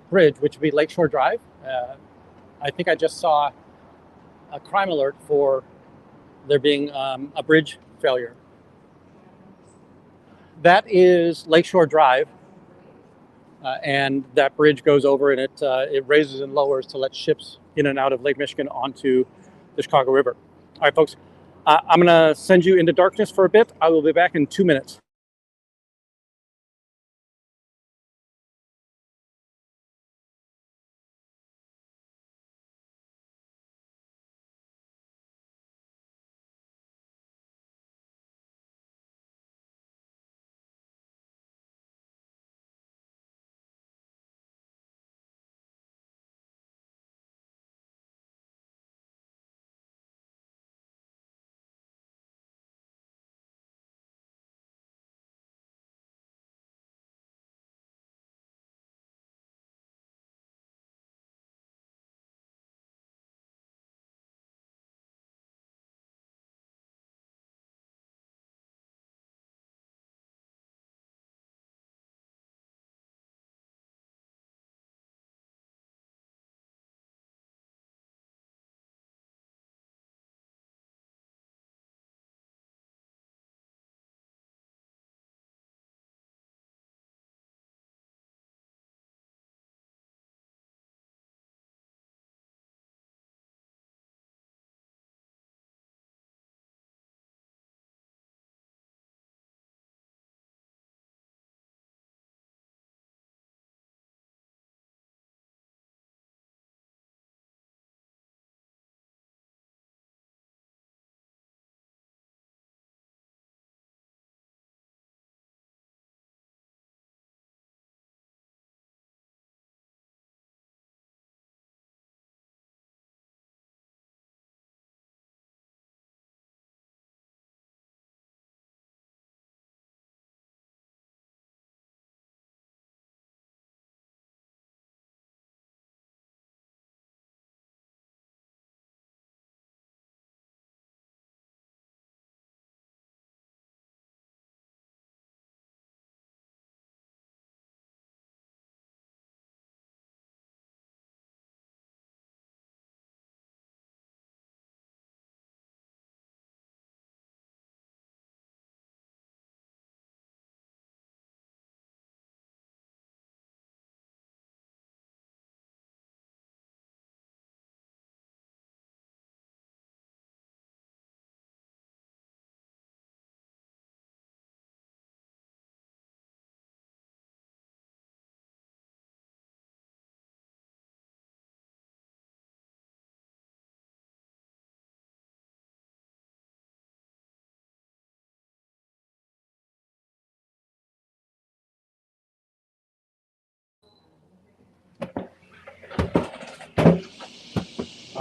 Bridge, which would be Lakeshore Drive. I think I just saw a crime alert for there being a bridge failure. That is Lakeshore Drive, and that bridge goes over and it raises and lowers to let ships in and out of Lake Michigan onto the Chicago River. All right, folks, I'm going to send you into darkness for a bit. I will be back in 2 minutes.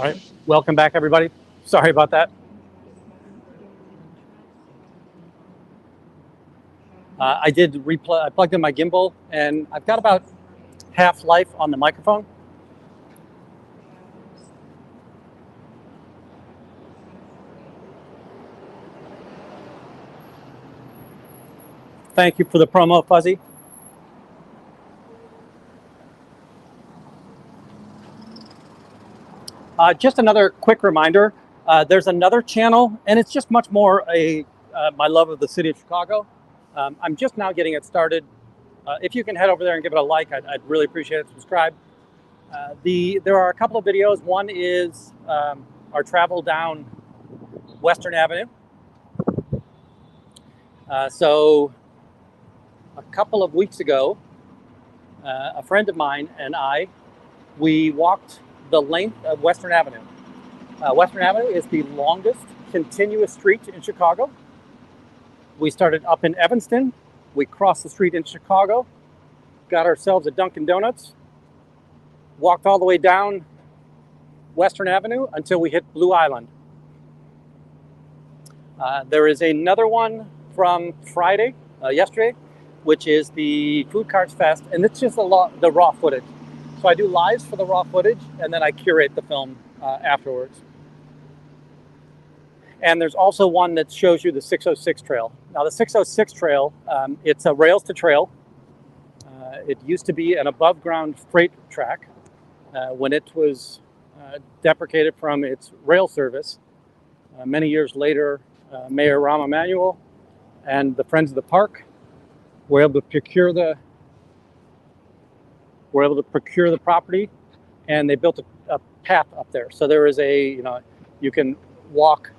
All right, welcome back, everybody. Sorry about that. I plugged in my gimbal, and I've got about half life on the microphone. Thank you for the promo, Fuzzy. Just another quick reminder, there's another channel, and it's just much more my love of the city of Chicago. I'm just now getting it started. If you can head over there and give it a like, I'd really appreciate it. Subscribe. There are a couple of videos. One is our travel down Western Avenue. So a couple of weeks ago, a friend of mine and we walked the length of Western Avenue. Western Avenue is the longest continuous street in Chicago. We started up in Evanston. We crossed the street in Chicago, got ourselves a Dunkin' Donuts, walked all the way down Western Avenue until we hit Blue Island. There is another one from yesterday, which is the Food Carts Fest, and it's just the raw footage. So I do lives for the raw footage, and then I curate the film afterwards. And there's also one that shows you the 606 trail. Now the 606 trail, it's a rails to trail. It used to be an above ground freight track. When it was deprecated from its rail service, many years later, Mayor Rahm Emanuel and the Friends of the Park were able to procure the property, and they built a path up there. So there is you can walk,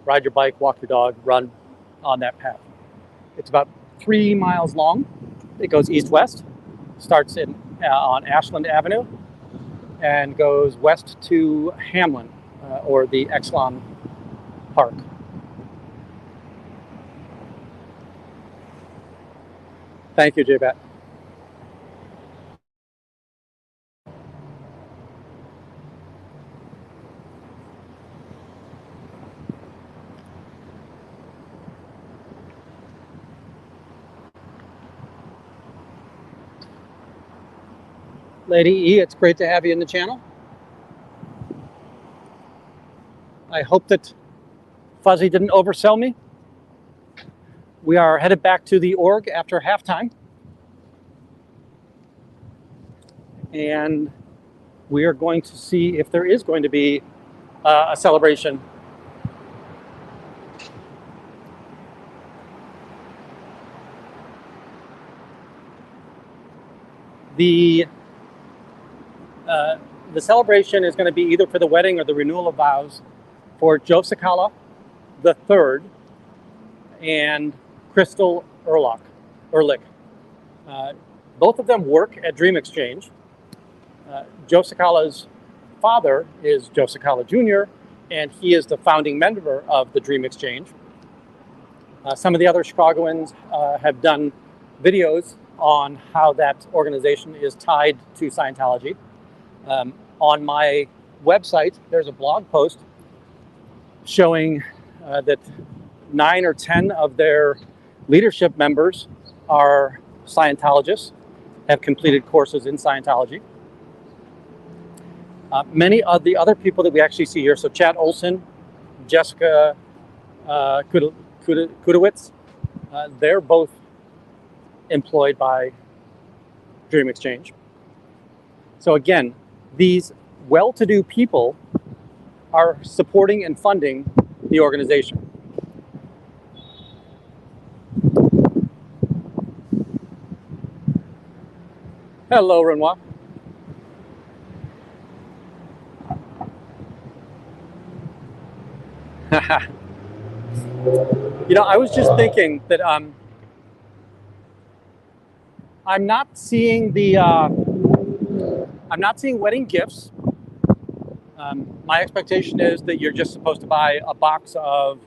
ride your bike, walk your dog, run on that path. It's about 3 miles long. It goes east-west, starts on Ashland Avenue, and goes west to Hamlin, or the Exelon Park. Thank you, J-Bat. Lady E, it's great to have you in the channel. I hope that Fuzzy didn't oversell me. We are headed back to the org after halftime. And we are going to see if there is going to be a celebration. The celebration is going to be either for the wedding or the renewal of vows for Joe Cecala III and Crystal Ehrlich. Both of them work at Dream Exchange. Joe Cecala's father is Joe Cecala Jr., and he is the founding member of the Dream Exchange. Some of the other Chicagoans have done videos on how that organization is tied to Scientology. On my website, there's a blog post showing that 9 or 10 of their leadership members are Scientologists, have completed courses in Scientology. Many of the other people that we actually see here, so Chad Olson, Jessica Kudowitz, they're both employed by Dream Exchange. So again, these well-to-do people are supporting and funding the organization. Hello, Renoir. I was just thinking that I'm not seeing I'm not seeing wedding gifts. My expectation is that you're just supposed to buy a box of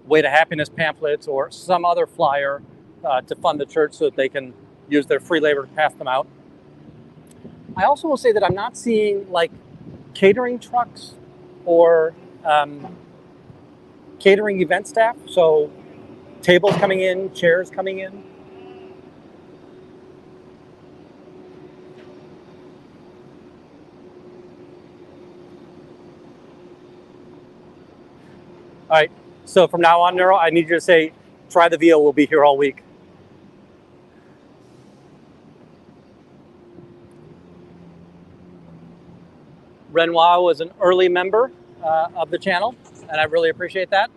Way to Happiness pamphlets or some other flyer to fund the church so that they can use their free labor to pass them out. I also will say that I'm not seeing like catering trucks or catering event staff. So tables coming in, chairs coming in. All right, so from now on, Neuro, I need you to say, try the veal, we'll be here all week. Renoir was an early member of the channel, and I really appreciate that.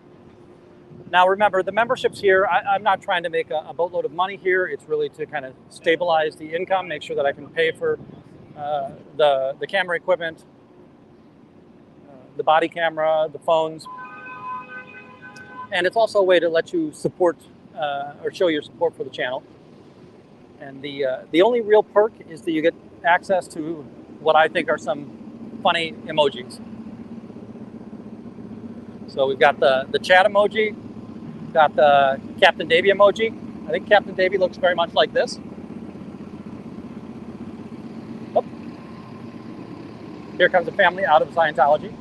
Now remember, the memberships here, I'm not trying to make a boatload of money here. It's really to kind of stabilize the income, make sure that I can pay for the camera equipment, the body camera, the phones. And it's also a way to let you support or show your support for the channel. And the only real perk is that you get access to what I think are some funny emojis. So we've got the chat emoji, got the Captain Davy emoji. I think Captain Davy looks very much like this. Oh. Here comes a family out of Scientology.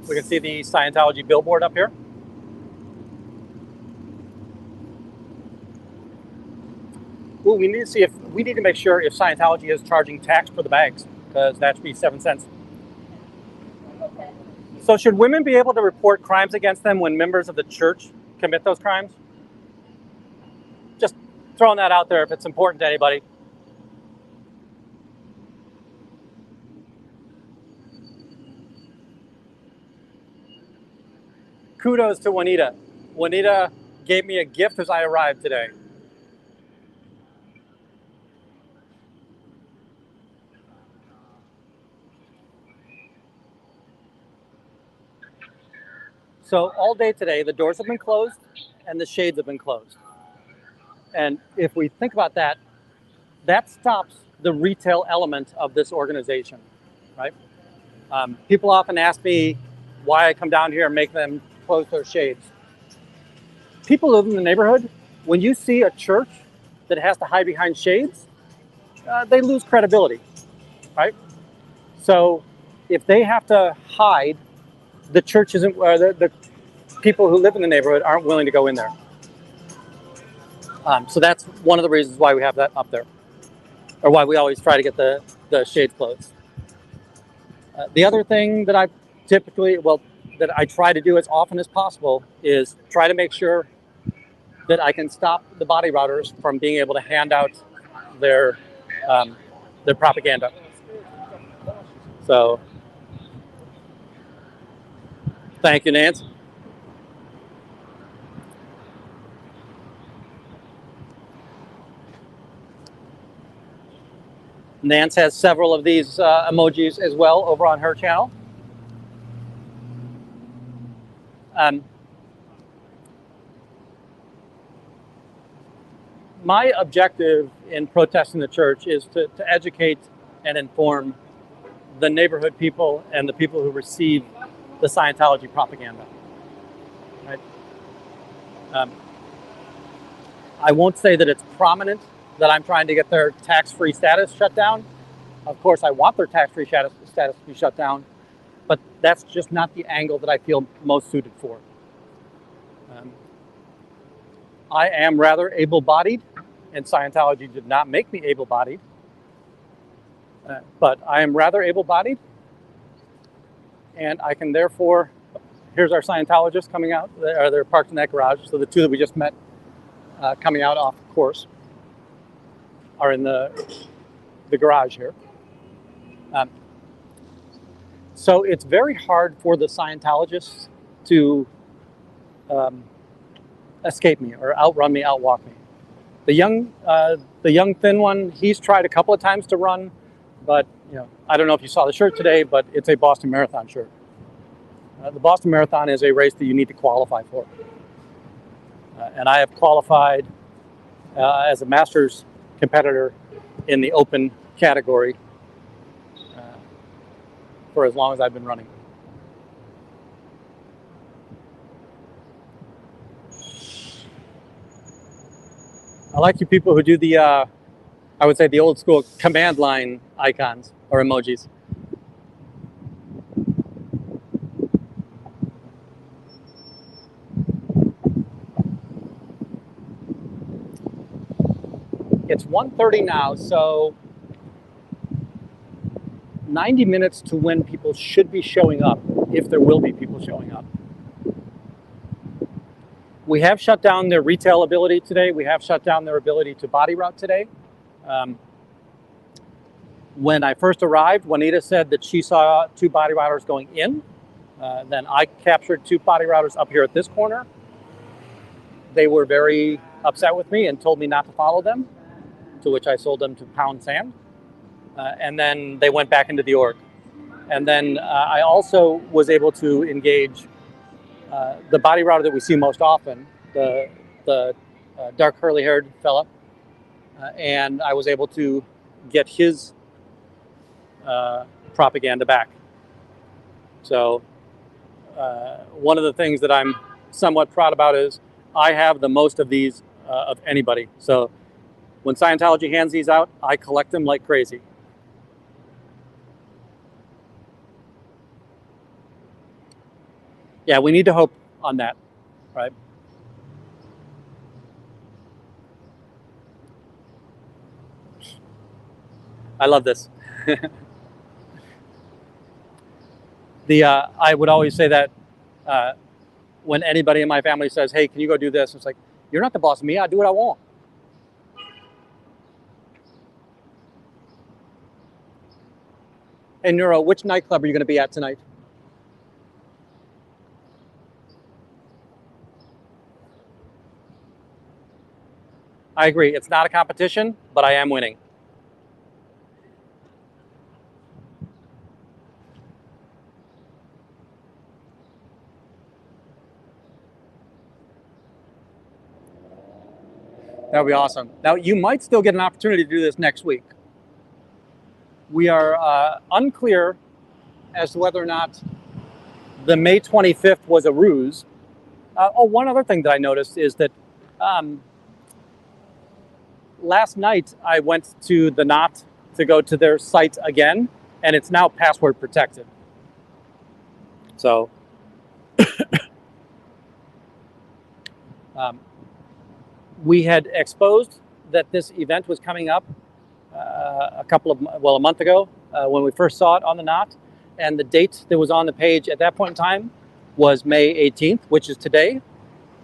We can see the Scientology billboard up here. Ooh, we need to make sure if Scientology is charging tax for the bags, because that should be 7 cents. Okay. So should women be able to report crimes against them when members of the church commit those crimes? Just throwing that out there if it's important to anybody. Kudos to Juanita. Juanita gave me a gift as I arrived today. So all day today, the doors have been closed and the shades have been closed. And if we think about that, that stops the retail element of this organization, right? People often ask me why I come down here and make them close their shades. People who live in the neighborhood, when you see a church that has to hide behind shades, they lose credibility, right? So if they have to hide, the church isn't, the people who live in the neighborhood aren't willing to go in there. So that's one of the reasons why we have that up there, or why we always try to get the shades closed. The other thing that I that I try to do as often as possible is try to make sure that I can stop the body routers from being able to hand out their propaganda. So, thank you, Nance. Nance has several of these emojis as well over on her channel. My objective in protesting the church is to educate and inform the neighborhood people and the people who receive the Scientology propaganda. Right? I won't say that it's prominent that I'm trying to get their tax-free status shut down. Of course, I want their tax-free status to be shut down, but that's just not the angle that I feel most suited for. I am rather able-bodied, and Scientology did not make me able-bodied, but I am rather able-bodied, and I can therefore, here's our Scientologists coming out. They're parked in that garage, so the two that we just met coming out off the course are in the garage here. So it's very hard for the Scientologists to escape me or outrun me, outwalk me. The young thin one, he's tried a couple of times to run, but I don't know if you saw the shirt today, but it's a Boston Marathon shirt. The Boston Marathon is a race that you need to qualify for. And I have qualified as a Masters competitor in the open category for as long as I've been running. I like you people who do the, I would say the old school command line icons or emojis. It's 1:30 now, so 90 minutes to when people should be showing up, if there will be people showing up. We have shut down their retail ability today. We have shut down their ability to body route today. When I first arrived, Juanita said that she saw 2 body routers going in. Then I captured 2 body routers up here at this corner. They were very upset with me and told me not to follow them, to which I sold them to Pound Sand. And then they went back into the org. And then I also was able to engage the body router that we see most often, the dark curly-haired fella, and I was able to get his propaganda back. So one of the things that I'm somewhat proud about is I have the most of these of anybody. So when Scientology hands these out, I collect them like crazy. Yeah, we need to hope on that, right? I love this. I would always say that when anybody in my family says, hey, can you go do this? It's like, you're not the boss of me. I do what I want. Hey, Neuro, which nightclub are you going to be at tonight? I agree. It's not a competition, but I am winning. That would be awesome. Now, you might still get an opportunity to do this next week. We are unclear as to whether or not the May 25th was a ruse. One other thing that I noticed is that last night I went to the Knot to go to their site again, and it's now password protected. So we had exposed that this event was coming up a month ago when we first saw it on the Knot, and the date that was on the page at that point in time was May 18th, which is today.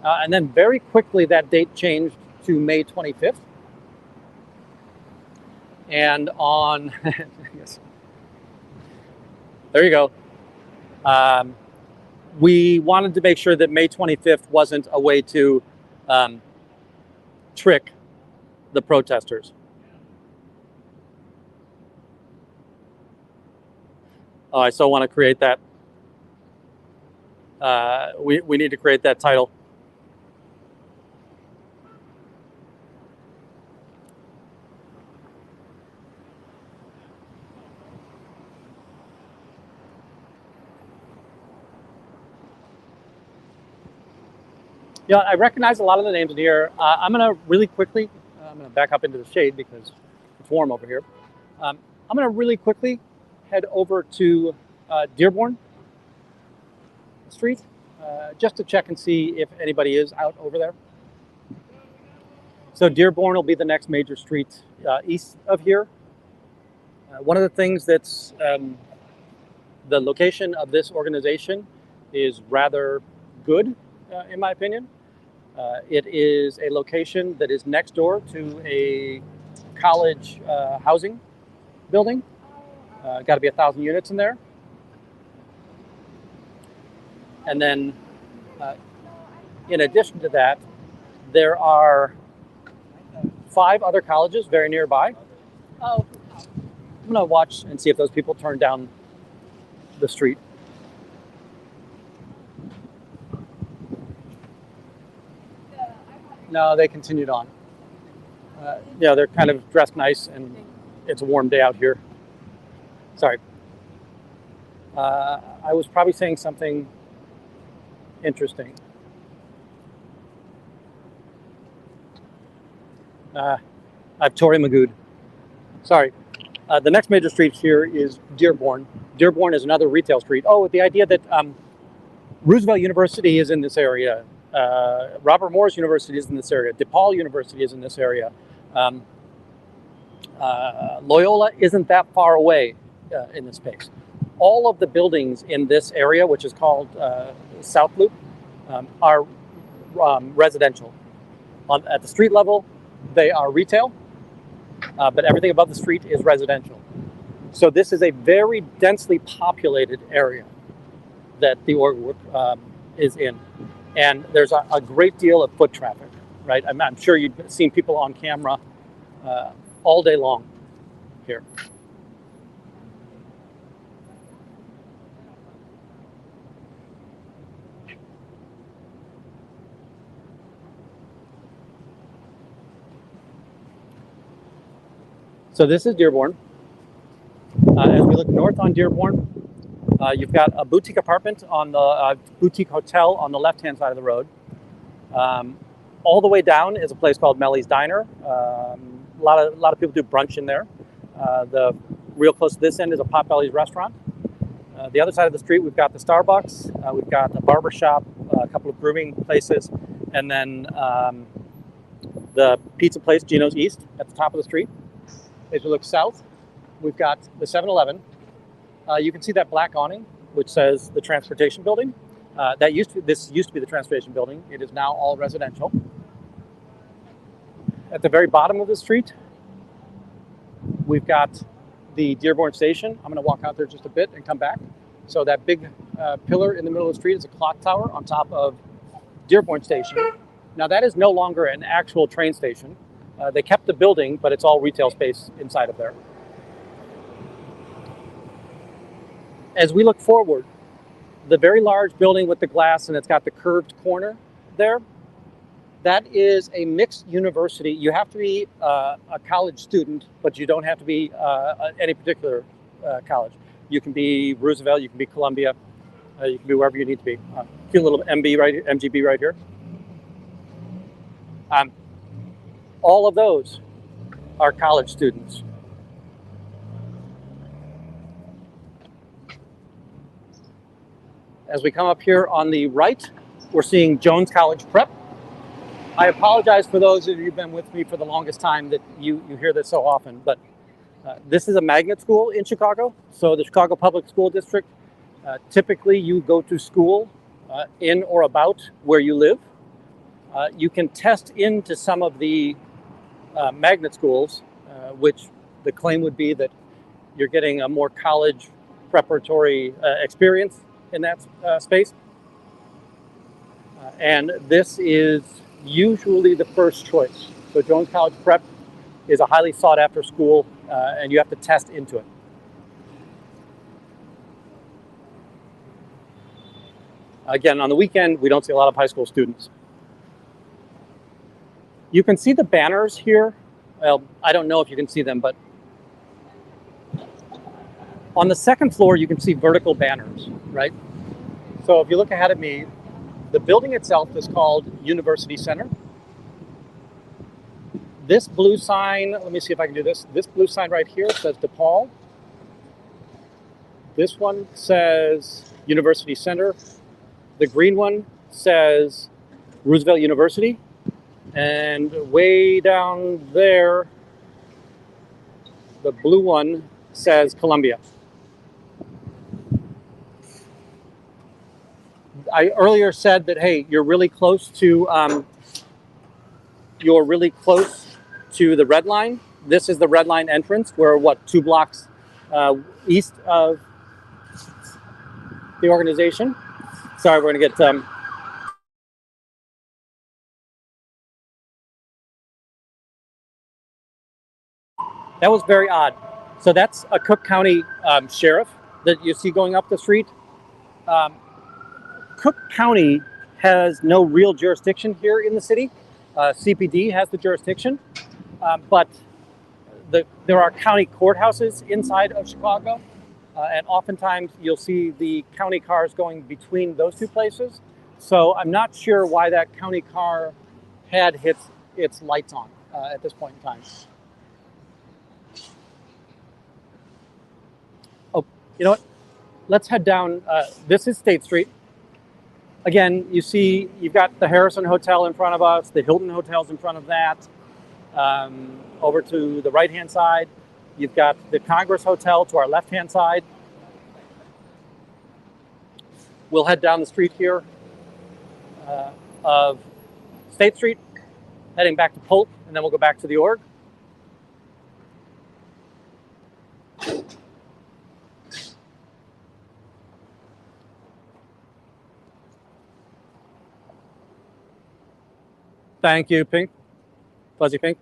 And then very quickly that date changed to May 25th. And on, yes, there you go. We wanted to make sure that May 25th wasn't a way to trick the protesters. Oh, I so want to create that. We need to create that title. Yeah, I recognize a lot of the names in here. I'm going to really quickly, I'm going to back up into the shade because it's warm over here. I'm going to really quickly head over to Dearborn Street just to check and see if anybody is out over there. So Dearborn will be the next major street east of here. One of the things that's the location of this organization is rather good, in my opinion. It is a location that is next door to a college housing building. Got to be 1,000 units in there. And then in addition to that, there are 5 other colleges very nearby. I'm going to watch and see if those people turn down the street. No, they continued on. Yeah, they're kind of dressed nice, and it's a warm day out here. Sorry. I was probably saying something interesting. I've Tory Magoo. Sorry. The next major street here is Dearborn. Dearborn is another retail street. Oh, the idea that Roosevelt University is in this area. Robert Morris University is in this area. DePaul University is in this area. Loyola isn't that far away in this space. All of the buildings in this area, which is called South Loop, are residential. At the street level, they are retail, but everything above the street is residential. So this is a very densely populated area that the org is in. And there's a great deal of foot traffic, right? I'm sure you've seen people on camera all day long here. So this is Dearborn. As we look north on Dearborn, you've got a boutique apartment on the boutique hotel on the left-hand side of the road. All the way down is a place called Melly's Diner. A lot of people do brunch in there. The real close to this end is a Potbelly's restaurant. The other side of the street, we've got the Starbucks. We've got a barber shop, a couple of grooming places, and then the pizza place, Gino's East, at the top of the street. As we look south, we've got the 7-Eleven. You can see that black awning, which says the transportation building. This used to be the transportation building. It is now all residential. At the very bottom of the street, we've got the Dearborn Station. I'm going to walk out there just a bit and come back. So that big pillar in the middle of the street is a clock tower on top of Dearborn Station. Now that is no longer an actual train station. They kept the building, but it's all retail space inside of there. As we look forward, the very large building with the glass and it's got the curved corner there, that is a mixed university. You have to be a college student, but you don't have to be any particular college. You can be Roosevelt, you can be Columbia, you can be wherever you need to be. Cute little MGB right here. All of those are college students. As we come up here on the right, we're seeing Jones College Prep. I apologize for those of you who've been with me for the longest time that you hear this so often, but this is a magnet school in Chicago. So the Chicago Public School District, typically you go to school in or about where you live. You can test into some of the magnet schools, which the claim would be that you're getting a more college preparatory experience in that space. And this is usually the first choice. So Jones College Prep is a highly sought after school, and you have to test into it. Again, on the weekend, we don't see a lot of high school students. You can see the banners here. Well, I don't know if you can see them, but on the second floor, you can see vertical banners, right? So if you look ahead of me, the building itself is called University Center. This blue sign, let me see if I can do this. This blue sign right here says DePaul. This one says University Center. The green one says Roosevelt University. And way down there, the blue one says Columbia. I earlier said that, hey, you're really close to the red line. This is the red line entrance. We're 2 blocks east of the organization. Sorry, we're going to get that was very odd. So that's a Cook County sheriff that you see going up the street. Cook County has no real jurisdiction here in the city. CPD has the jurisdiction, but there are county courthouses inside of Chicago, and oftentimes you'll see the county cars going between those two places. So I'm not sure why that county car had its lights on. at this point in time. Oh, you know what? Let's head down. This is State Street. Again, you see you've got the Harrison Hotel in front of us, the Hilton Hotel's in front of that. Over to the right-hand side, you've got the Congress Hotel to our left-hand side. We'll head down the street here of State Street, heading back to Polk, and then we'll go back to the org. Thank you, Pink. Fuzzy Pink.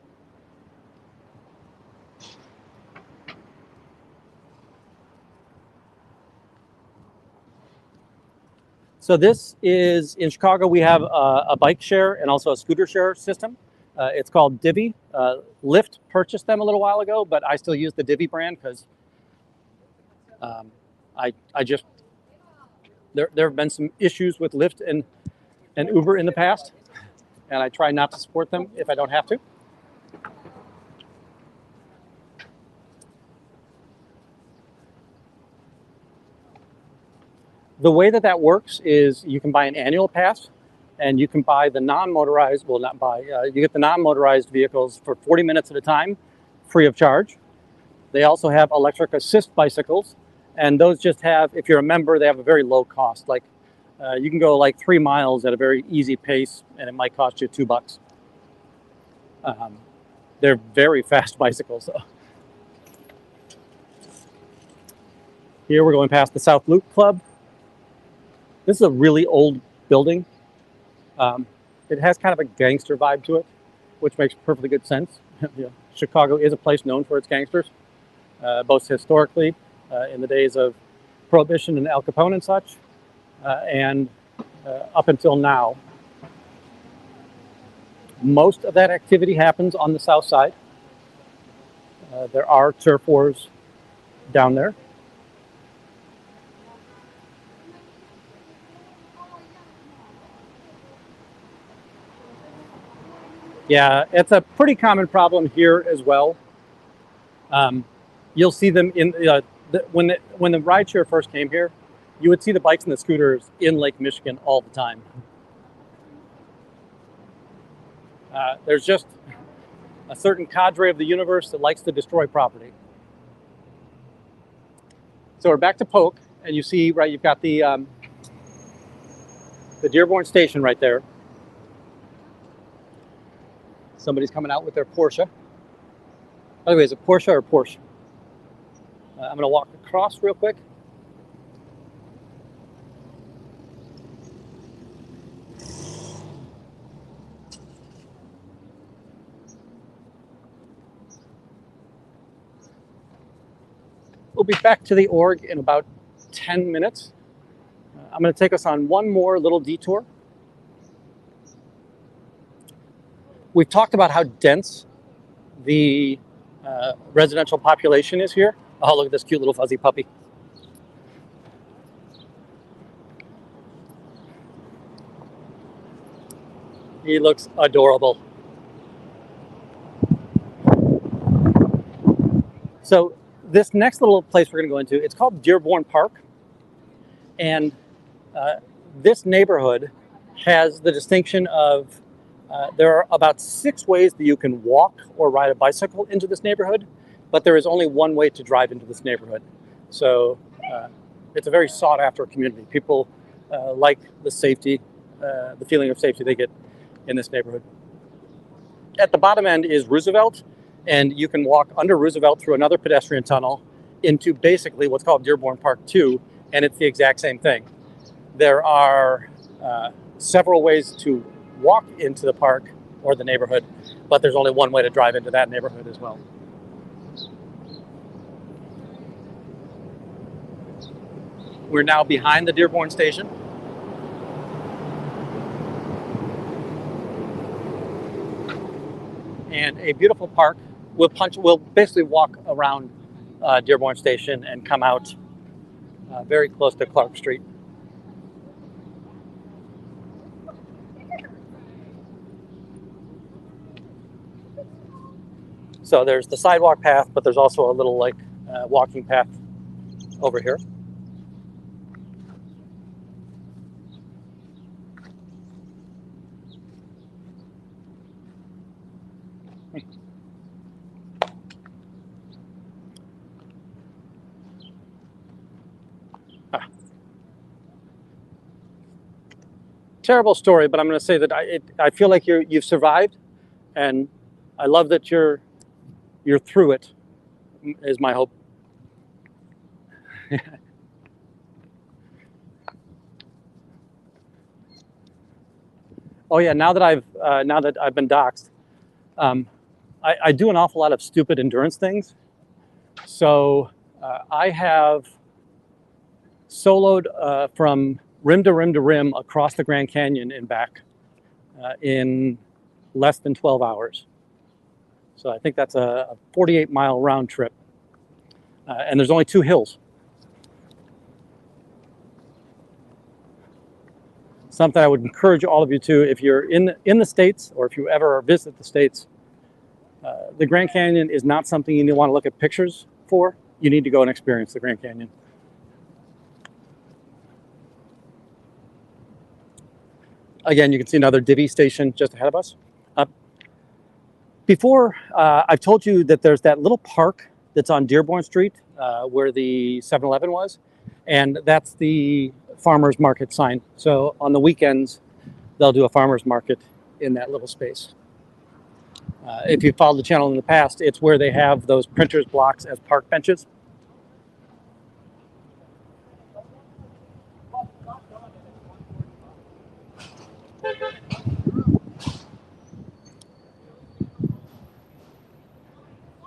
So this is, in Chicago, we have a bike share and also a scooter share system. It's called Divvy. Lyft purchased them a little while ago, but I still use the Divvy brand because there have been some issues with Lyft and Uber in the past, and I try not to support them if I don't have to. The way that works is you can buy an annual pass, and you can buy the non-motorized, well, not buy, you get the non-motorized vehicles for 40 minutes at a time, free of charge. They also have electric assist bicycles, and those just have, if you're a member, they have a very low cost. Like you can go like 3 miles at a very easy pace, and it might cost you $2. They're very fast bicycles. So. Here we're going past the South Loop Club. This is a really old building. It has kind of a gangster vibe to it, which makes perfectly good sense. Yeah. Chicago is a place known for its gangsters, both historically, in the days of Prohibition and Al Capone and such, and up until now. Most of that activity happens on the south side. There are turf wars down there. Yeah, it's a pretty common problem here as well. You'll see them in when the rideshare first came here, you would see the bikes and the scooters in Lake Michigan all the time. There's just a certain cadre of the universe that likes to destroy property. So we're back to Polk, and you see, right, you've got the Dearborn Station right there. Somebody's coming out with their Porsche. By the way, is it Porsche or Porsche? I'm going to walk across real quick. We'll be back to the org in about 10 minutes. I'm going to take us on one more little detour. We've talked about how dense the residential population is here. Oh, look at this cute little fuzzy puppy. He looks adorable. So this next little place we're going to go into, it's called Dearborn Park. And this neighborhood has the distinction of there are about 6 ways that you can walk or ride a bicycle into this neighborhood, but there is only one way to drive into this neighborhood. So it's a very sought after community. People like the safety, the feeling of safety they get in this neighborhood. At the bottom end is Roosevelt, and you can walk under Roosevelt through another pedestrian tunnel into basically what's called Dearborn Park 2, and it's the exact same thing. There are several ways to walk into the park or the neighborhood, but there's only one way to drive into that neighborhood as well. We're now behind the Dearborn Station. And a beautiful park. We'll basically walk around Dearborn Station and come out very close to Clark Street. So there's the sidewalk path, but there's also a little like walking path over here. Terrible story, but I'm going to say that I feel like you've survived, and I love that you're through it. Is my hope. Oh yeah, now that I've been doxxed, I do an awful lot of stupid endurance things. So I have soloed from rim to rim to rim across the Grand Canyon and back in less than 12 hours. So I think that's a 48-mile round trip. And there's only 2 hills. Something I would encourage all of you to, if you're in the States or if you ever visit the States, the Grand Canyon is not something you want to look at pictures for. You need to go and experience the Grand Canyon. Again, you can see another divvy station just ahead of us. Before, I've told you that there's that little park that's on Dearborn Street where the 7-Eleven was, and that's the farmer's market sign. So on the weekends, they'll do a farmer's market in that little space. If you followed the channel in the past, it's where they have those printers blocks as park benches.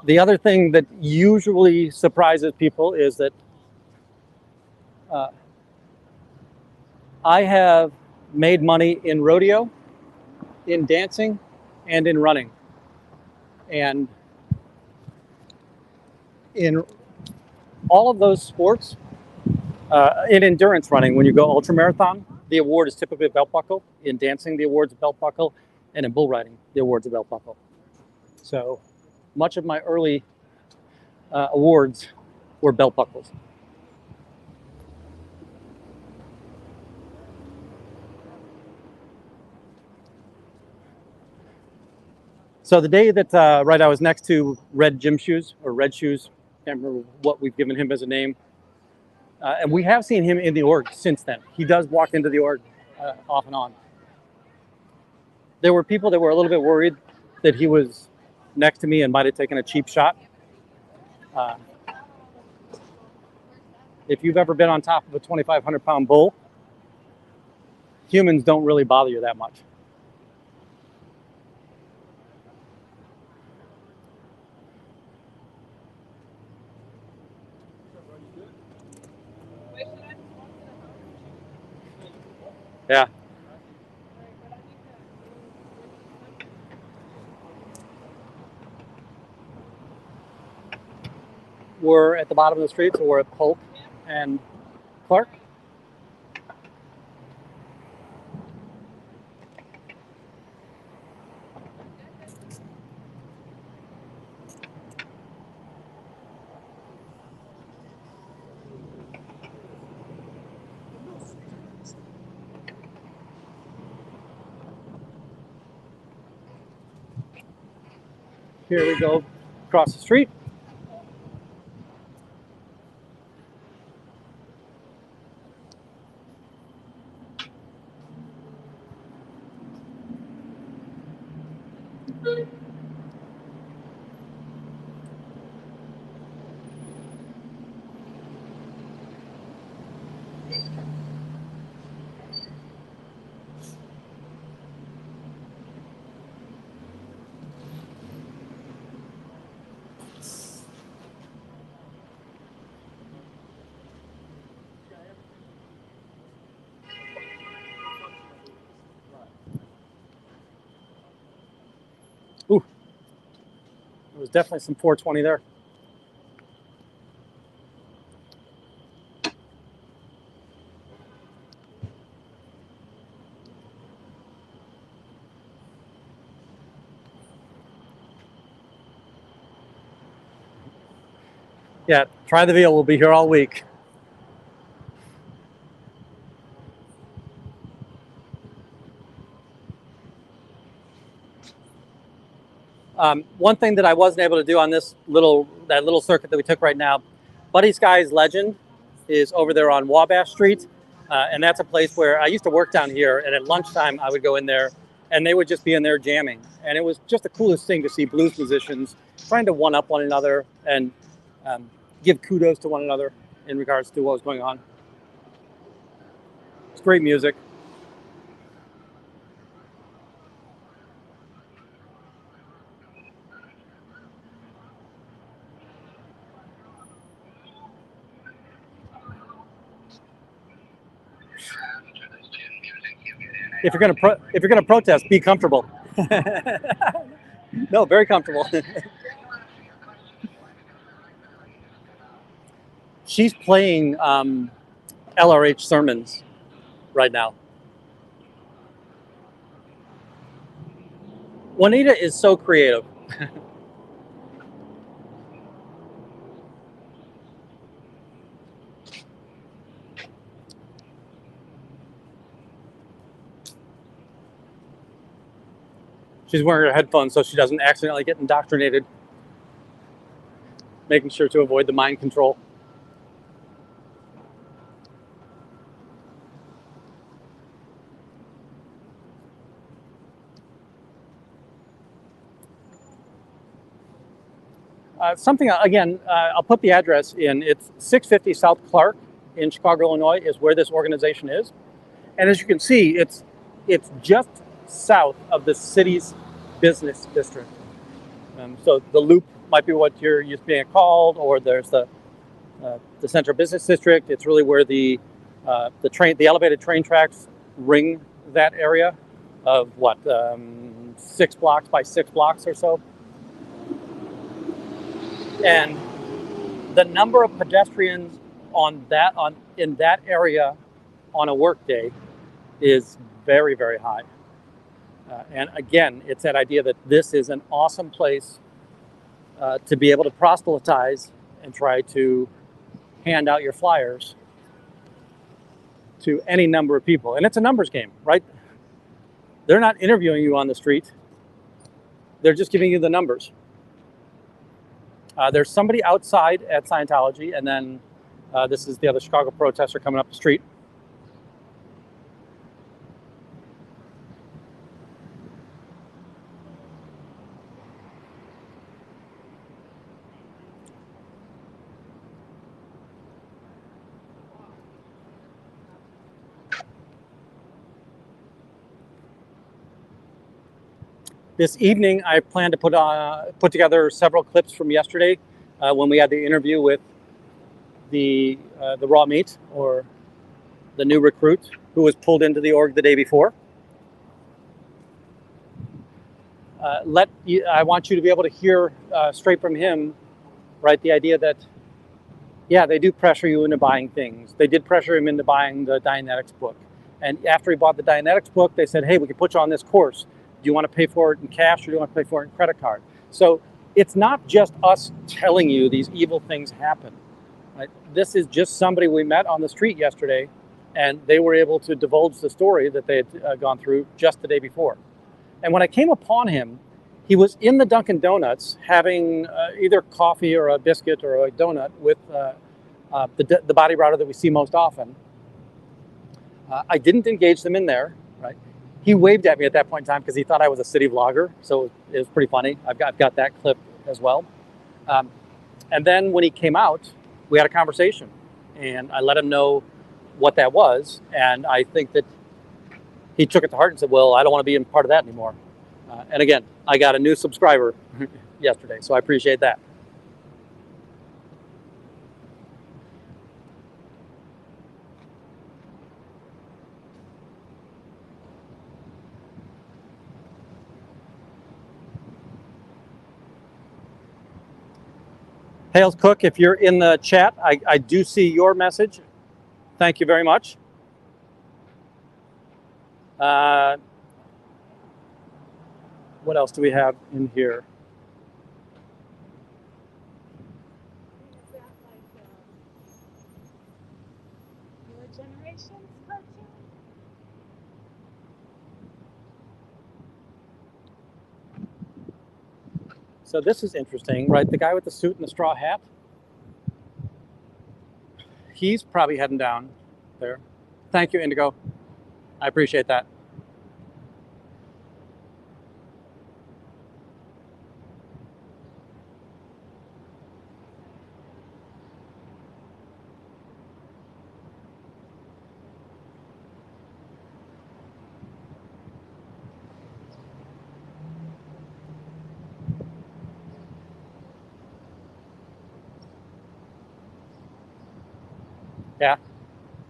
The other thing that usually surprises people is that I have made money in rodeo, in dancing, and in running. And in all of those sports, in endurance running, when you go ultra marathon, the award is typically a belt buckle. In dancing, the award's a belt buckle. And in bull riding, the award's a belt buckle. So much of my early awards were belt buckles. So the day that I was next to Red Gym Shoes, or Red Shoes, can't remember what we've given him as a name. And we have seen him in the org since then. He does walk into the org off and on. There were people that were a little bit worried that he was next to me and might have taken a cheap shot. If you've ever been on top of a 2,500-pound bull, humans don't really bother you that much. Yeah. We're at the bottom of the street, so we're at Polk and Clark. Here we go across the street. Ooh, there was definitely some 420 there. Yeah, try the veal. We'll be here all week. One thing that I wasn't able to do on this little circuit that we took right now, Buddy Sky's Legend is over there on Wabash Street, and that's a place where I used to work down here. And at lunchtime, I would go in there, and they would just be in there jamming, and it was just the coolest thing to see blues musicians trying to one up one another and give kudos to one another in regards to what was going on. It's great music. If you're gonna protest, be comfortable. No, very comfortable. She's playing LRH sermons right now. Juanita is so creative. She's wearing her headphones so she doesn't accidentally get indoctrinated, making sure to avoid the mind control. Something, again, I'll put the address in. It's 650 South Clark in Chicago, Illinois is where this organization is. And as you can see, it's just south of the city's business district. So the Loop might be what you're used to being called, or there's the Central Business District. It's really where the elevated train tracks ring that area of 6 blocks by 6 blocks or so. And the number of pedestrians in that area on a work day is very, very high. And again, it's that idea that this is an awesome place to be able to proselytize and try to hand out your flyers to any number of people. And it's a numbers game, right? They're not interviewing you on the street. They're just giving you the numbers. There's somebody outside at Scientology, and then this is the other Chicago protester coming up the street. This evening, I plan to put together several clips from yesterday when we had the interview with the raw meat, or the new recruit who was pulled into the org the day before. I want you to be able to hear straight from him, right? The idea that, yeah, they do pressure you into buying things. They did pressure him into buying the Dianetics book. And after he bought the Dianetics book, they said, hey, we can put you on this course. Do you want to pay for it in cash, or do you want to pay for it in credit card? So it's not just us telling you these evil things happen. Right? This is just somebody we met on the street yesterday, and they were able to divulge the story that they had gone through just the day before. And when I came upon him, he was in the Dunkin' Donuts having either coffee or a biscuit or a donut with the body router that we see most often. I didn't engage them in there, right? He waved at me at that point in time because he thought I was a city vlogger, so it was pretty funny. I've got that clip as well. And then when he came out, we had a conversation, and I let him know what that was, and I think that he took it to heart and said, well, I don't want to be a part of that anymore. And again, I got a new subscriber yesterday, so I appreciate that. Hales Cook, if you're in the chat, I do see your message. Thank you very much. What else do we have in here? So this is interesting, right? The guy with the suit and the straw hat, he's probably heading down there. Thank you, Indigo. I appreciate that. Yeah.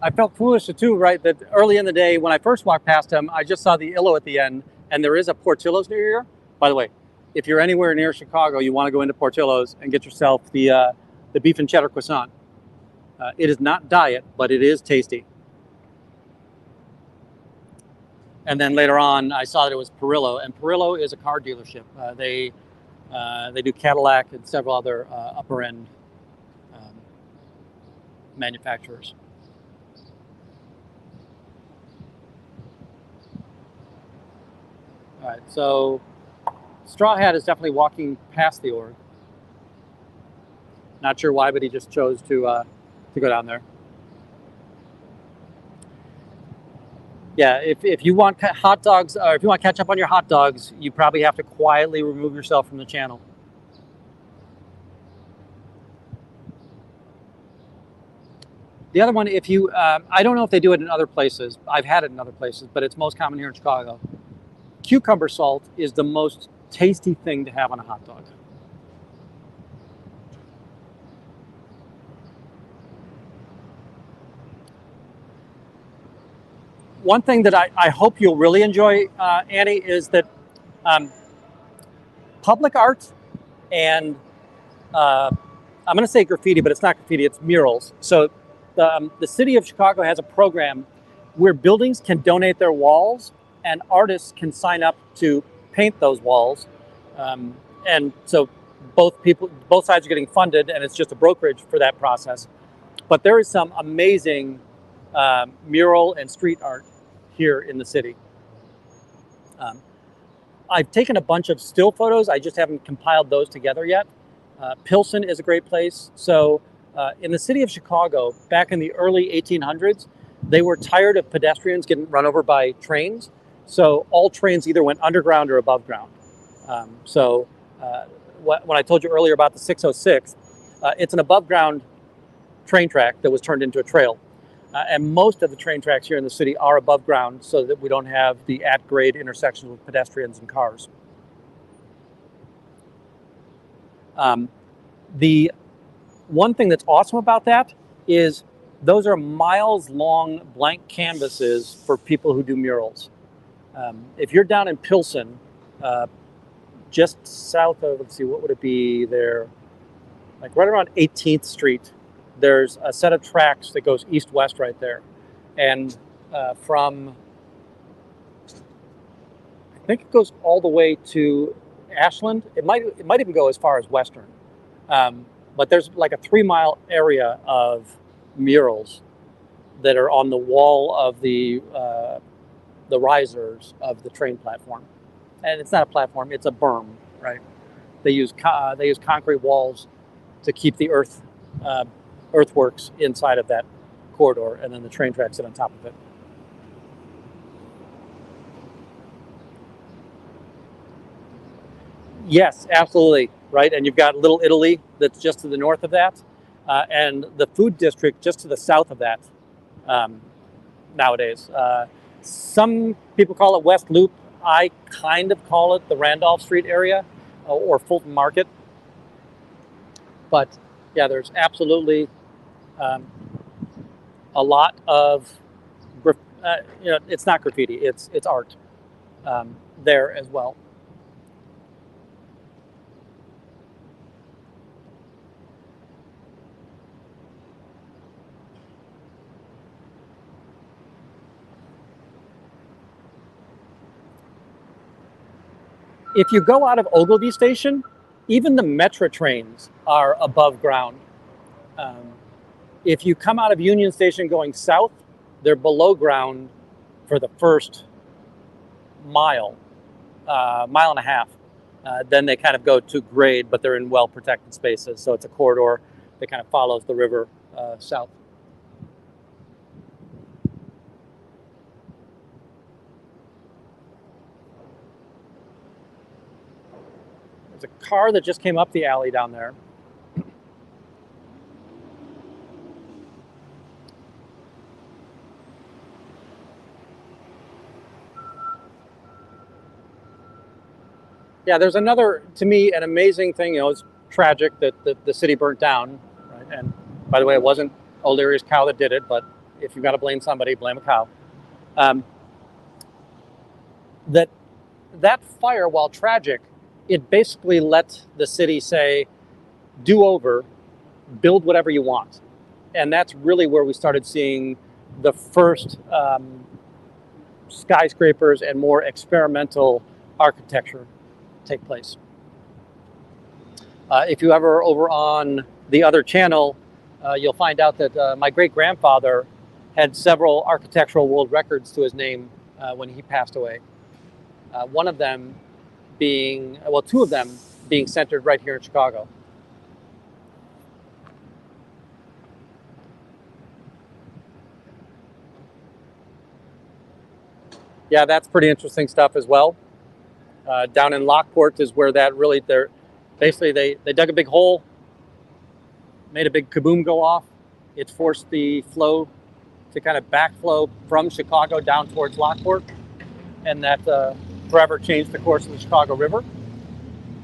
I felt foolish too, right? That early in the day when I first walked past him, I just saw the Illo at the end, and there is a Portillo's near here. By the way, if you're anywhere near Chicago, you want to go into Portillo's and get yourself the beef and cheddar croissant. It is not diet, but it is tasty. And then later on, I saw that it was Perillo, and Perillo is a car dealership. They do Cadillac and several other upper end manufacturers. All right, so Straw Hat is definitely walking past the org. Not sure why, but he just chose to go down there. Yeah, if you want hot dogs, or if you want to catch up on your hot dogs, you probably have to quietly remove yourself from the channel. The other one, if you, I don't know if they do it in other places. I've had it in other places, but it's most common here in Chicago. Cucumber salt is the most tasty thing to have on a hot dog. One thing that I hope you'll really enjoy, Annie, is that public art and I'm going to say graffiti, but it's not graffiti, it's murals. So the city of Chicago has a program where buildings can donate their walls and artists can sign up to paint those walls. And so both sides are getting funded, and it's just a brokerage for that process. But there is some amazing mural and street art here in the city. I've taken a bunch of still photos. I just haven't compiled those together yet. Pilsen is a great place. So in the city of Chicago, back in the early 1800s, they were tired of pedestrians getting run over by trains. So all trains either went underground or above ground. When I told you earlier about the 606, it's an above ground train track that was turned into a trail. And most of the train tracks here in the city are above ground so that we don't have the at-grade intersections with pedestrians and cars. The one thing that's awesome about that is those are miles-long blank canvases for people who do murals. If you're down in Pilsen, just south of, let's see, what would it be there? Like right around 18th Street, there's a set of tracks that goes east-west right there. And from, I think it goes all the way to Ashland. It might even go as far as Western. But there's like a 3-mile area of murals that are on the wall of the risers of the train platform. And it's not a platform, it's a berm, right? They use concrete walls to keep the earthworks inside of that corridor, and then the train tracks sit on top of it. Yes, absolutely, right? And you've got Little Italy that's just to the north of that, and the food district just to the south of that nowadays. Some people call it West Loop. I kind of call it the Randolph Street area or Fulton Market. But yeah, there's absolutely a lot of, it's not graffiti, it's art there as well. If you go out of Ogilvy Station, even the Metro trains are above ground. If you come out of Union Station going south, they're below ground for the first mile and a half. Then they kind of go to grade, but they're in well-protected spaces. So it's a corridor that kind of follows the river south. There's a car that just came up the alley down there. Yeah, there's another, to me, an amazing thing. You know, it's tragic that the city burnt down. Right? And by the way, it wasn't O'Leary's cow that did it, but if you've got to blame somebody, blame a cow. That fire, while tragic, it basically let the city say, do over, build whatever you want. And that's really where we started seeing the first skyscrapers and more experimental architecture take place. If you ever over on the other channel, you'll find out that my great-grandfather had several architectural world records to his name when he passed away. One of them being, well, two of them being centered right here in Chicago. Yeah, that's pretty interesting stuff as well. Down in Lockport is where that really, basically they dug a big hole, made a big kaboom go off. It forced the flow to kind of backflow from Chicago down towards Lockport, and that forever changed the course of the Chicago River.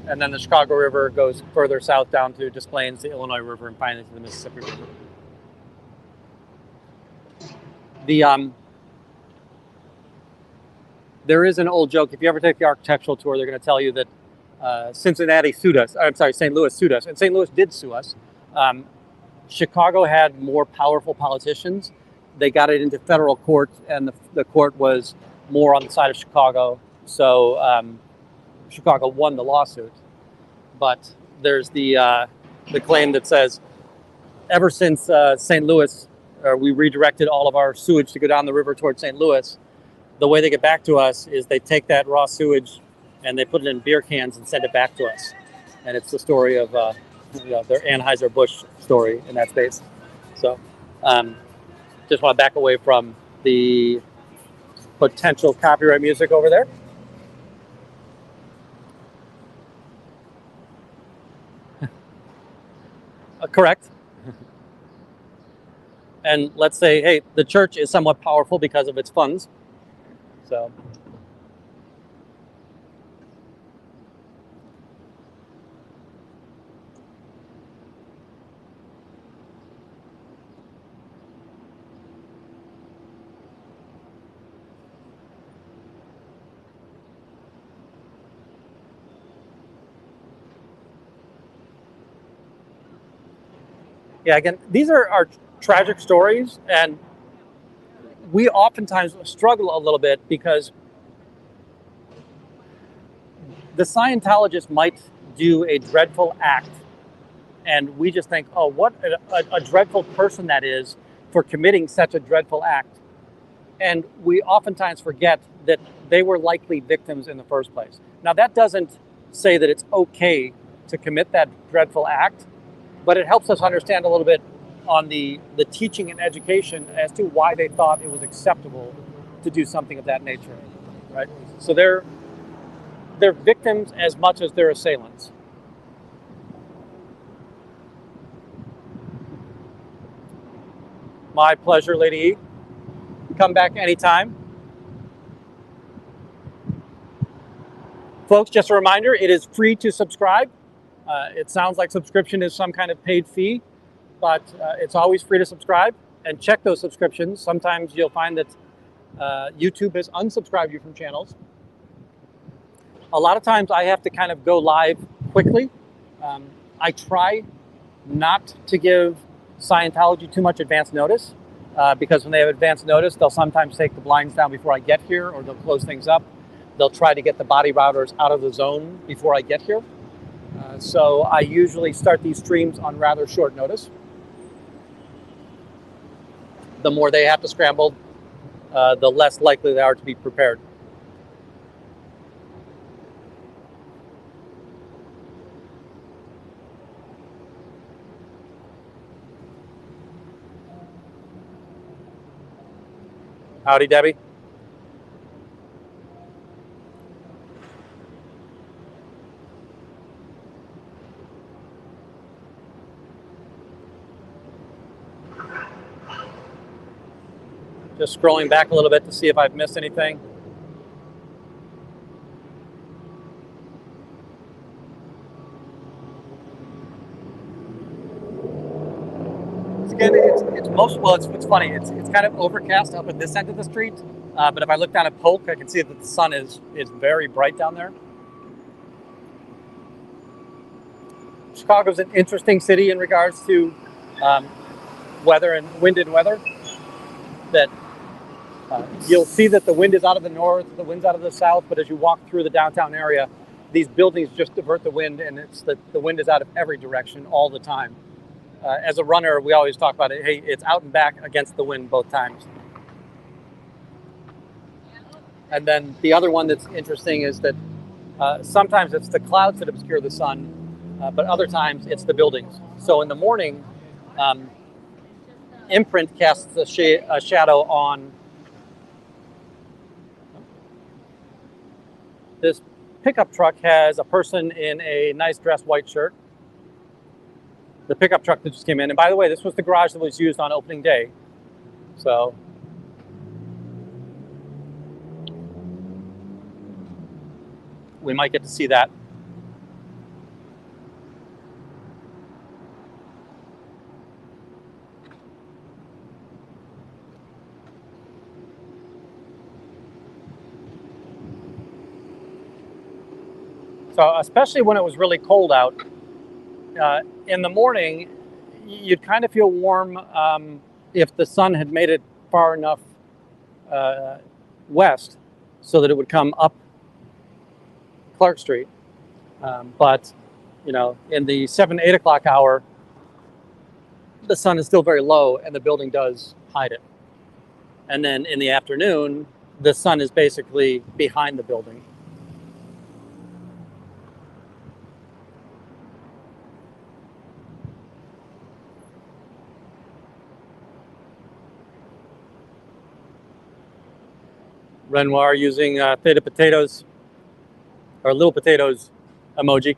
And then the Chicago River goes further south down to Des Plaines, the Illinois River, and finally to the Mississippi River. There is an old joke. If you ever take the architectural tour, they're going to tell you that Cincinnati sued us. I'm sorry, St. Louis sued us. And St. Louis did sue us. Chicago had more powerful politicians. They got it into federal court, and the court was more on the side of Chicago. So Chicago won the lawsuit. But there's the claim that says, ever since St. Louis, we redirected all of our sewage to go down the river towards St. Louis, the way they get back to us is they take that raw sewage and they put it in beer cans and send it back to us. And it's the story of their Anheuser-Busch story in that space. So just want to back away from the potential copyright music over there. Correct. And let's say, hey, the church is somewhat powerful because of its funds. So yeah, again, these are our tragic stories, and we oftentimes struggle a little bit because the Scientologist might do a dreadful act, and we just think, oh, what a dreadful person that is for committing such a dreadful act. And we oftentimes forget that they were likely victims in the first place. Now, that doesn't say that it's okay to commit that dreadful act, but it helps us understand a little bit on the teaching and education as to why they thought it was acceptable to do something of that nature, right? So they're victims as much as they're assailants. My pleasure, Lady E. Come back anytime. Folks, just a reminder, it is free to subscribe. It sounds like subscription is some kind of paid fee, but it's always free to subscribe, and check those subscriptions. Sometimes you'll find that YouTube has unsubscribed you from channels. A lot of times I have to kind of go live quickly. I try not to give Scientology too much advance notice because when they have advance notice, they'll sometimes take the blinds down before I get here, or they'll close things up. They'll try to get the body routers out of the zone before I get here. So I usually start these streams on rather short notice. The more they have to scramble, the less likely they are to be prepared. Howdy, Debbie. Just scrolling back a little bit to see if I've missed anything. Again, it's funny. It's kind of overcast up at this end of the street, but if I look down at Polk, I can see that the sun is very bright down there. Chicago's an interesting city in regards to weather and wind and weather. That you'll see that the wind is out of the north, the wind's out of the south, but as you walk through the downtown area, these buildings just divert the wind, and it's the wind is out of every direction all the time. As a runner, we always talk about it. Hey, it's out and back against the wind both times. And then the other one that's interesting is that sometimes it's the clouds that obscure the sun, but other times it's the buildings. So in the morning, imprint casts a shadow on this pickup truck. Has a person in a nice dressed white shirt. The pickup truck that just came in. And by the way, this was the garage that was used on opening day. So we might get to see that. So especially when it was really cold out, in the morning, you'd kind of feel warm if the sun had made it far enough west so that it would come up Clark Street. But, you know, in the 7, 8 o'clock hour, the sun is still very low and the building does hide it. And then in the afternoon, the sun is basically behind the building. Renoir using theta potatoes or little potatoes emoji.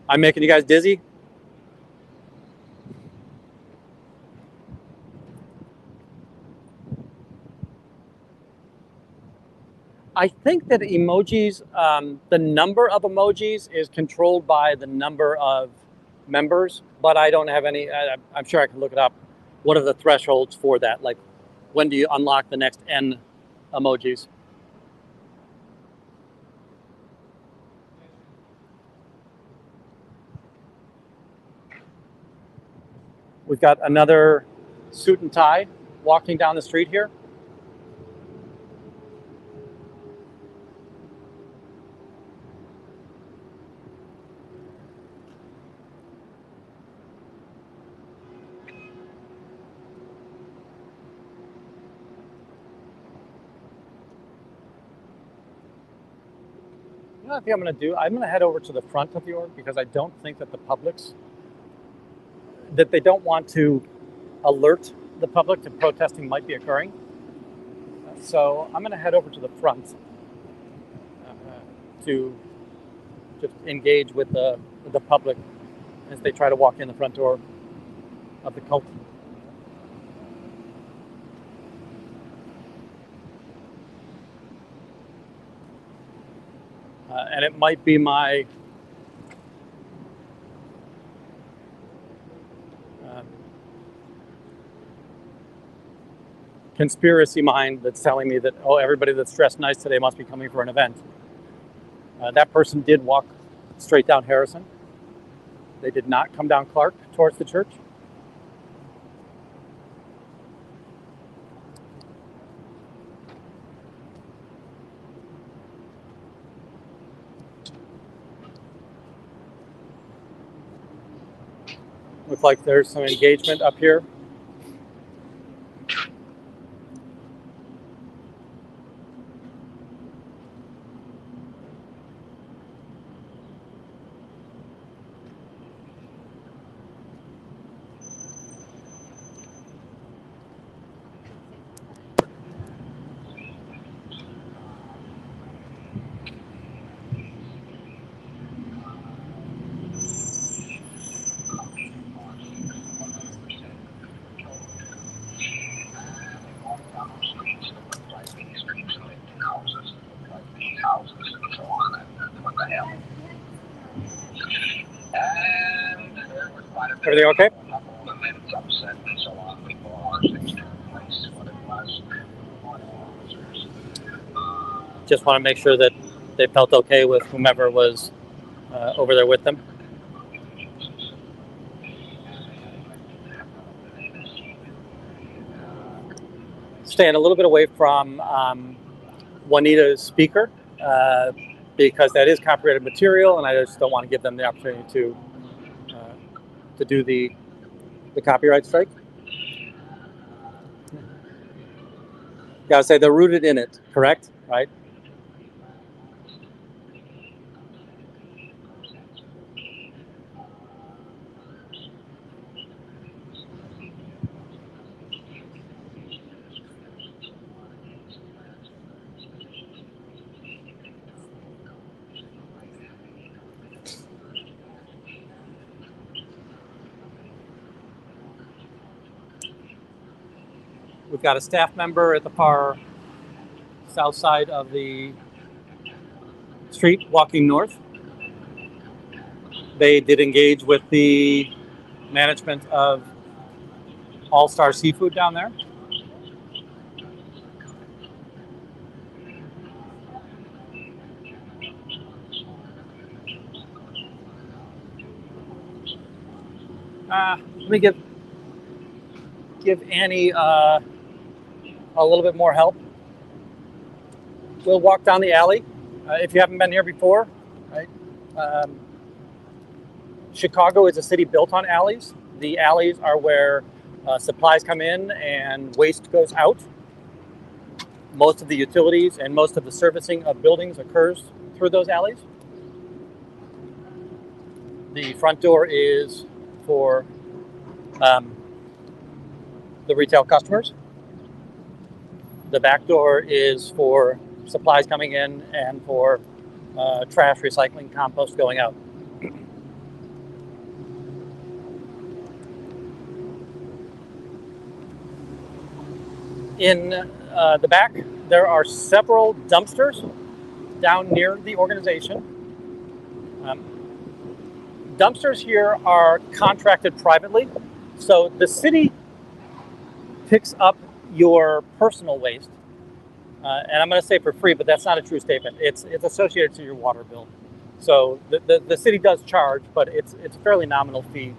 I'm making you guys dizzy. I think that emojis, the number of emojis is controlled by the number of members, but I don't have any. I'm sure I can look it up. What are the thresholds for that? Like, when do you unlock the next N emojis? We've got another suit and tie walking down the street here. You know what I think I'm going to do? I'm going to head over to the front of the org because I don't think that the public's, that they don't want to alert the public that protesting might be occurring. So I'm going to head over to the front to just engage with the public as they try to walk in the front door of the cult. And it might be my conspiracy mind that's telling me that, oh, everybody that's dressed nice today must be coming for an event. That person did walk straight down Harrison. They did not come down Clark towards the church. Looks like there's some engagement up here. Everything okay? Just want to make sure that they felt okay with whomever was over there with them. Staying a little bit away from Juanita's speaker because that is copyrighted material, and I just don't want to give them the opportunity to do the copyright strike. Gotta say they're rooted in it, correct? Right? We've got a staff member at the far south side of the street walking north. They did engage with the management of All Star Seafood down there. Let me give Annie a little bit more help. We'll walk down the alley. If you haven't been here before, right? Chicago is a city built on alleys. The alleys are where supplies come in and waste goes out. Most of the utilities and most of the servicing of buildings occurs through those alleys. The front door is for the retail customers. The back door is for supplies coming in and for trash, recycling, compost going out. In the back, there are several dumpsters down near the organization. Dumpsters here are contracted privately, so the city picks up your personal waste, and I'm going to say for free, but that's not a true statement. It's associated to your water bill. So the city does charge, but it's a fairly nominal fee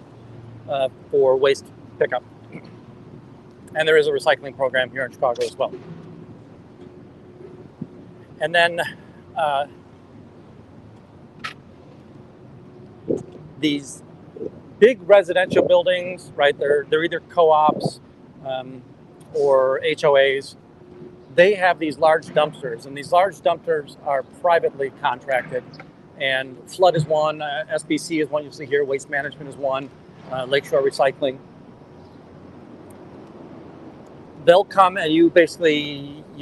for waste pickup. And there is a recycling program here in Chicago as well. And then these big residential buildings, right? They're either co-ops or HOAs. They have these large dumpsters, and these large dumpsters are privately contracted. And flood is one, SBC is one you see here, waste management is one, Lakeshore Recycling. They'll come and you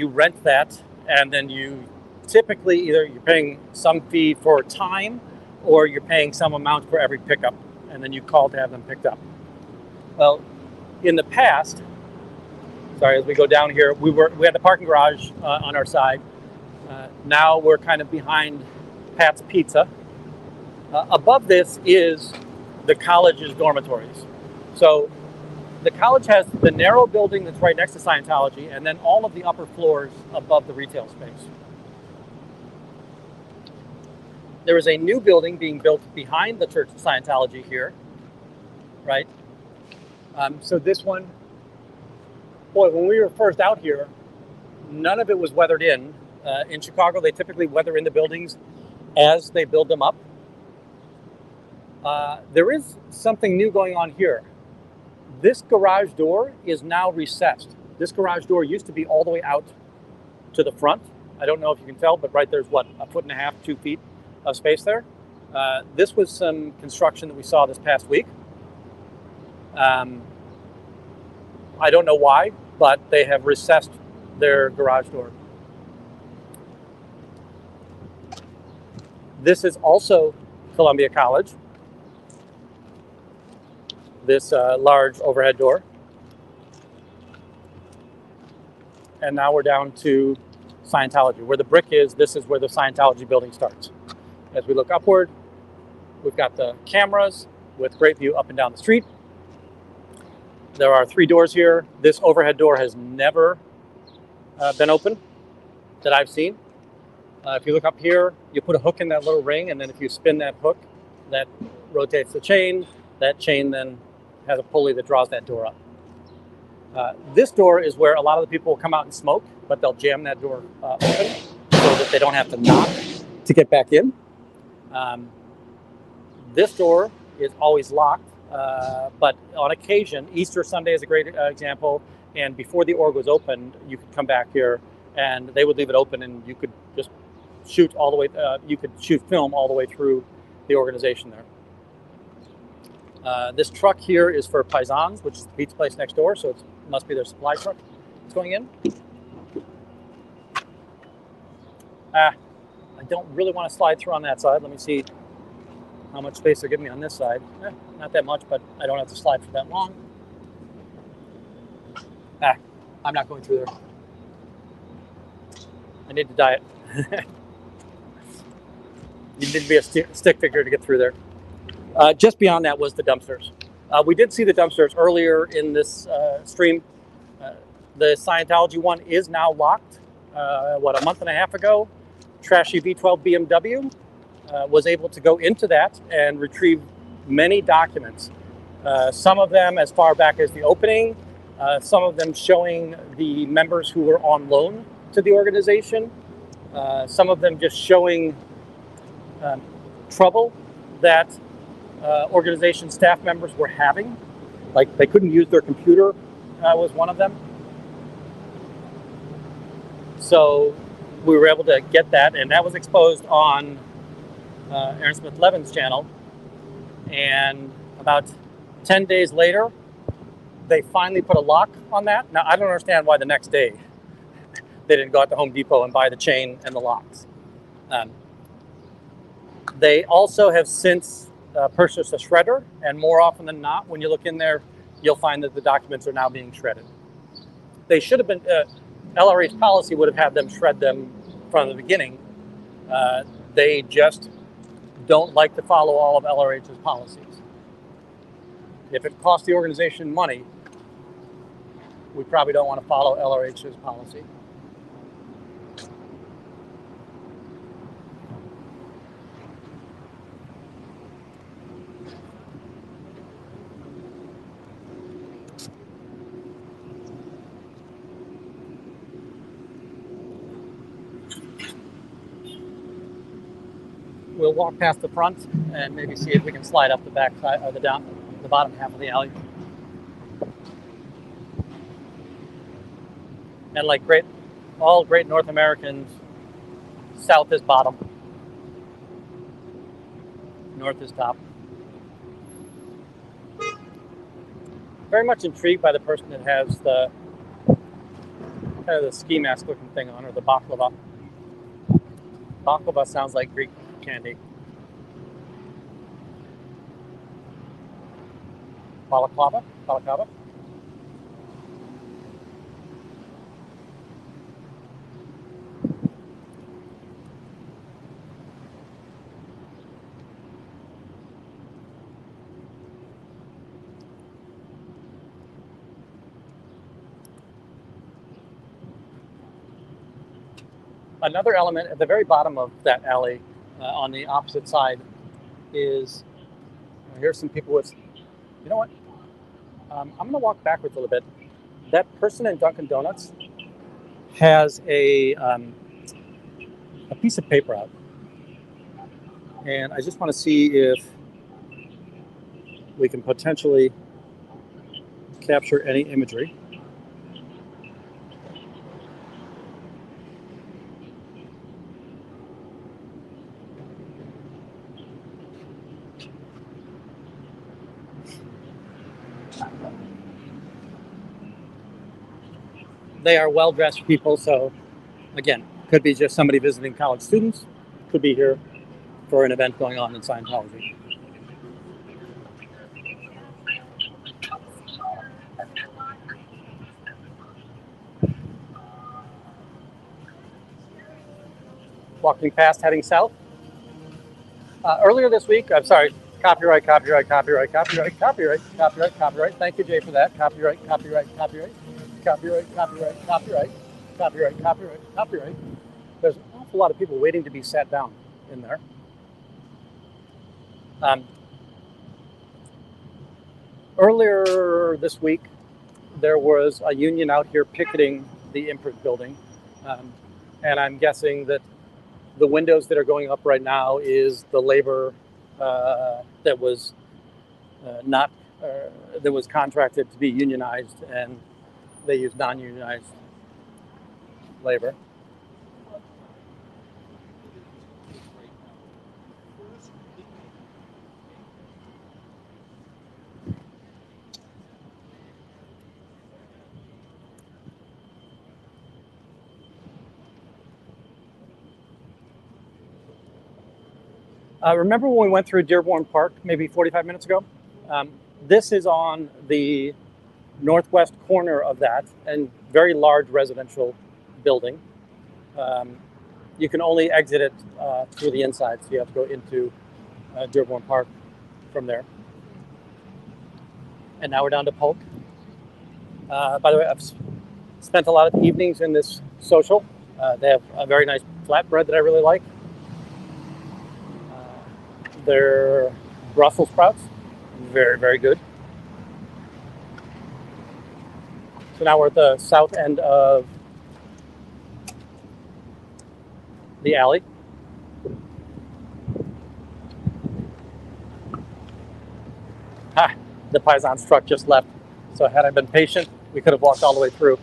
rent that, and then you typically either you're paying some fee for time or you're paying some amount for every pickup, and then you call to have them picked up. Well, in the past, as we go down here, we had the parking garage on our side. Now we're kind of behind Pat's Pizza. Above this is the college's dormitories. So the college has the narrow building that's right next to Scientology, and then all of the upper floors above the retail space. There is a new building being built behind the Church of Scientology here, right? So this one, boy, when we were first out here, none of it was weathered in. In Chicago, they typically weather in the buildings as they build them up. There is something new going on here. This garage door is now recessed. This garage door used to be all the way out to the front. I don't know if you can tell, but right there's what, 1.5 feet, 2 feet of space there. This was some construction that we saw this past week. I don't know why, but they have recessed their garage door. This is also Columbia College. This large overhead door. And now we're down to Scientology. Where the brick is, this is where the Scientology building starts. As we look upward, we've got the cameras with great view up and down the street. There are 3 doors here. This overhead door has never been open that I've seen. If you look up here, you put a hook in that little ring, and then if you spin that hook, that rotates the chain. That chain then has a pulley that draws that door up. This door is where a lot of the people will come out and smoke, but they'll jam that door open so that they don't have to knock to get back in. This door is always locked, but on occasion, Easter Sunday is a great example, and before the org was opened, you could come back here and they would leave it open and you could just shoot all the way, you could shoot film all the way through the organization there. This truck here is for Paisans, which is the pizza place next door, so it must be their supply truck that's going in. I don't really want to slide through on that side. Let me see how much space they're giving me on this side. Not that much, but I don't have to slide for that long. I'm not going through there. I need to diet. You need to be a stick figure to get through there. Just beyond that was the dumpsters. We did see the dumpsters earlier in this stream. The Scientology one is now locked. A month and a half ago, trashy V12 BMW was able to go into that and retrieve many documents. Some of them as far back as the opening, some of them showing the members who were on loan to the organization, some of them just showing trouble that organization staff members were having, like they couldn't use their computer was one of them. So we were able to get that, and that was exposed on Aaron Smith Levin's channel. And about 10 days later, they finally put a lock on that. Now, I don't understand why the next day they didn't go out to Home Depot and buy the chain and the locks. They also have since purchased a shredder, and more often than not, when you look in there, you'll find that the documents are now being shredded. They should have been, LRA's policy would have had them shred them from the beginning. They just don't like to follow all of LRH's policies. If it costs the organization money, we probably don't want to follow LRH's policy. We'll walk past the front and maybe see if we can slide up the back side or the bottom half of the alley. And like all great North Americans, south is bottom, north is top. Very much intrigued by the person that has the kind of the ski mask looking thing on, or the baklava. Baklava sounds like Greek candy. Balaclava? Balaclava? Another element at the very bottom of that alley, on the opposite side, is here's some people with, you know what? I'm going to walk backwards a little bit. That person in Dunkin' Donuts has a piece of paper out, and I just want to see if we can potentially capture any imagery. They are well-dressed people, so again, could be just somebody visiting college students, could be here for an event going on in Scientology. Walking past, heading south. Earlier this week, I'm sorry, Copyright, copyright, copyright, copyright, copyright, copyright, copyright. Thank you, Jay, for that. Copyright, copyright, copyright, copyright, copyright, copyright, copyright, copyright, copyright. There's an awful lot of people waiting to be sat down in there. Earlier this week, there was a union out here picketing the imprint building. And I'm guessing that the windows that are going up right now is the labor that was that was contracted to be unionized, and they use non-unionized labor. Remember when we went through Dearborn Park maybe 45 minutes ago? This is on the northwest corner of that, and very large residential building. You can only exit it through the inside, so you have to go into Dearborn Park from there. And now we're down to Polk. By the way, I've spent a lot of evenings in this social. They have a very nice flatbread that I really like. Their Brussels sprouts, very, very good. So now we're at the south end of the alley. The Paisans truck just left. So had I been patient, we could have walked all the way through.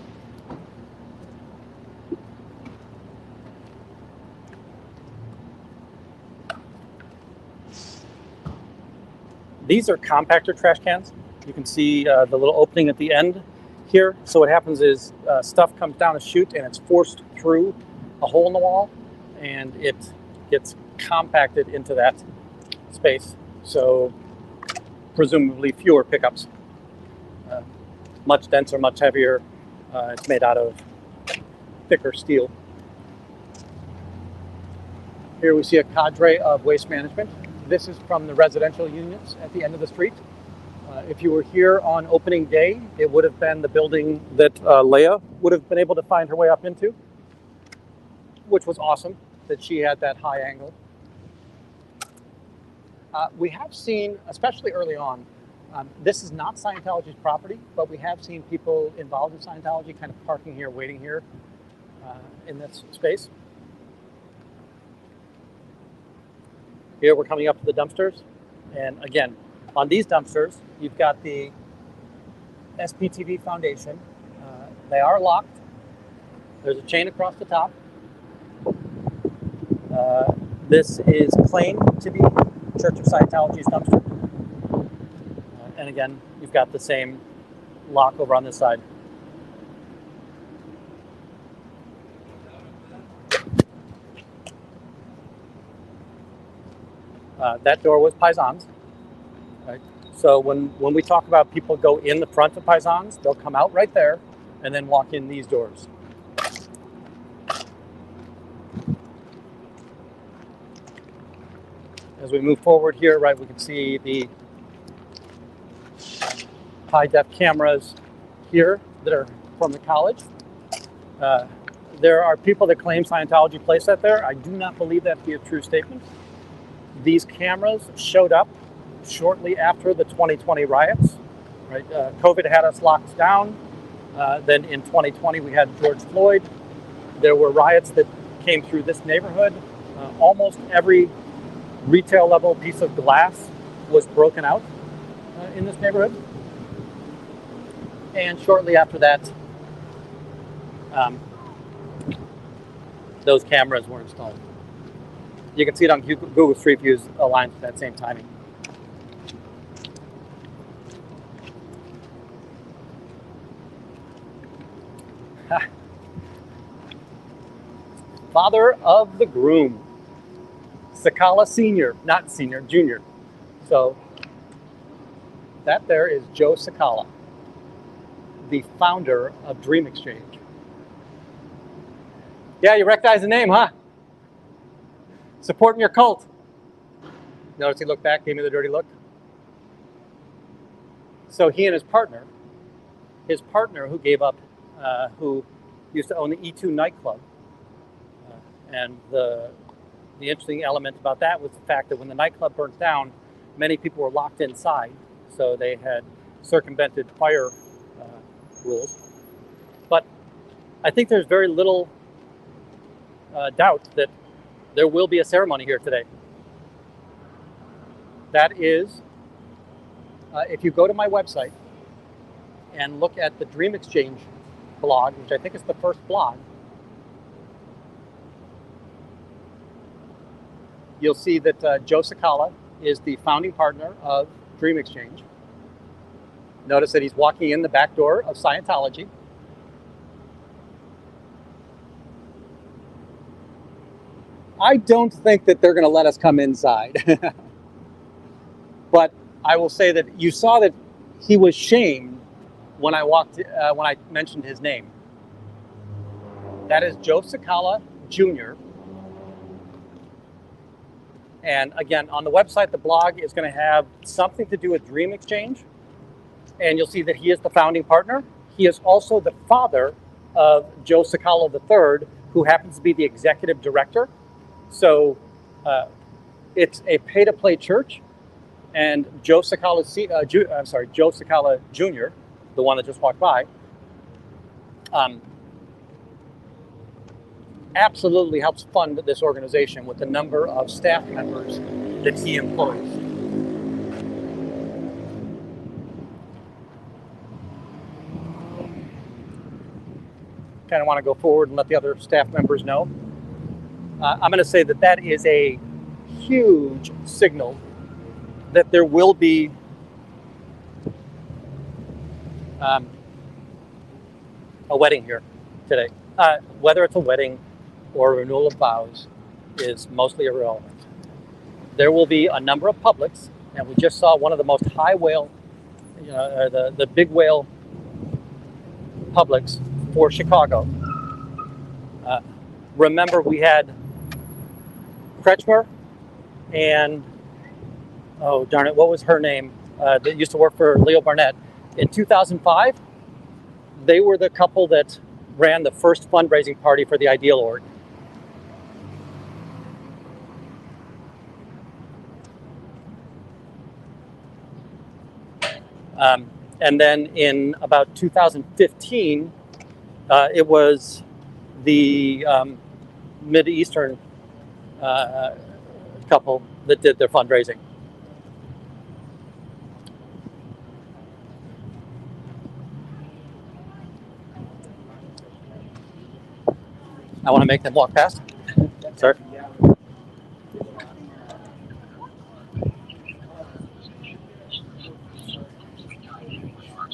These are compactor trash cans. You can see the little opening at the end here. So what happens is stuff comes down a chute and it's forced through a hole in the wall, and it gets compacted into that space. So presumably fewer pickups. Much denser, much heavier. It's made out of thicker steel. Here we see a cadre of waste management. This is from the residential units at the end of the street. If you were here on opening day, it would have been the building that Leia would have been able to find her way up into, which was awesome that she had that high angle. We have seen, especially early on, this is not Scientology's property, but we have seen people involved in Scientology kind of parking here, waiting here in this space. Here we're coming up to the dumpsters. And again, on these dumpsters, you've got the SPTV Foundation. They are locked. There's a chain across the top. This is claimed to be Church of Scientology's dumpster. And again, you've got the same lock over on this side. That door was Paisans. Right? So when we talk about people go in the front of Paisans, they'll come out right there and then walk in these doors. As we move forward here, right, we can see the high-def cameras here that are from the college. There are people that claim Scientology placed that there. I do not believe that to be a true statement. These cameras showed up shortly after the 2020 riots. Right, COVID had us locked down. Then in 2020 we had George Floyd. There were riots that came through this neighborhood. Almost every retail level piece of glass was broken out in this neighborhood. And shortly after that, those cameras were installed. You can see it on Google Street Views aligned with that same timing. Father of the Groom, Cecala Sr., not Senior, Jr. So that there is Joe Cecala, the founder of Dream Exchange. Yeah, you recognize the name, huh? Supporting your cult. Notice he looked back, gave me the dirty look. So he and his partner who gave up, who used to own the E2 nightclub, and the interesting element about that was the fact that when the nightclub burnt down, many people were locked inside, so they had circumvented fire rules. But I think there's very little doubt that there will be a ceremony here today. That is, if you go to my website and look at the Dream Exchange blog, which I think is the first blog, you'll see that Joe Cecala is the founding partner of Dream Exchange. Notice that he's walking in the back door of Scientology. I don't think that they're going to let us come inside. But I will say that you saw that he was shamed when I mentioned his name. That is Joe Cecala Jr. And again, on the website, the blog is going to have something to do with Dream Exchange. And you'll see that he is the founding partner. He is also the father of Joe Cecala III, who happens to be the executive director. So it's a pay-to-play church. And Joe Cecala, Joe Cecala Jr., the one that just walked by, absolutely helps fund this organization with the number of staff members that he employs. Kind of want to go forward and let the other staff members know. I'm going to say that that is a huge signal that there will be a wedding here today. Whether it's a wedding or a renewal of vows is mostly irrelevant. There will be a number of publics, and we just saw one of the most high whale, the big whale publics for Chicago. Remember, we had Kretschmer and, oh darn it, what was her name? That used to work for Leo Barnett. In 2005, they were the couple that ran the first fundraising party for the Ideal Org. And then in about 2015, it was the Mid-Eastern couple that did their fundraising. I want to make them walk past. Sir?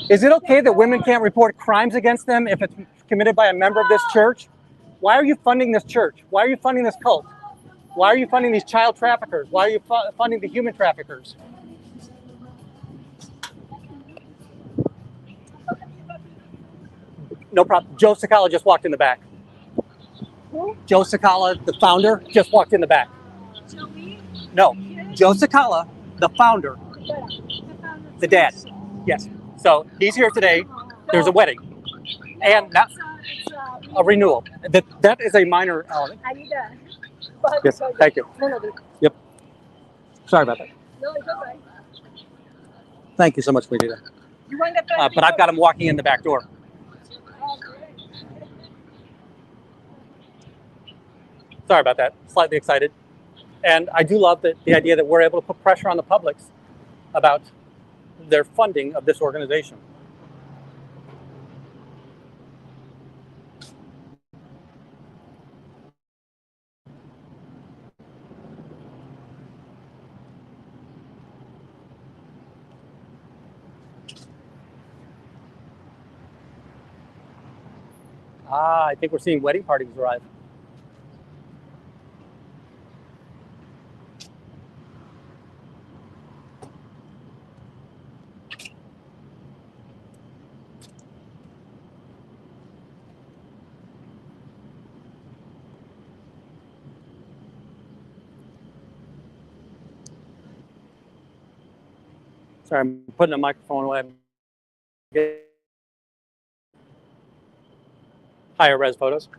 Is it okay that women can't report crimes against them if it's committed by a member of this church? Why are you funding this church? Why are you funding this cult? Why are you funding these child traffickers? Why are you funding the human traffickers? No problem. Joe Cecala just walked in the back. Who? Joe Cecala, the founder, just walked in the back. Joey? No, Joe Cecala, the founder, the dad. Yes. So he's here today. There's a wedding. And not a renewal. That is a minor element. I need a... Yes, thank you. No, Yep. Sorry about that. no, it's all right. Thank you so much, Juanita. You want the But I've got him walking in the back door. Sorry about that. Slightly excited. And I do love the idea that we're able to put pressure on the publics about their funding of this organization. I think we're seeing wedding parties arrive. Sorry, I'm putting a microphone away. Higher res photos.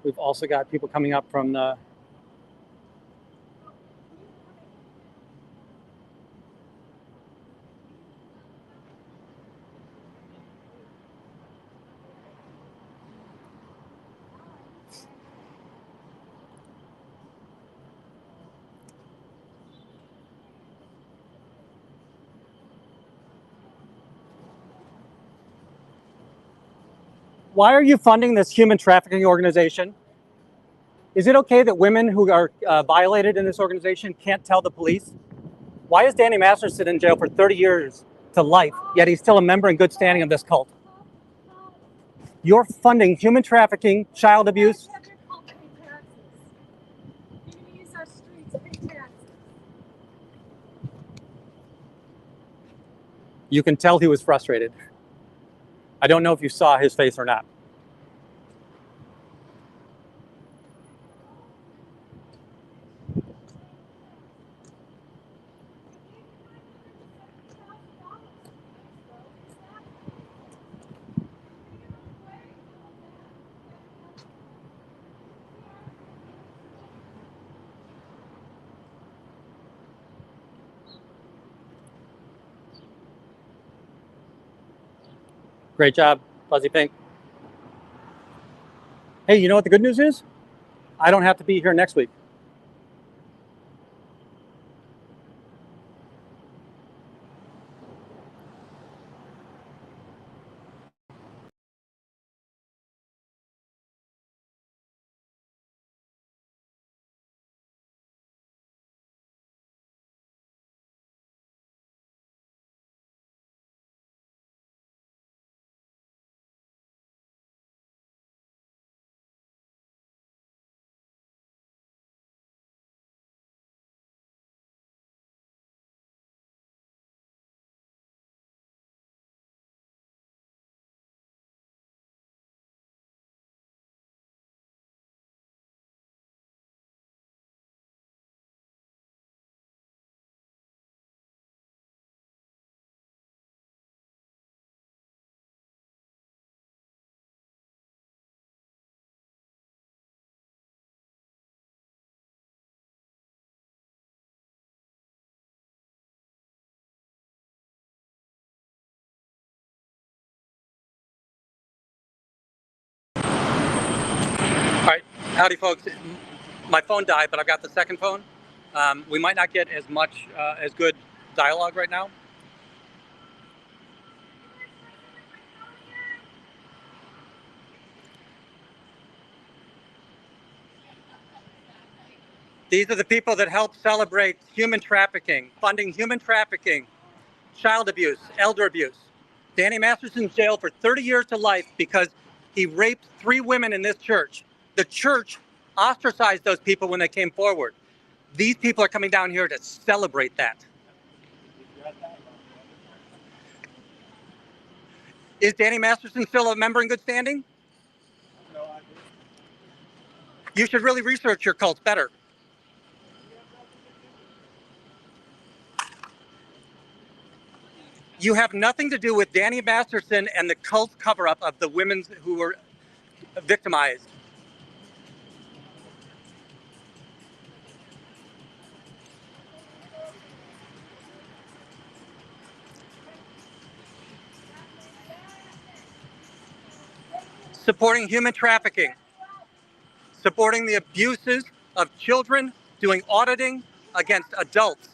We've also got people coming up from the Why are you funding this human trafficking organization? Is it okay that women who are violated in this organization can't tell the police? Why is Danny Masterson in jail for 30 years to life, yet he's still a member in good standing of this cult? You're funding human trafficking, child abuse. You can tell he was frustrated. I don't know if you saw his face or not. Great job, Fuzzy Pink. Hey, you know what the good news is? I don't have to be here next week. All right, howdy folks. My phone died, but I've got the second phone. We might not get as much, as good dialogue right now. These are the people that help celebrate human trafficking, funding human trafficking, child abuse, elder abuse. Danny Masterson's jailed for 30 years to life because he raped 3 women in this church. The church ostracized those people when they came forward. These people are coming down here to celebrate that. Is Danny Masterson still a member in good standing? You should really research your cults better. You have nothing to do with Danny Masterson and the cult cover-up of the women who were victimized. Supporting human trafficking, supporting the abuses of children, doing auditing against adults.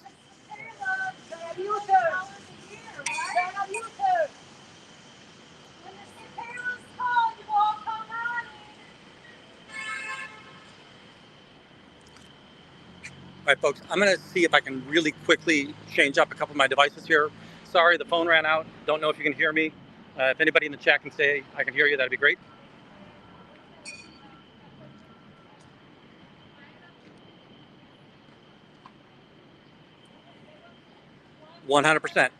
All right, folks, I'm going to see if I can really quickly change up a couple of my devices here. Sorry, the phone ran out. Don't know if you can hear me. If anybody in the chat can say I can hear you, that'd be great. %.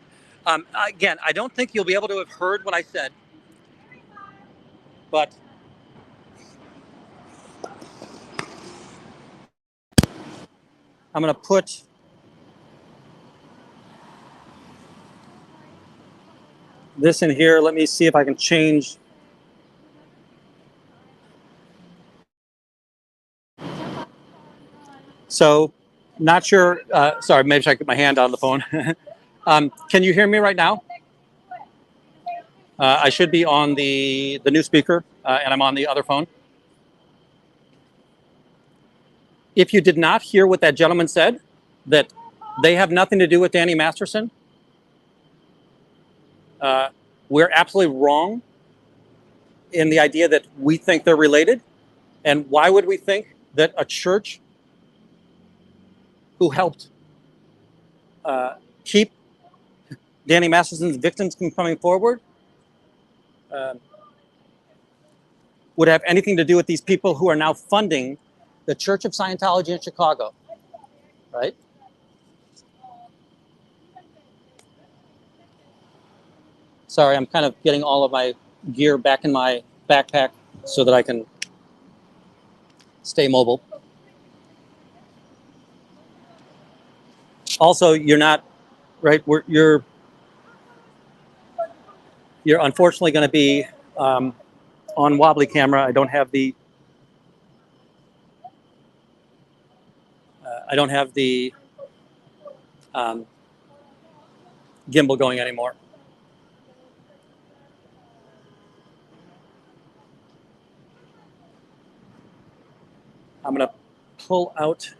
Again, I don't think you'll be able to have heard what I said, but I'm going to put this in here. Let me see if I can change. So, not sure. Sorry, maybe I could get my hand on the phone. Can you hear me right now? I should be on the new speaker, and I'm on the other phone. If you did not hear what that gentleman said, that they have nothing to do with Danny Masterson, we're absolutely wrong in the idea that we think they're related. And why would we think that a church who helped keep Danny Masterson's victims from coming forward would have anything to do with these people who are now funding the Church of Scientology in Chicago, right? Sorry, I'm kind of getting all of my gear back in my backpack so that I can stay mobile. Also, you're not, right, you're unfortunately going to be on wobbly camera. I don't have the gimbal going anymore. I'm going to pull out.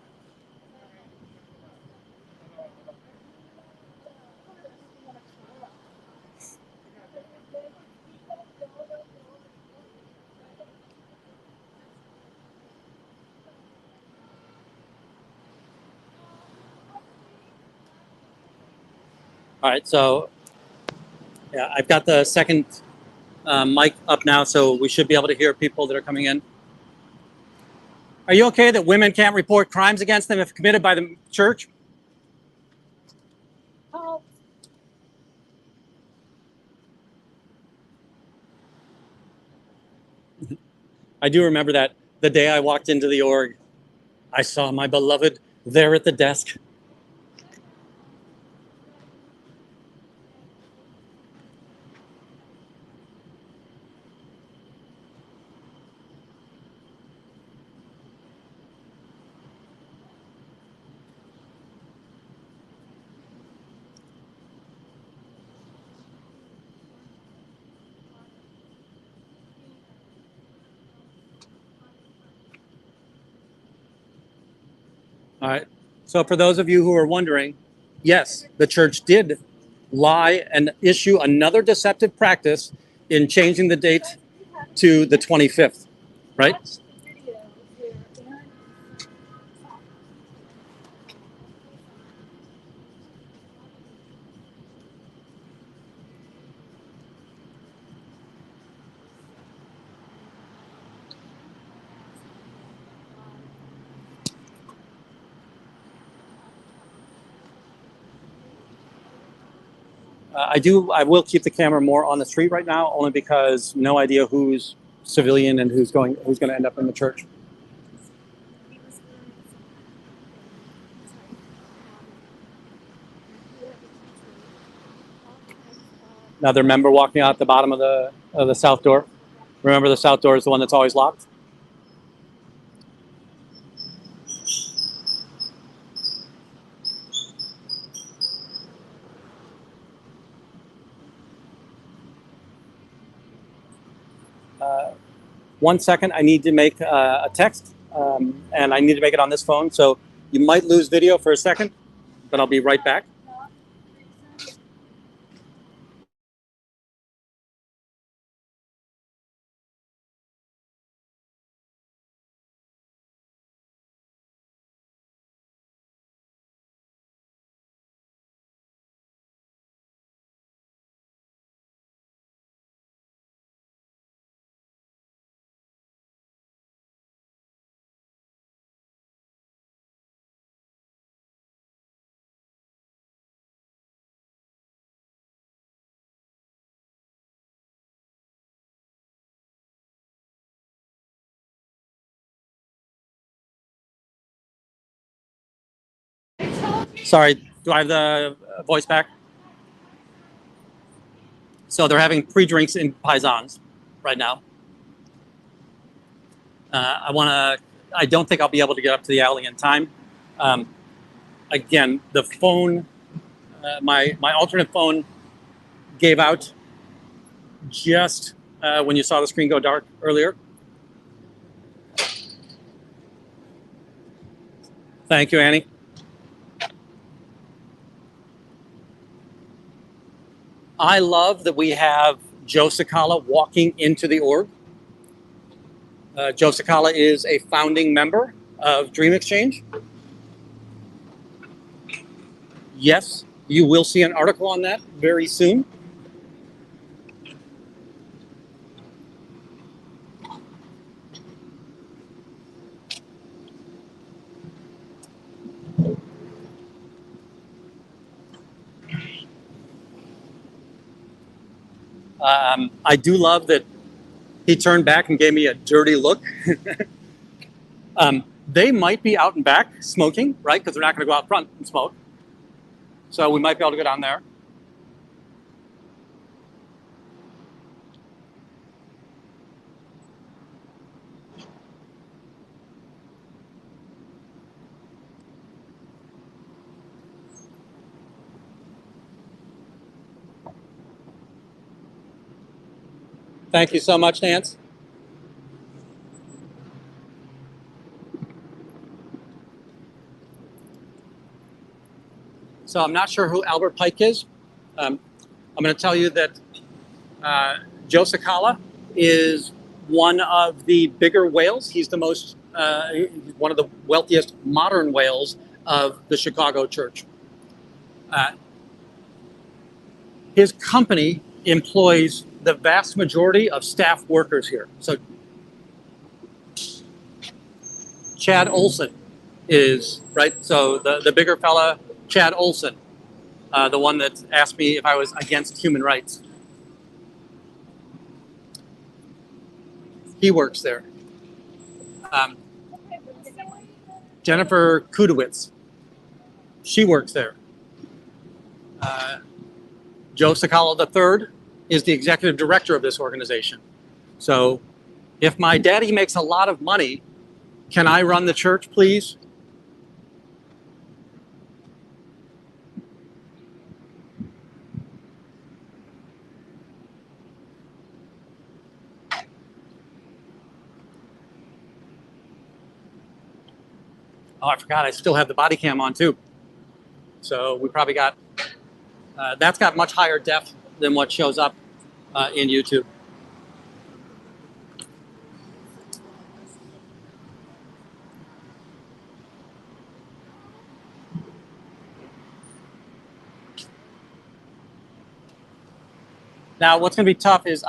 All right, so yeah, I've got the second mic up now, so we should be able to hear people that are coming in. Are you okay that women can't report crimes against them if committed by the church? Oh, I do remember that the day I walked into the org, I saw my beloved there at the desk. All right. So for those of you who are wondering, yes, the church did lie and issue another deceptive practice in changing the date to the 25th, right? I will keep the camera more on the street right now, only because no idea who's civilian and who's going to end up in the church. Another member walking out the bottom of the south door. Remember, the south door is the one that's always locked. One second, I need to make a text, and I need to make it on this phone. So you might lose video for a second, but I'll be right back. Sorry, do I have the voice back? So they're having pre-drinks in Paisans right now. I don't think I'll be able to get up to the alley in time. Again, the phone, my alternate phone gave out just when you saw the screen go dark earlier. Thank you, Annie. I love that we have Joe Cecala walking into the org. Joe Cecala is a founding member of Dream Exchange. Yes, you will see an article on that very soon. I do love that he turned back and gave me a dirty look. They might be out and back smoking, right? Because they're not going to go out front and smoke. So we might be able to go down there. Thank you so much, Nance. So I'm not sure who Albert Pike is. I'm going to tell you that Joe Cecala is one of the bigger whales. He's the most, one of the wealthiest modern whales of the Chicago church. His company employs the vast majority of staff workers here. So Chad Olson is, right? So the bigger fella, Chad Olson, the one that asked me if I was against human rights. He works there. Jennifer Kudowitz, she works there. Joe Cecala III is the executive director of this organization. So if my daddy makes a lot of money, can I run the church, please? Oh, I forgot, I still have the body cam on too. So we probably got, that's got much higher def than what shows up in YouTube. Now, what's going to be tough is,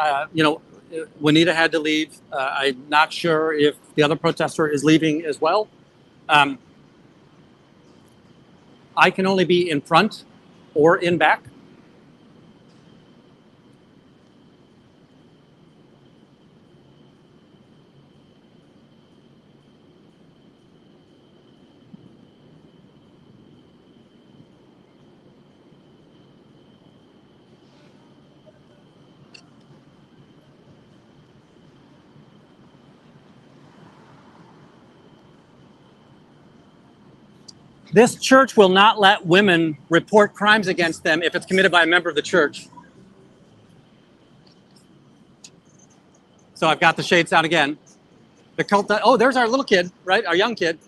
Juanita had to leave. I'm not sure if the other protester is leaving as well. I can only be in front or in back. This church will not let women report crimes against them if it's committed by a member of the church. So I've got the shades down again. The cult, oh, there's our little kid, right? Our young kid.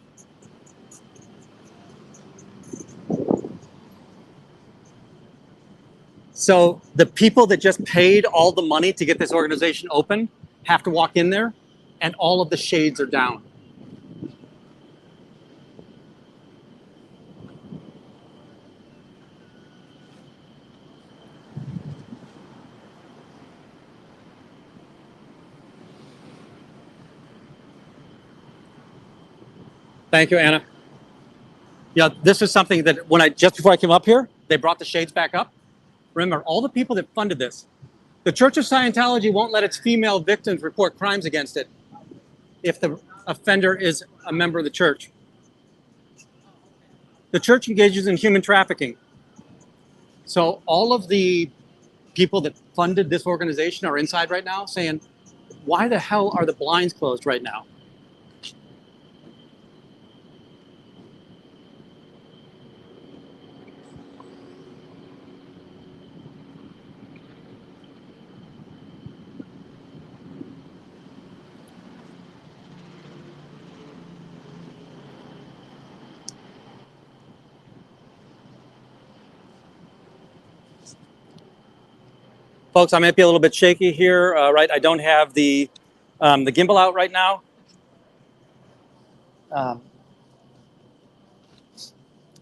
So the people that just paid all the money to get this organization open have to walk in there, and all of the shades are down. Thank you, Anna. Yeah, this is something that just before I came up here, they brought the shades back up. Remember, all the people that funded this. The Church of Scientology won't let its female victims report crimes against it if the offender is a member of the church. The church engages in human trafficking. So all of the people that funded this organization are inside right now saying, why the hell are the blinds closed right now? Folks, I might be a little bit shaky here, right? I don't have the gimbal out right now.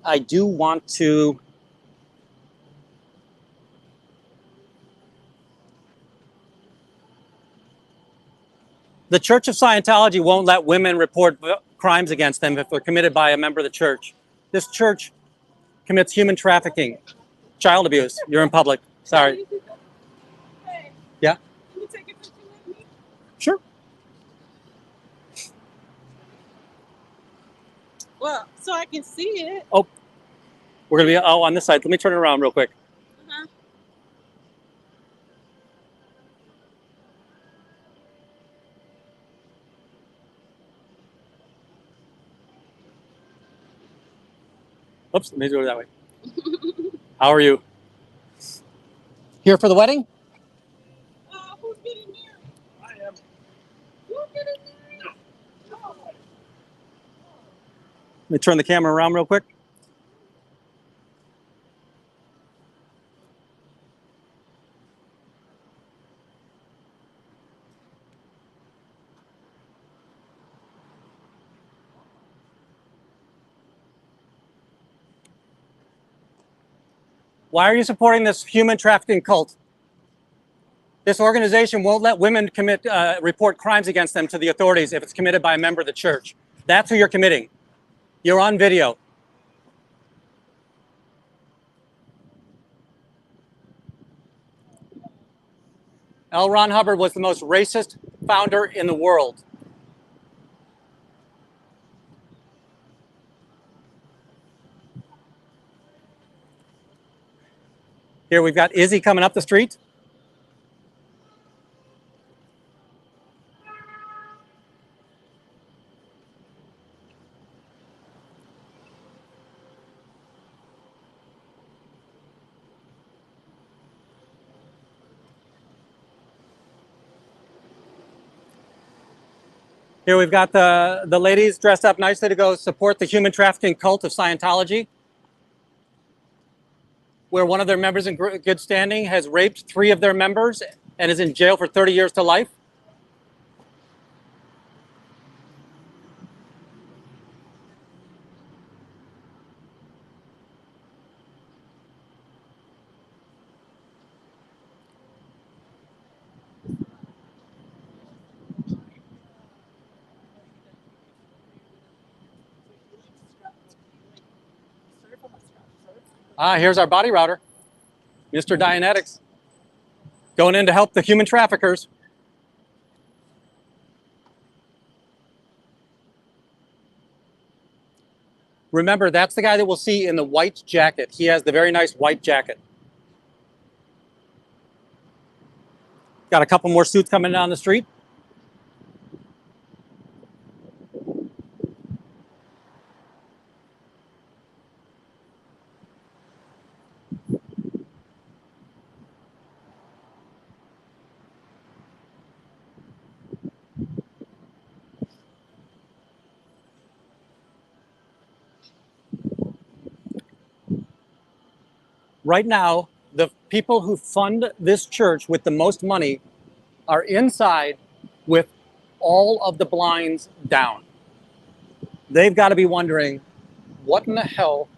I do want to. The Church of Scientology won't let women report crimes against them if they're committed by a member of the church. This church commits human trafficking, child abuse. You're in public. Sorry. Hey, Yeah? can you take a picture with me? Sure. Well, so I can see it. Oh, we're going to be on this side. Let me turn it around real quick. Uh-huh. Oops, let me do it that way. How are you? Here for the wedding? Who's getting married? I am. Who's getting married? Oh. Let me turn the camera around real quick. Why are you supporting this human trafficking cult? This organization won't let women report crimes against them to the authorities if it's committed by a member of the church. That's who you're committing. You're on video. L. Ron Hubbard was the most racist founder in the world. Here we've got Izzy coming up the street. Here we've got the ladies dressed up nicely to go support the human trafficking cult of Scientology, where one of their members in good standing has raped 3 of their members and is in jail for 30 years to life. Here's our body router, Mr. Dianetics, going in to help the human traffickers. Remember, that's the guy that we'll see in the white jacket. He has the very nice white jacket. Got a couple more suits coming down the street. Right now, the people who fund this church with the most money are inside with all of the blinds down. They've got to be wondering, what in the hell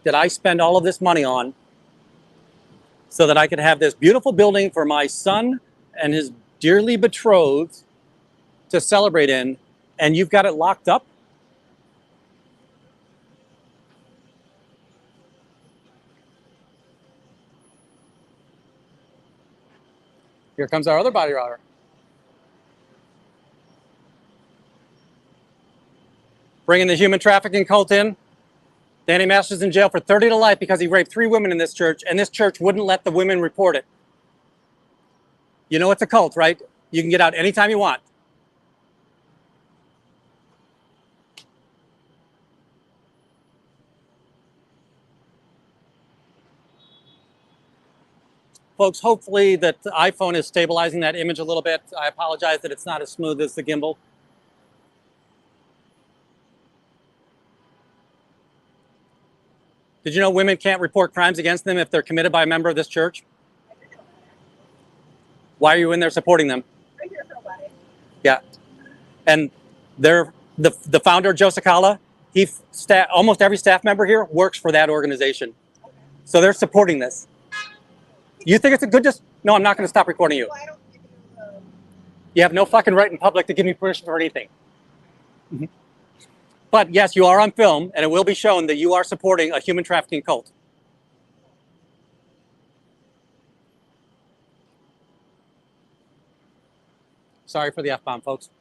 did I spend all of this money on so that I could have this beautiful building for my son and his dearly betrothed to celebrate in, and you've got it locked up? Here comes our other body router. Bringing the human trafficking cult in. Danny Masters in jail for 30 to life because he raped 3 women in this church, and this church wouldn't let the women report it. You know it's a cult, right? You can get out anytime you want. Folks, hopefully that the iPhone is stabilizing that image a little bit. I apologize that it's not as smooth as the gimbal. Did you know women can't report crimes against them if they're committed by a member of this church? Why are you in there supporting them? Right here for a wedding. Yeah. And they're the founder, Joe Cecala, almost every staff member here works for that organization. So they're supporting this. You think it's a good no, I'm not going to stop recording you. Well, I don't give you, You have no fucking right in public to give me permission for anything. But yes, you are on film, and it will be shown that you are supporting a human trafficking cult. Sorry for the F-bomb, folks.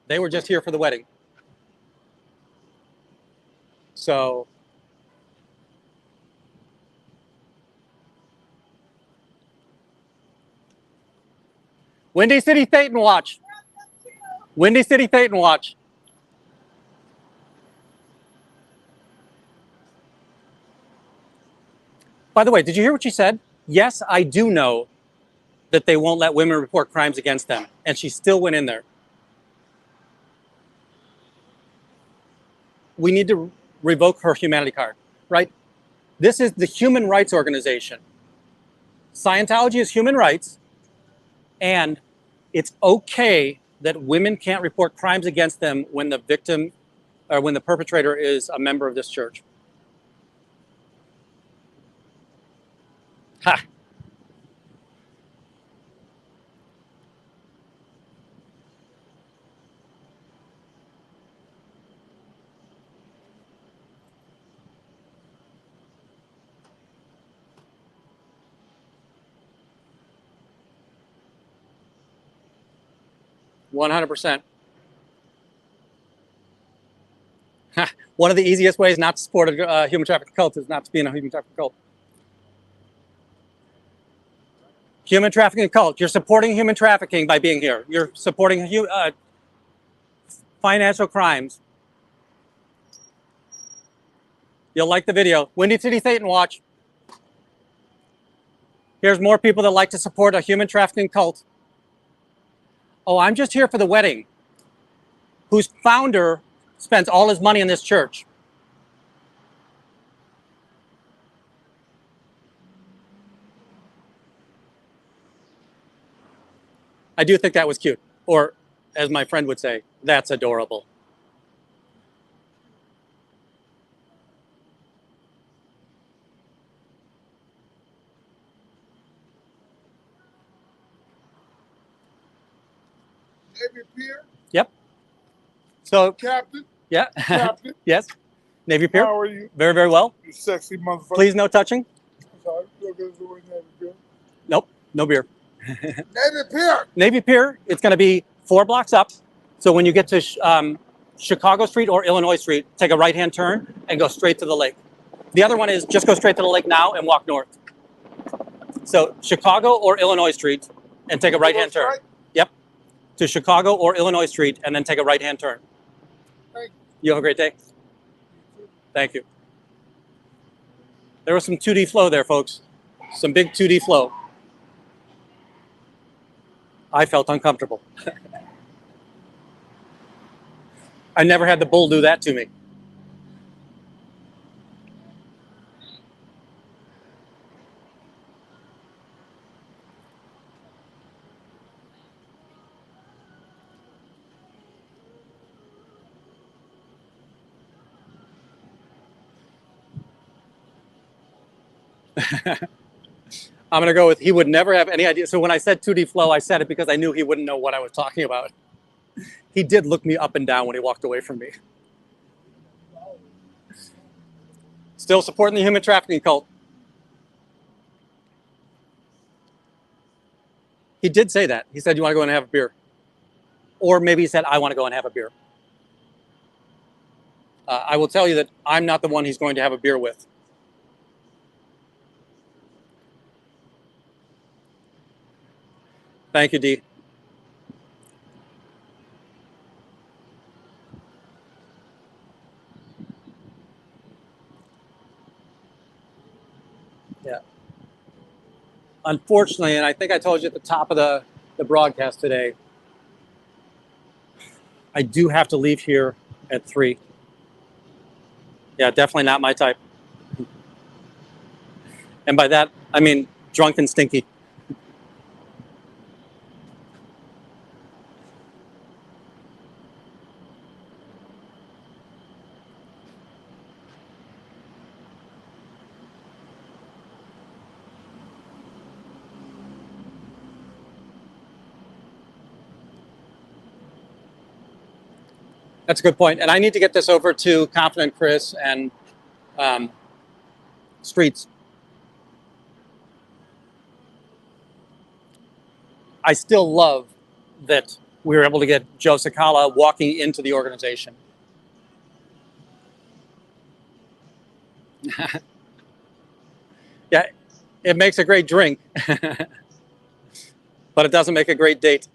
They were just here for the wedding. So Windy City Thetan Watch. Windy City Thetan Watch. By the way, did you hear what she said? Yes, I do know that they won't let women report crimes against them. And she still went in there. We need to revoke her humanity card, right? This is the human rights organization. Scientology is human rights, and it's okay that women can't report crimes against them when the victim or when the perpetrator is a member of this church. Ha! 100%. One of the easiest ways not to support a human trafficking cult is not to be in a human trafficking cult. Human trafficking cult. You're supporting human trafficking by being here. You're supporting financial crimes. You'll like the video. Windy City Thetan Watch. Here's more people that like to support a human trafficking cult. Oh, I'm just here for the wedding. Whose founder spends all his money in this church. I do think that was cute. Or, as my friend would say, that's adorable. Navy Pier? Yep. So, Captain? yeah. Captain? Yes. Navy Pier? How are you? Very, very well. You sexy motherfucker. Please, no touching. I'm sorry. Look at the word Navy Pier. Nope. No beer. Navy Pier! Navy Pier, it's going to be 4 blocks up. So when you get to Chicago Street or Illinois Street, take a right-hand turn and go straight to the lake. The other one is just go straight to the lake now and walk north. So Chicago or Illinois Street and take a right-hand turn. Right? Yep. To Chicago or Illinois Street and then take a right-hand turn. Thank You have a great day. Thank you. There was some 2D flow there, folks. Some big 2D flow. I felt uncomfortable. I never had the bull do that to me. I'm going to go with he would never have any idea. So when I said 2D flow, I said it because I knew he wouldn't know what I was talking about. He did look me up and down when he walked away from me. Still supporting the human trafficking cult. He did say that. He said, you want to go and have a beer? Or maybe he said, I want to go and have a beer. I will tell you that I'm not the one he's going to have a beer with. Thank you, Dee. Yeah. Unfortunately, and I think I told you at the top of the broadcast today, I do have to leave here at 3. Yeah, definitely not my type. And by that, I mean drunk and stinky. That's a good point. And I need to get this over to Confident Chris and Streets. I still love that we were able to get Joe Cecala walking into the organization. Yeah, it makes a great drink, but it doesn't make a great date.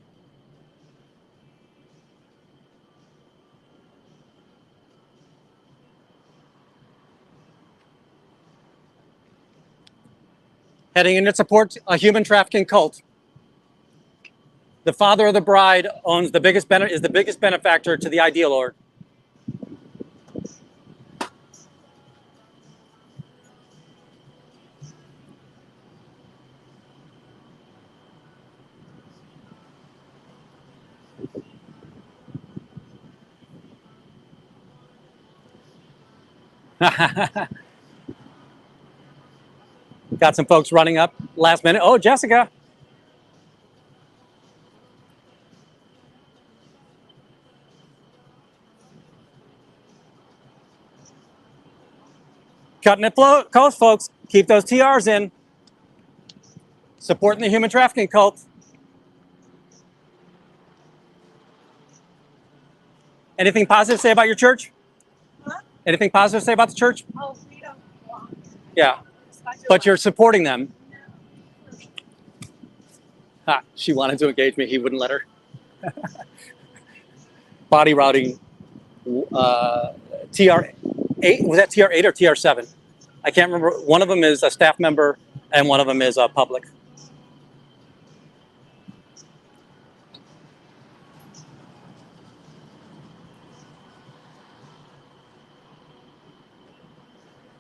Heading in to support a human trafficking cult. The father of the bride owns is the biggest benefactor to the ideal lord. Got some folks running up last minute. Oh, Jessica. Cutting it close, folks. Keep those TRs in. Supporting the human trafficking cult. Anything positive to say about your church? Huh? Anything positive to say about the church? Oh, we don't walk. Yeah, but you're supporting them. Ha, she wanted to engage me. He wouldn't let her. Body routing. TR8, was that TR8 or TR7? I can't remember. One of them is a staff member and one of them is public.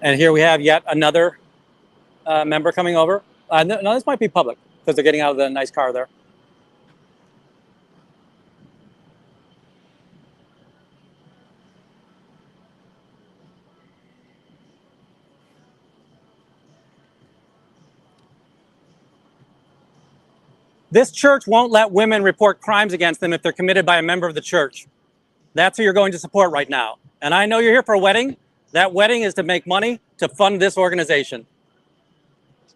And here we have yet another member coming over. No, this might be public because they're getting out of the nice car there. This church won't let women report crimes against them if they're committed by a member of the church. That's who you're going to support right now. And I know you're here for a wedding. That wedding is to make money to fund this organization.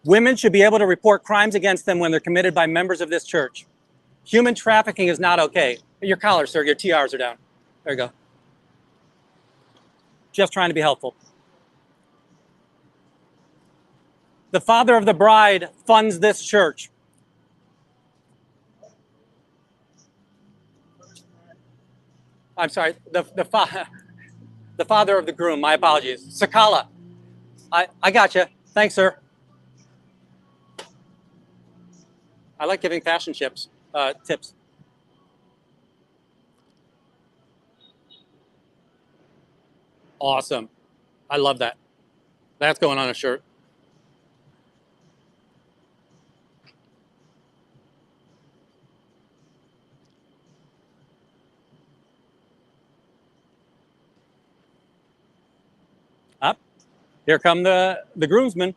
Women should be able to report crimes against them when they're committed by members of this church. Human trafficking is not okay. Your collar, sir, your TRs are down. There you go. Just trying to be helpful. The father of the bride funds this church. I'm sorry, the father of the groom, my apologies. Cecala. I got you. Thanks, sir. I like giving fashion tips. Awesome. I love that. That's going on a shirt. Up. Here come the groomsmen.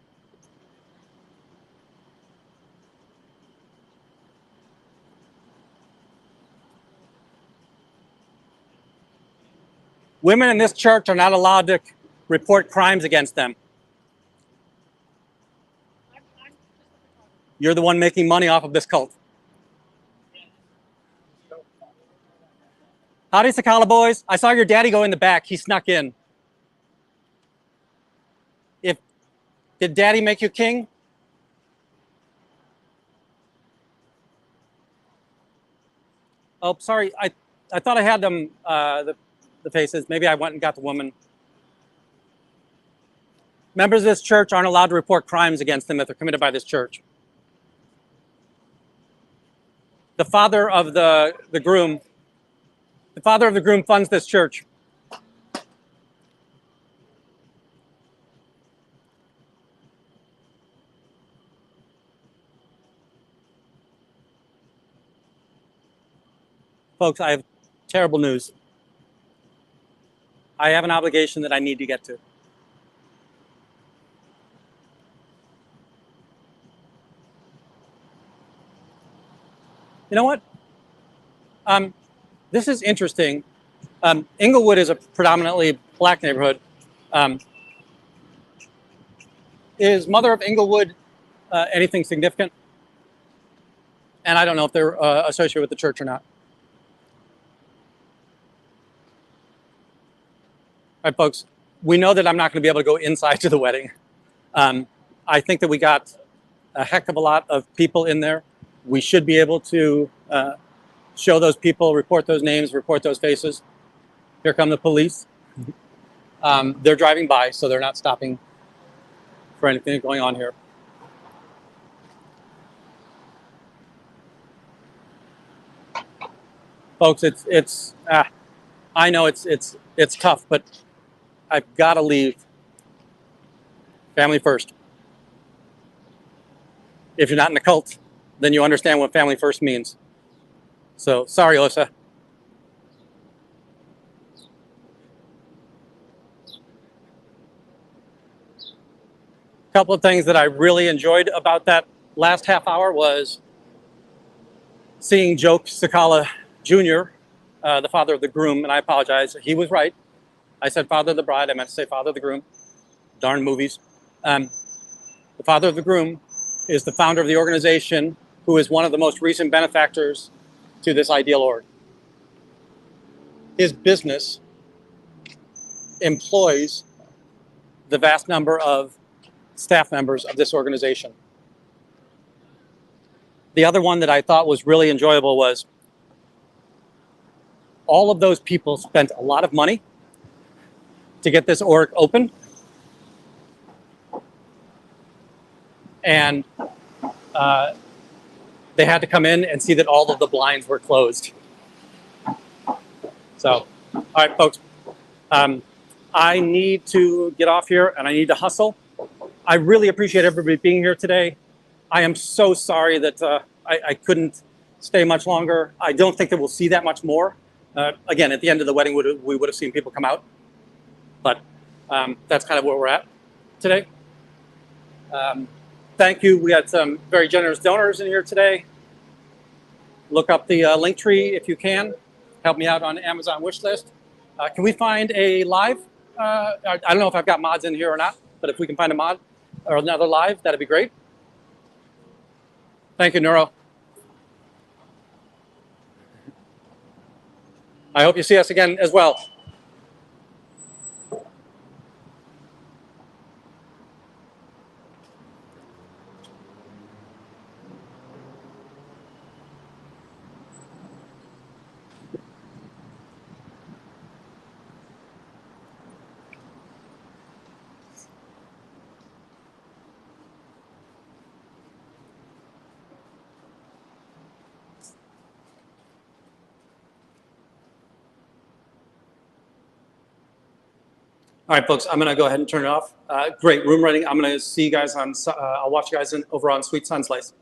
Women in this church are not allowed to report crimes against them. You're the one making money off of this cult. Howdy, Cecala boys. I saw your daddy go in the back. He snuck in. Did daddy make you king? Oh, sorry. I thought I had them, the faces. Maybe I went and got the woman. Members of this church aren't allowed to report crimes against them if they're committed by this church. The father of the groom funds this church. Folks, I have terrible news. I have an obligation that I need to get to. You know what? This is interesting. Inglewood is a predominantly black neighborhood. Is Mother of Inglewood anything significant? And I don't know if they're associated with the church or not. All right, folks, we know that I'm not going to be able to go inside to the wedding. I think that we got a heck of a lot of people in there. We should be able to show those people, report those names, report those faces. Here come the police. They're driving by, so they're not stopping for anything going on here. Folks, I know it's tough, but I've got to leave. Family first. If you're not in the cult, then you understand what family first means. So, sorry, Alyssa. A couple of things that I really enjoyed about that last half hour was seeing Cecala Jr., the father of the groom, and I apologize. He was right. I said father of the bride. I meant to say father of the groom. Darn movies. The father of the groom is the founder of the organization who is one of the most recent benefactors to this ideal org. His business employs the vast number of staff members of this organization. The other one that I thought was really enjoyable was all of those people spent a lot of money to get this org open. And they had to come in and see that all of the blinds were closed. So, all right, folks, I need to get off here and I need to hustle. I really appreciate everybody being here today. I am so sorry that I couldn't stay much longer. I don't think that we'll see that much more. Again, at the end of the wedding, we would have seen people come out. But that's kind of where we're at today. Thank you. We had some very generous donors in here today. Look up the link tree if you can. Help me out on Amazon wish list. Can we find a live? I don't know if I've got mods in here or not, but if we can find a mod or another live, that'd be great. Thank you, Neuro. I hope you see us again as well. All right, folks, I'm going to go ahead and turn it off. Great room running. I'm going to see you guys on, I'll watch you guys over on Sweet Sun Slice.